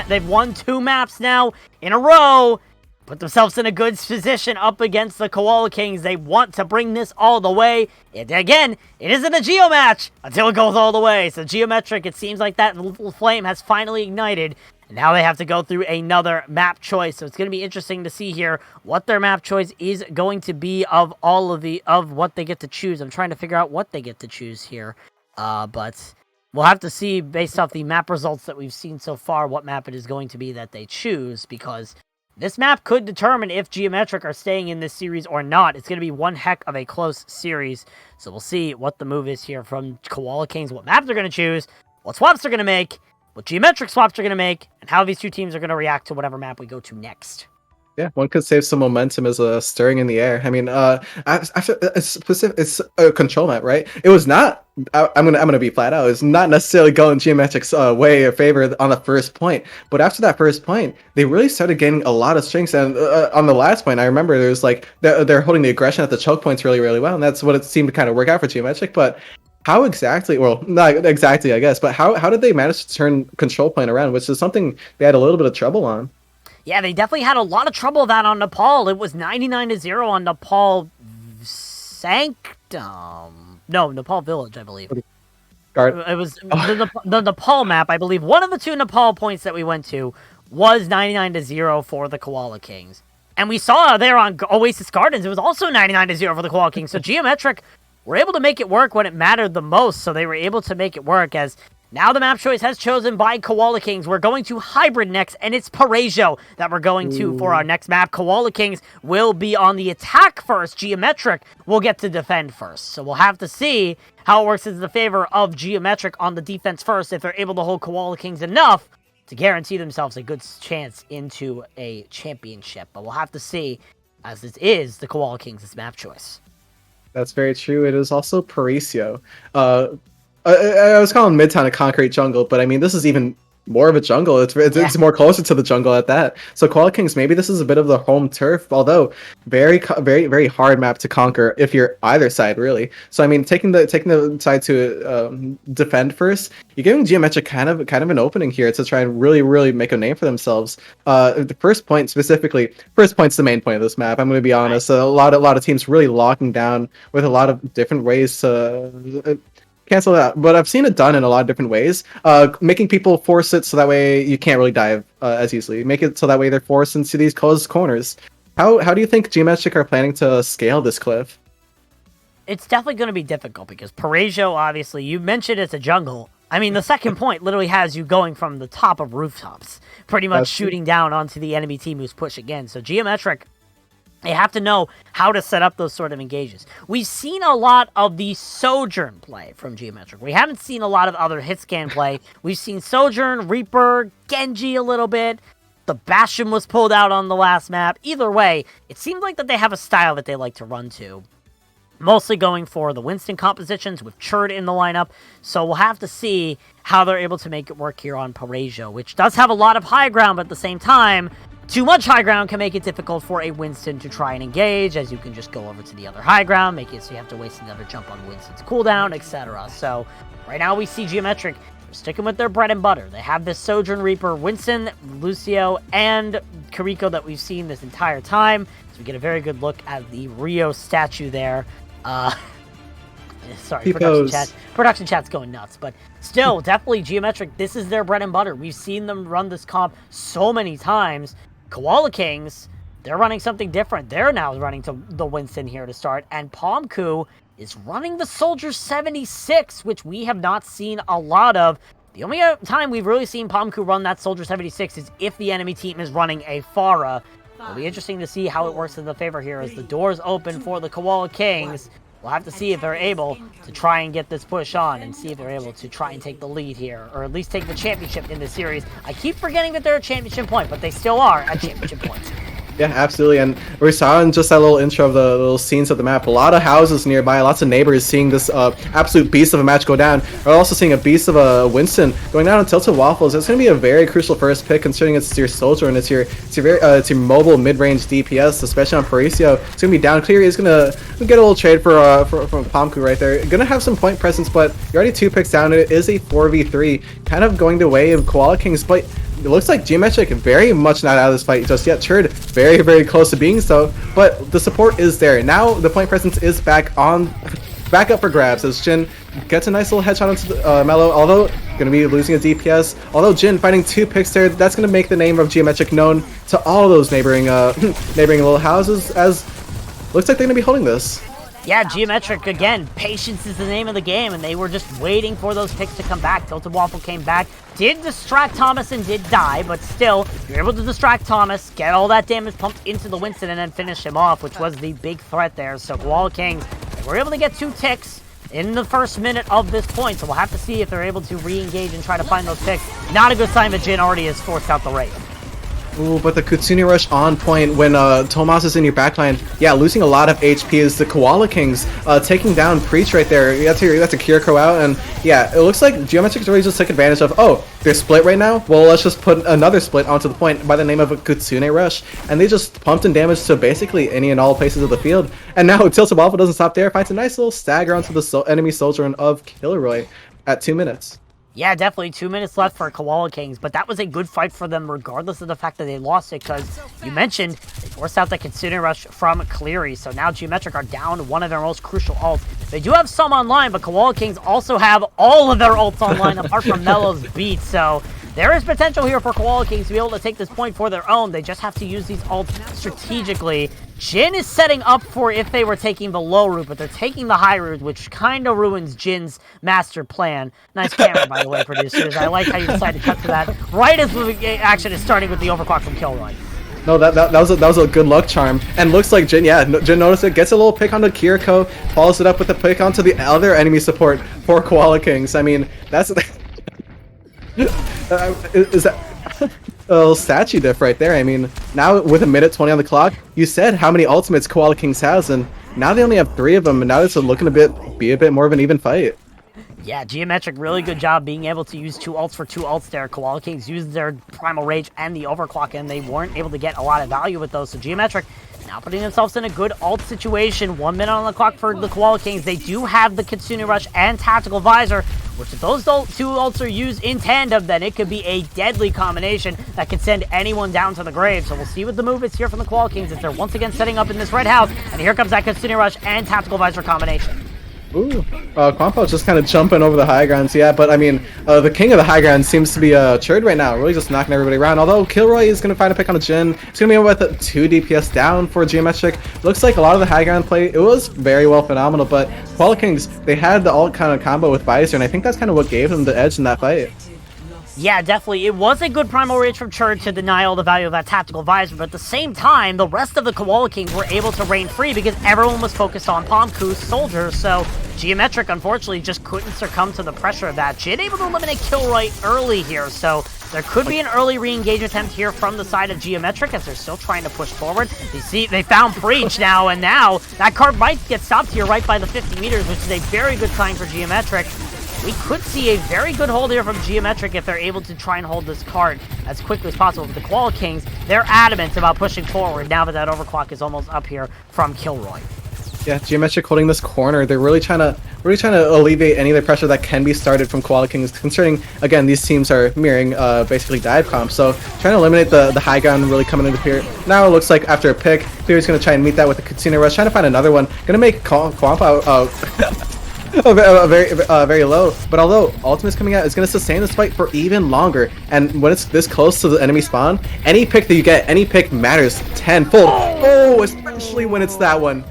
they've won 2 maps now in a row. Put themselves in a good position up against the Koala Kings. They want to bring this all the way. Again, it isn't a Geo match until it goes all the way. So Geometric, it seems like that little flame has finally ignited. And now they have to go through another map choice. So it's going to be interesting to see here what their map choice is going to be of all of what they get to choose. I'm trying to figure out what they get to choose here. But we'll have to see based off the map results that we've seen so far what map it is going to be that they choose, because this map could determine if Geometric are staying in this series or not. It's going to be one heck of a close series. So we'll see what the move is here from Koala Kings, what map they're going to choose, what swaps they're going to make, what Geometric swaps they're going to make, and how these 2 teams are going to react to whatever map we go to next. Yeah, one could save some momentum as a stirring in the air. I mean, after it's a control map, right? It was not. I'm gonna be flat out. It's not necessarily going Geometric's way or favor on the first point, but after that first point, they really started gaining a lot of strengths. And on the last point, I remember there was like they're holding the aggression at the choke points really well, and that's what it seemed to kind of work out for Geometric. But how exactly? Well, not exactly, I guess. But how did they manage to turn control point around, which is something they had a little bit of trouble on? Yeah, they definitely had a lot of trouble with that on Nepal. It was 99-0 on Nepal Sanctum. No, Nepal Village, I believe. It was the Nepal map, I believe. One of the 2 Nepal points that we went to was 99-0 for the Koala Kings. And we saw there on Oasis Gardens, it was also 99-0 for the Koala Kings. So Geometric were able to make it work when it mattered the most. So they were able to make it work as now the map choice has chosen by Koala Kings. We're going to Hybrid next, and it's Paraiso that we're going to for our next map. Koala Kings will be on the attack first. Geometric will get to defend first. So we'll have to see how it works in the favor of Geometric on the defense first if they're able to hold Koala Kings enough to guarantee themselves a good chance into a championship. But we'll have to see, as this is the Koala Kings' map choice. That's very true. It is also Paraiso. I was calling Midtown a concrete jungle, but I mean, this is even more of a jungle. It's more closer to the jungle at that. So Koala Kings, maybe this is a bit of the home turf, although very hard map to conquer if you're either side, really. So I mean, taking the side to defend first, you're giving Geometric kind of an opening here to try and really make a name for themselves. The first point's the main point of this map. I'm going to be honest. A lot of teams really locking down with a lot of different ways to cancel that, but I've seen it done in a lot of different ways. Making people force it so that way you can't really dive as easily. Make it so that way they're forced into these closed corners. How do you think Geometric are planning to scale this cliff? It's definitely going to be difficult because Paraiso, obviously, you mentioned it's a jungle. I mean, the second point literally has you going from the top of rooftops, pretty much shooting down onto the enemy team who's pushing in. So Geometric, they have to know how to set up those sort of engages. We've seen a lot of the Sojourn play from Geometric. We haven't seen a lot of other hit scan play. We've seen Sojourn, Reaper, Genji a little bit. The Bastion was pulled out on the last map. Either way, it seems like that they have a style that they like to run to. Mostly going for the Winston compositions with Churd in the lineup. So we'll have to see how they're able to make it work here on Paraiso, which does have a lot of high ground, but at the same time, too much high ground can make it difficult for a Winston to try and engage, as you can just go over to the other high ground, make it so you have to waste another jump on Winston's cooldown, etc. So, right now we see Geometric sticking with their bread and butter. They have this Sojourn Reaper, Winston, Lucio, and Kiriko that we've seen this entire time. So we get a very good look at the Rio statue there. Sorry, production chat's going nuts, but still, definitely Geometric, this is their bread and butter. We've seen them run this comp so many times. Koala Kings, they're running something different. They're now running to the Winston here to start, and Pomku is running the Soldier 76, which we have not seen a lot of. The only time we've really seen Pomku run that Soldier 76 is if the enemy team is running a Pharah. It'll be interesting to see how it works in the favor here as the doors open for the Koala Kings. We'll have to see if they're able to try and get this push on and see if they're able to try and take the lead here, or at least take the championship in this series. I keep forgetting that they're a championship point, but they still are at championship points. Yeah, absolutely. And we saw in just that little intro of the little scenes of the map, a lot of houses nearby, lots of neighbors seeing this absolute beast of a match go down. We're also seeing a beast of a Winston going down on Tilted Waffles. It's going to be a very crucial first pick, considering it's your soldier and it's your mobile mid-range DPS, especially on Paraiso. It's going to be down clear. He's going to get a little trade for Pomku right there. Going to have some point presence, but you're already 2 picks down. It is a 4v3, kind of going the way of Koala Kings, but it looks like Geometric very much not out of this fight just yet. Churd very close to being so, but the support is there. Now the point presence is back up for grabs as Jin gets a nice little headshot onto Mello, although going to be losing a DPS. Although Jin fighting 2 picks there, that's going to make the name of Geometric known to all those neighboring little houses, as looks like they're going to be holding this. Yeah, Geometric, again, patience is the name of the game, and they were just waiting for those picks to come back. Tilted Waffle came back, did distract Thomas and did die, but still, you're able to distract Thomas, get all that damage pumped into the Winston, and then finish him off, which was the big threat there. So Koala Kings, they were able to get 2 ticks in the first minute of this point, so we'll have to see if they're able to re-engage and try to find those picks. Not a good sign that Jin already has forced out the raid. Ooh, but the Kutsune rush on point when Tomas is in your backline. Yeah, losing a lot of HP is the Koala Kings taking down Preach right there. That's a Kiriko out, and yeah, it looks like Geometric really just took advantage of, oh, they're split right now? Well, let's just put another split onto the point by the name of a Kutsune rush, and they just pumped in damage to basically any and all places of the field. And now Tilted Waffle doesn't stop there, finds a nice little stagger onto the enemy soldier of Kilroy at 2 minutes. Yeah, definitely 2 minutes left for Koala Kings, but that was a good fight for them regardless of the fact that they lost it, because you mentioned they forced out the Kitsune Rush from Cleary, so now Geometric are down one of their most crucial ults. They do have some online, but Koala Kings also have all of their ults online apart from Mello's beat, so there is potential here for Koala Kings to be able to take this point for their own. They just have to use these ults strategically. Jin is setting up for if they were taking the low route, but they're taking the high route, which kind of ruins Jin's master plan. Nice camera, by the way, producers. I like how you decided to cut to that right as the action is starting with the overclock from Kilroy. No, that was a good luck charm, and looks like Jin noticed it, gets a little pick onto Kiriko, follows it up with a pick onto the other enemy support for Koala Kings. I mean, that's is that a little statue diff right there. I mean, now with 1:20 on the clock, you said how many ultimates Koala Kings has, and now they only have 3 of them, and now it's looking be a bit more of an even fight. Yeah, Geometric, really good job being able to use 2 ults for 2 ults there. Koala Kings used their Primal Rage and the Overclock, and they weren't able to get a lot of value with those. So Geometric now putting themselves in a good ult situation. 1 minute on the clock for the Koala Kings. They do have the Kitsune Rush and Tactical Visor, which if those 2 ults are used in tandem, then it could be a deadly combination that could send anyone down to the grave. So we'll see what the move is here from the Koala Kings as they're once again setting up in this red house. And here comes that Kitsune Rush and Tactical Visor combination. Ooh, Quampo's just kind of jumping over the high grounds, yeah, but I mean, the king of the high ground seems to be Churd right now, really just knocking everybody around, although Kilroy is going to find a pick on a Jin. It's going to be with 2 DPS down for Geometric. Looks like a lot of the high ground play, it was very well phenomenal, but Koala Kings, they had the ult kind of combo with Visor, and I think that's kind of what gave them the edge in that fight. Yeah, definitely. It was a good Primal Rage from Churd to deny all the value of that Tactical Visor, but at the same time, the rest of the Koala Kings were able to reign free because everyone was focused on Pomku's soldiers, so Geometric, unfortunately, just couldn't succumb to the pressure of that. Jin able to eliminate Kilroy early here, so there could be an early re-engage attempt here from the side of Geometric as they're still trying to push forward. You see, they found Breach now, and now that card might get stopped here right by the 50 meters, which is a very good sign for Geometric. We could see a very good hold here from Geometric if they're able to try and hold this card as quickly as possible. But the Koala Kings, they're adamant about pushing forward now that overclock is almost up here from Kilroy. Yeah, Geometric holding this corner. They're really trying to alleviate any of the pressure that can be started from Koala Kings, considering, again, these teams are mirroring basically dive comp. So trying to eliminate the high ground really coming into here. Now it looks like after a pick, Clear's going to try and meet that with the Kitsune Rush, trying to find another one. Going to make Quampa very low, but although Ultimate's coming out, it's going to sustain this fight for even longer, and when it's this close to the enemy spawn, any pick that you get, any pick matters tenfold. Oh, especially when it's that one.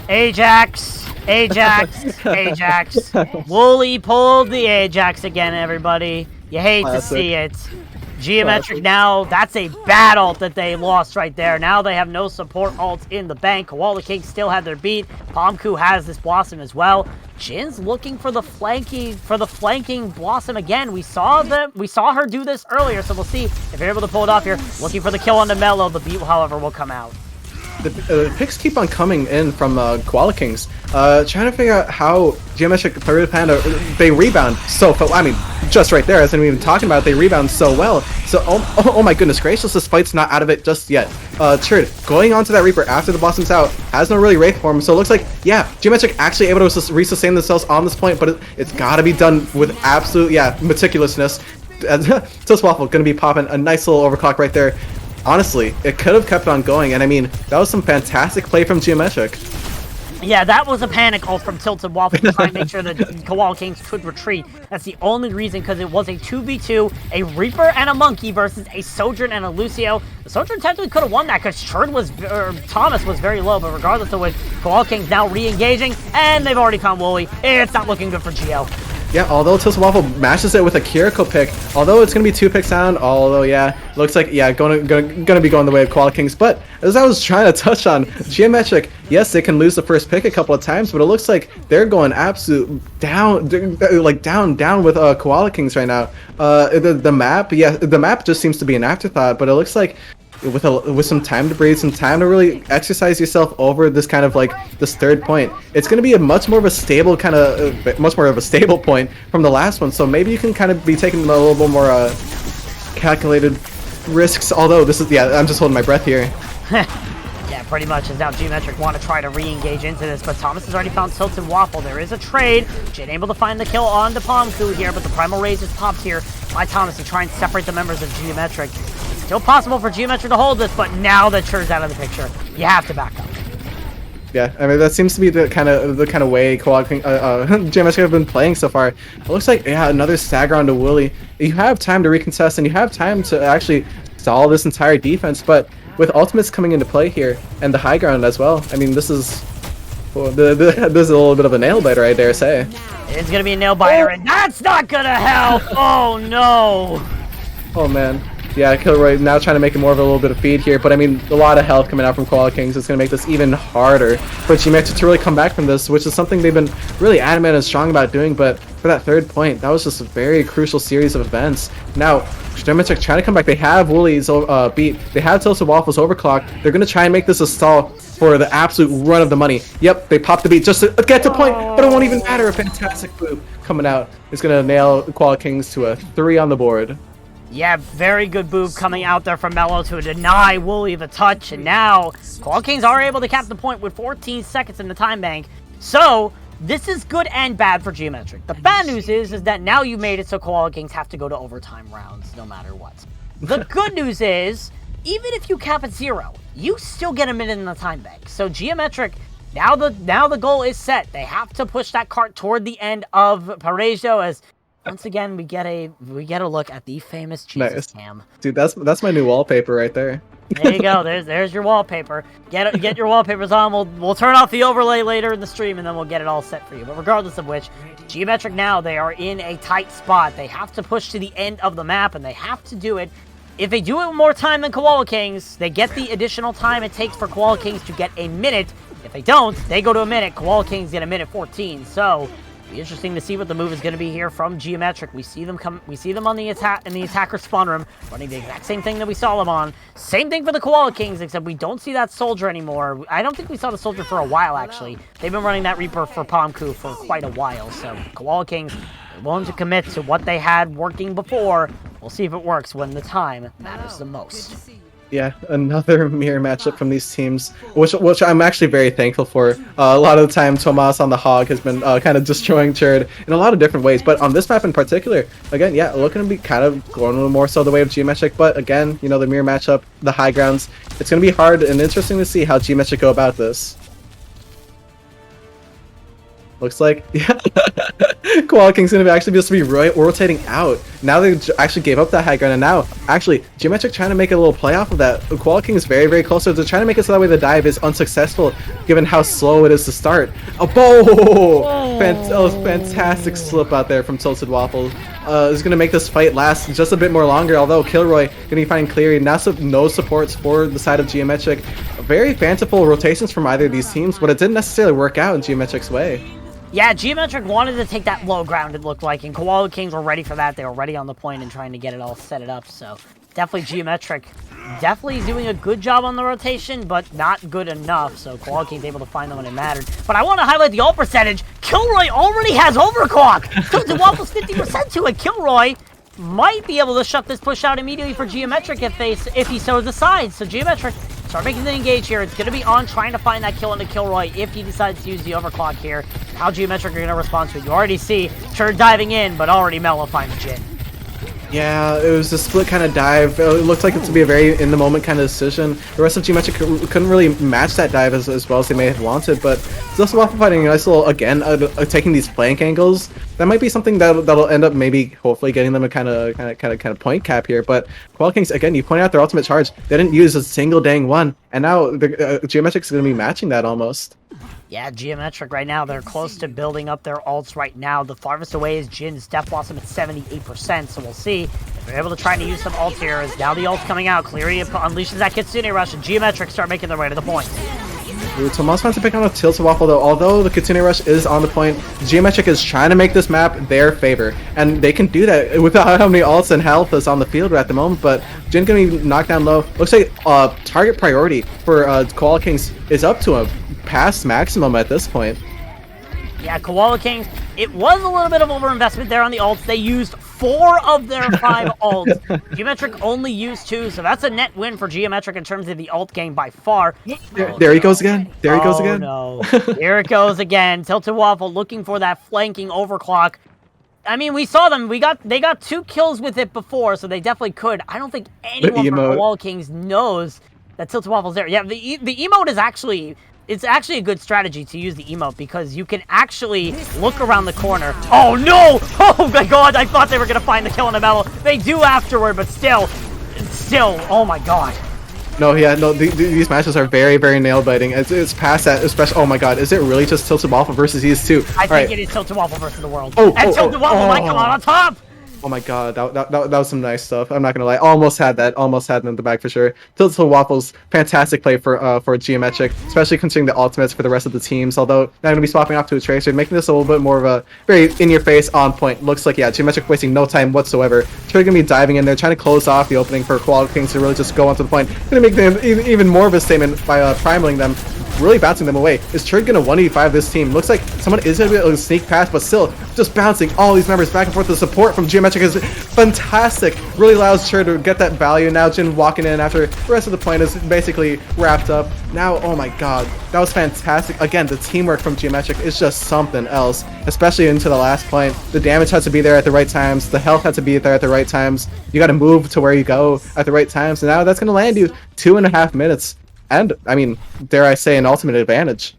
Ajax, Wooly pulled the Ajax again, everybody. You hate to see it. Geometric now, that's a bad ult that they lost right there. Now they have no support ults in the bank. Koala Kings still have their beat. Pomku has this Blossom as well. Jin's looking for the flanking Blossom again. We saw her do this earlier, so we'll see if they're able to pull it off here. Looking for the kill on the Mellow. The beat, however, will come out. The picks keep on coming in from Koala Kings. Trying to figure out how Geometric Panda, they rebound so far. I mean, just right there, as I'm even talking about it, they rebound so well. So, oh my goodness gracious, this fight's not out of it just yet. Churd going onto that Reaper after the Blossom's out, has no really Wraith form, so it looks like, yeah, Geometric actually able to resustain themselves on this point, but it's gotta be done with absolute, meticulousness. Toastwaffle gonna be popping a nice little overclock right there. Honestly, it could have kept on going, and I mean, that was some fantastic play from Geometric. Yeah, that was a panic ult from Tilted Waffle to try and make sure that Koala Kings could retreat. That's the only reason, because it was a 2v2, a Reaper and a Monkey versus a Sojourn and a Lucio. The Sojourn technically could have won that because Thomas was very low, but regardless of which, Koala Kings now re-engaging, and they've already found Wooly. It's not looking good for Geo. Yeah, although Tilted Waffle matches it with a Kiriko pick, although it's going to be 2 picks down, although, looks like, gonna be going the way of Koala Kings, but as I was trying to touch on, Geometric, yes, they can lose the first pick a couple of times, but it looks like they're going absolute down, down with Koala Kings right now. The map just seems to be an afterthought, but it looks like with some time to breathe, some time to really exercise yourself over this kind of this third point, it's going to be a much more of a stable point from the last one. So maybe you can kind of be taking a little bit more calculated risks. Although this is, I'm just holding my breath here. Yeah, pretty much. As now Geometric want to try to re-engage into this, but Thomas has already found Tilted Waffle. There is a trade. Jin able to find the kill on the Pomku here, but the Primal Raise is popped here by Thomas to try and separate the members of Geometric. It's still possible for Geometric to hold this, but now that Churd's out of the picture, you have to back up. Yeah, I mean that seems to be the kind of way Koala King, Geometric have been playing so far. It looks like another stagger onto Wooly. You have time to recontest and you have time to actually stall this entire defense, but with ultimates coming into play here and the high ground as well, I mean this is this is a little bit of a nail biter, I dare say. It's gonna be a nail biter, and that's not gonna help. Oh no. Oh man. Yeah, Kilroy now trying to make it more of a little bit of feed here, but I mean, a lot of health coming out from Koala Kings is going to make this even harder for Geometric to really come back from this, which is something they've been really adamant and strong about doing, but for that third point, that was just a very crucial series of events. Now, Geometric trying to come back. They have Wooly's beat. They have Tilted Waffles overclock. They're going to try and make this a stall for the absolute run of the money. Yep, they popped the beat just to get to point, but it won't even matter. A fantastic move coming out is going to nail Koala Kings to a 3 on the board. Yeah, very good boob coming out there from Mello to deny Wooly the touch, and now Koala Kings are able to cap the point with 14 seconds in the time bank. So, this is good and bad for Geometric. The bad news is that now you made it so Koala Kings have to go to overtime rounds no matter what. The good news is, even if you cap at 0, you still get a minute in the time bank. So Geometric, now the goal is set. They have to push that cart toward the end of Parejo as once again, we get a look at the famous Jesus cam. Dude, that's my new wallpaper right there. There you go. There's your wallpaper. Get your wallpapers on. We'll turn off the overlay later in the stream, and then we'll get it all set for you. But regardless of which, Geometric now, they are in a tight spot. They have to push to the end of the map, and they have to do it. If they do it with more time than Koala Kings, they get the additional time it takes for Koala Kings to get a minute. If they don't, they go to a minute. Koala Kings get a minute 14. So be interesting to see what the move is going to be here from Geometric. We see them on the attack in the attacker spawn room, running the exact same thing that we saw them on. Same thing for the Koala Kings, except we don't see that soldier anymore. I don't think we saw the soldier for a while, actually. They've been running that Reaper for Pomku for quite a while, so Koala Kings are willing to commit to what they had working before. We'll see if it works when the time matters the most. Yeah, another mirror matchup from these teams, which I'm actually very thankful for. A lot of the time, Tomas on the Hog has been kind of destroying Churd in a lot of different ways, but on this map in particular, again, yeah, looking to be kind of going a little more so the way of Geometric, but again, you know, the mirror matchup, the high grounds, it's going to be hard and interesting to see how Geometric go about this. Looks like, yeah, Koala King's going to actually just be rotating out. Now they actually gave up that high ground, and now, actually, Geometric trying to make a little play off of that. Koala King is very, very close, so they're trying to make it so that way the dive is unsuccessful, given how slow it is to start. A fantastic slip out there from Tilted Waffle. Is going to make this fight last just a bit more longer, although Kilroy going to be finding Cleary. Now no supports for the side of Geometric. Very fanciful rotations from either of these teams, but it didn't necessarily work out in Geometric's way. Yeah, Geometric wanted to take that low ground, it looked like, and Koala Kings were ready for that. They were ready on the point and trying to get it all set it up, so definitely Geometric doing a good job on the rotation, but not good enough, so Koala Kings able to find them when it mattered. But I want to highlight the ult percentage. Kilroy already has overclock! Tilted Waffle's 50% to it. Kilroy might be able to shut this push out immediately for Geometric if he so decides. So Geometric start making the engage here. It's going to be on trying to find that kill into Kilroy if he decides to use the overclock here. How Geometric are going to respond to it. You already see Churd diving in, but already Mello finds Jin. Yeah, it was a split kind of dive. It looked like it to be a very in-the-moment kind of decision. The rest of Geometric couldn't really match that dive as well as they may have wanted, but just Waffle fighting a nice little, again, taking these flank angles. That might be something that'll end up maybe, hopefully, getting them a kind of point cap here. But Koala Kings, again, you pointed out their ultimate charge. They didn't use a single dang one, and now Geometric's going to be matching that almost. Yeah, Geometric right now, they're close to building up their ults right now. The farthest away is Jin's Death Blossom at 78%, so we'll see if they're able to try to use some ults here. As now the ult's coming out, Cleary unleashes that Kitsune Rush, and Geometric start making their way to the point. Ooh, Tomas wants to pick on a Tilted Waffle though. Although the Kitsune Rush is on the point, Geometric is trying to make this map their favor, and they can do that without how many ults and health is on the field at the moment. But Jin gonna be knocked down low. Looks like target priority for Koala Kings is up to a past maximum at this point. Yeah, Koala Kings, it was a little bit of overinvestment there on the ults. They used 4 of their 5 ults. Geometric only used 2, so that's a net win for Geometric in terms of the ult game by far. There he goes again. There he goes again. Oh no. Here it goes again. Tilted Waffle looking for that flanking overclock. I mean, we saw them. They got 2 kills with it before, so they definitely could. I don't think anyone from Koala Kings knows that Tilted Waffle's there. Yeah, the emote is actually... it's actually a good strategy to use the emote because you can actually look around the corner. Oh no! Oh my god, I thought they were gonna find the kill in the metal. They do afterward, but still, oh my god. No, yeah, no, these matches are very, very nail-biting. It's past that, especially, oh my god, is it really just Tilted Waffle versus these two? I think it is Tilted Waffle versus the world. Oh, and Tilted Waffle might come out on top! Oh my god, that was some nice stuff. I'm not gonna lie, almost had them in the bag for sure. Tilted Waffles, fantastic play for Geometric, especially considering the ultimates for the rest of the teams. Although not gonna be swapping off to a Tracer, making this a little bit more of a very in-your-face, on-point. Looks like, yeah, Geometric wasting no time whatsoever. They're gonna be diving in there, trying to close off the opening for Koala Kings to really just go onto the point. Gonna make them even more of a statement by primaling them. Really bouncing them away. Is Trig gonna 1v5 this team? Looks like someone is gonna be able to sneak past, but still just bouncing all these members back and forth. The support from Geometric is fantastic. Really allows Trig to get that value. Now Jin walking in after the rest of the point is basically wrapped up. Now, oh my god, that was fantastic. Again, the teamwork from Geometric is just something else, especially into the last point. The damage has to be there at the right times. The health has to be there at the right times. You got to move to where you go at the right times. And now that's gonna land you 2.5 minutes. And, I mean, dare I say, an ultimate advantage.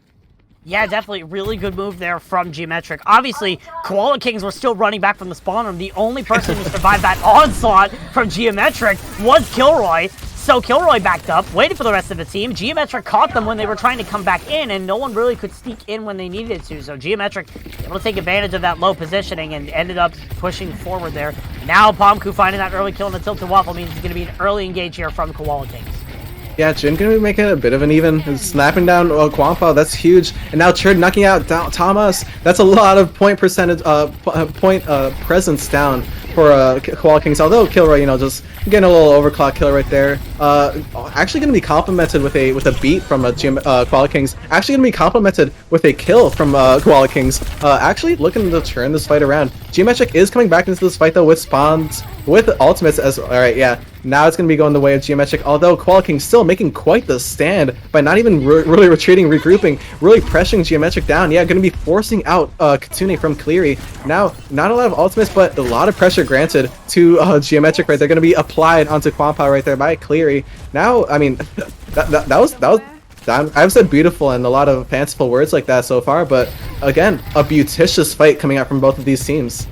Yeah, definitely. Really good move there from Geometric. Obviously, Koala Kings were still running back from the spawn room. The only person who survived that onslaught from Geometric was Kilroy. So Kilroy backed up, waited for the rest of the team. Geometric caught them when they were trying to come back in, and no one really could sneak in when they needed to. So Geometric able to take advantage of that low positioning and ended up pushing forward there. Now Pomku finding that early kill in the Tilted Waffle means it's going to be an early engage here from Koala Kings. Yeah, Jin gonna be making a bit of an even. He's snapping down Kwampa, that's huge. And now Churd knocking out Thomas. That's a lot of point percentage, presence down for Koala Kings. Although Kilroy, you know, just getting a little overclock kill right there. Actually gonna be complemented with a beat from Koala Kings. Actually gonna be complemented with a kill from Koala Kings. Actually looking to turn this fight around. Geometric is coming back into this fight though with spawns, with ultimates as all right. Yeah. Now it's going to be going the way of Geometric, although Koala King still making quite the stand by not even really retreating, regrouping, really pressuring Geometric down. Yeah, going to be forcing out Kitsune from Cleary. Now, not a lot of ultimates, but a lot of pressure granted to Geometric right there. Going to be applied onto Kwampa right there by Cleary. Now, I mean, that was I've said beautiful and a lot of fanciful words like that so far, but again, a beauticious fight coming out from both of these teams.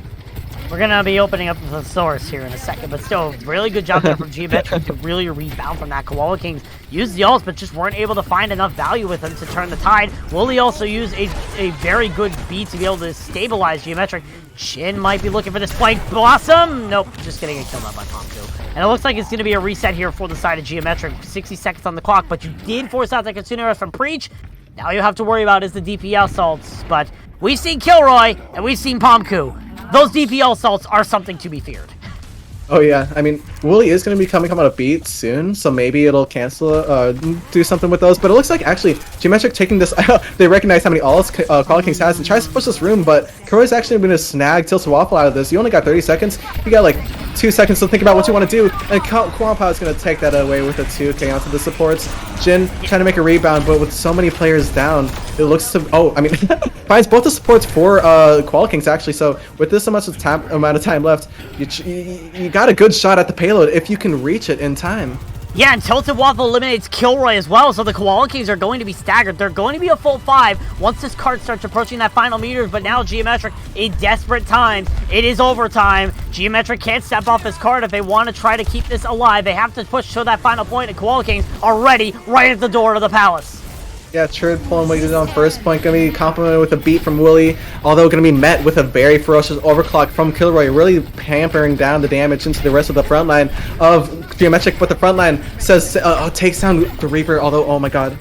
We're going to be opening up the source here in a second, but still, really good job there from Geometric to really rebound from that. Koala Kings used the ults, but just weren't able to find enough value with them to turn the tide. Wooly also used a very good beat to be able to stabilize Geometric. Jin might be looking for this flank blossom. Nope, just getting a kill out by Pomku. And it looks like it's going to be a reset here for the side of Geometric. 60 seconds on the clock, but you did force out that Kitsune from Preach. Now you have to worry about is the DPL assaults, but we've seen Kilroy and we've seen Pomku. Those DPL assaults are something to be feared. Oh yeah, I mean, Wooly is going to be coming out of beat soon, so maybe it'll cancel, do something with those. But it looks like actually Geometric taking this, they recognize how many ults Koala Kings has and tries to push this room, but Kilroy's actually going to snag Tilted Waffle out of this. You only got 30 seconds. You got like 2 seconds to think about what you want to do, and Kwampa is going to take that away with a 2K onto the supports. Jin trying to make a rebound, but with so many players down, it looks to, oh, I mean, finds both the supports for Koala Kings actually, so with this amount of time left, you got a good shot at the payload if you can reach it in time. Yeah, and Tilted Waffle eliminates Kilroy as well, so the Koala Kings are going to be staggered. They're going to be a full 5 once this card starts approaching that final meters, but now Geometric in desperate times. It is overtime. Geometric can't step off this card if they want to try to keep this alive. They have to push to that final point, and Koala Kings are ready right at the door to the palace. Yeah, Churd pulling what he did on first point, going to be complimented with a beat from Wooly, although going to be met with a very ferocious overclock from Kilroy, really pampering down the damage into the rest of the front line of Geometric, but the front line says takes down the Reaper, although, oh my god,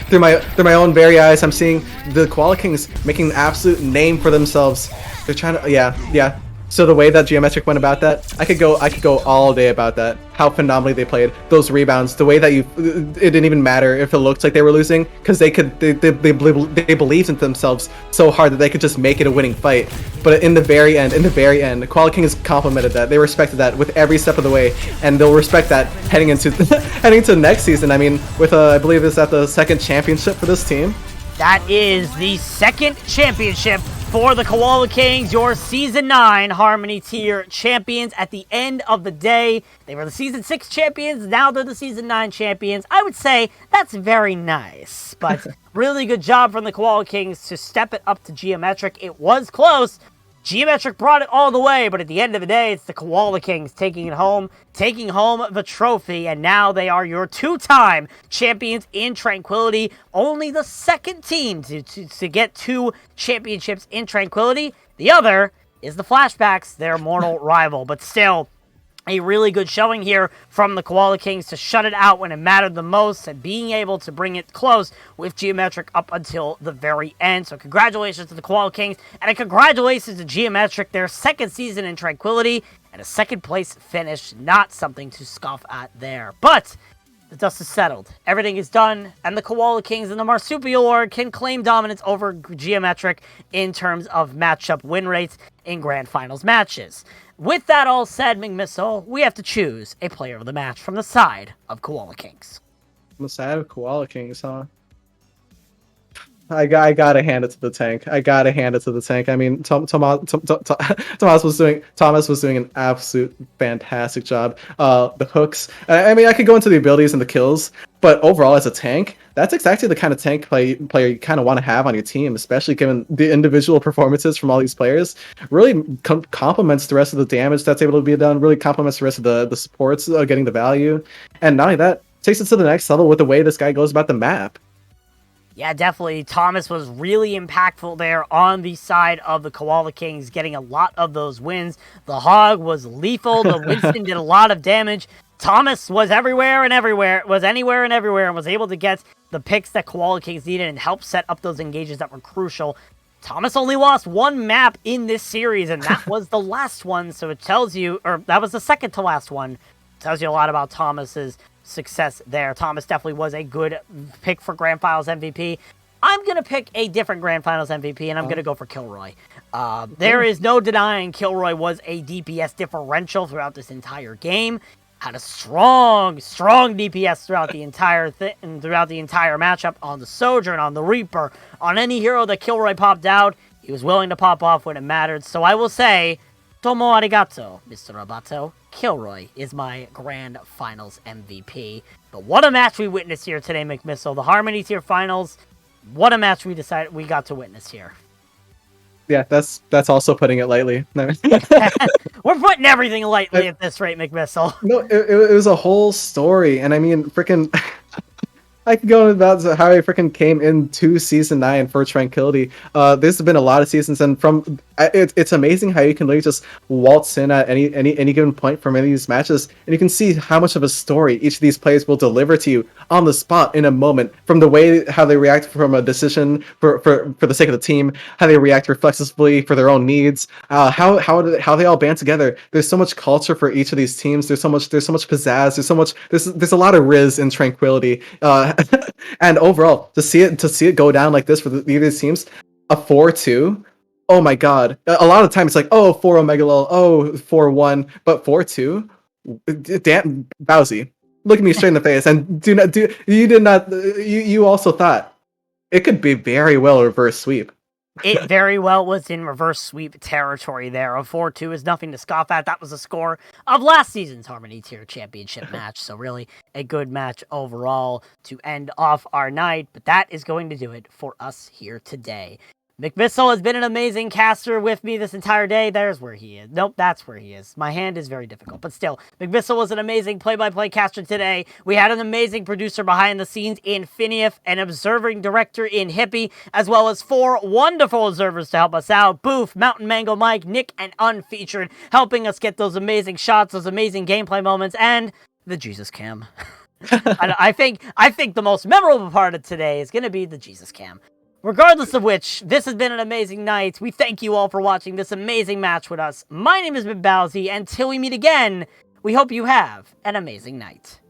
through my own very eyes, I'm seeing the Koala Kings making an absolute name for themselves. They're trying to, yeah. So the way that Geometric went about that, I could go all day about that. How phenomenally they played those rebounds. The way that it didn't even matter if it looked like they were losing, because they believed in themselves so hard that they could just make it a winning fight. But in the very end, Koala Kings complimented that. They respected that with every step of the way, and they'll respect that heading into next season. I mean, with I believe it's at the second championship for this team. That is the second championship for the Koala Kings, your Season 9 Harmony Tier champions. At the end of the day, they were the Season 6 champions, now they're the Season 9 champions. I would say that's very nice, but really good job from the Koala Kings to step it up to Geometric. It was close. Geometric brought it all the way, but at the end of the day, it's the Koala Kings taking home the trophy, and now they are your two-time champions in Tranquility. Only the second team to get 2 championships in Tranquility. The other is the Flashbacks, their mortal rival, but still, a really good showing here from the Koala Kings to shut it out when it mattered the most and being able to bring it close with Geometric up until the very end. So congratulations to the Koala Kings, and a congratulations to Geometric, their second season in Tranquility, and a second place finish. Not something to scoff at there. But the dust is settled. Everything is done, and the Koala Kings and the Marsupial Org can claim dominance over Geometric in terms of matchup win rates in Grand Finals matches. With that all said, McMissile, we have to choose a player of the match from the side of Koala Kings. On the side of Koala Kings, huh? I gotta hand it to the tank. I mean, Thomas was doing an absolute fantastic job. The hooks. I mean, I could go into the abilities and the kills, but overall, as a tank, that's exactly the kind of tank player you kind of want to have on your team, especially given the individual performances from all these players. Really complements the rest of the damage that's able to be done. Really complements the rest of the supports getting the value, and not only that, takes it to the next level with the way this guy goes about the map. Yeah, definitely. Thomas was really impactful there on the side of the Koala Kings, getting a lot of those wins. The Hog was lethal. The Winston did a lot of damage. Thomas was anywhere and everywhere, and was able to get the picks that Koala Kings needed and help set up those engages that were crucial. Thomas only lost 1 map in this series, and that was the last one, so it tells you, or that was the second to last one. It tells you a lot about Thomas's success there. Thomas definitely was a good pick for Grand Finals MVP. I'm going to pick a different Grand Finals MVP, and I'm going to go for Kilroy. There is no denying Kilroy was a DPS differential throughout this entire game. Had a strong DPS throughout the entire matchup on the Sojourn, on the Reaper, on any hero that Kilroy popped out. He was willing to pop off when it mattered. So I will say, Tomo arigato, Mr. Roboto. Kilroy is my Grand Finals MVP. But what a match we witnessed here today, McMissile. The Harmony Tier Finals, what a match we got to witness here. Yeah, that's also putting it lightly. We're putting everything lightly at this rate, McMissile. No, it was a whole story, and I mean, freaking... I could go about how I freaking came into Season 9 for Tranquility. There's been a lot of seasons, and it's amazing how you can literally just waltz in at any given point from any of these matches, and you can see how much of a story each of these players will deliver to you on the spot in a moment, from the way how they react from a decision for the sake of the team, how they react reflexively for their own needs, how they all band together. There's so much culture for each of these teams. There's so much pizzazz. There's a lot of Riz in Tranquility. And overall, to see it go down like this for these teams, a 4-2. Oh my god! A lot of times it's like, oh, 4-0 Megalol, oh, 4-1, but 4-2. Damn, Bowsy, look at me straight in the face, and you also thought it could be very well a reverse sweep. It very well was in reverse sweep territory there. A 4-2 is nothing to scoff at. That was the score of last season's Harmony Tier Championship match. So really a good match overall to end off our night. But that is going to do it for us here today. McMissile has been an amazing caster with me this entire day. There's where he is. Nope, that's where he is. My hand is very difficult, but still, McMissile was an amazing play-by-play caster today. We had an amazing producer behind the scenes in Finief, an observing director in Hippie, as well as 4 wonderful observers to help us out. Boof, Mountain Mango Mike, Nick, and Unfeatured, helping us get those amazing shots, those amazing gameplay moments, and the Jesus Cam. I think the most memorable part of today is going to be the Jesus Cam. Regardless of which, this has been an amazing night. We thank you all for watching this amazing match with us. My name has been Bowsy, and until we meet again, we hope you have an amazing night.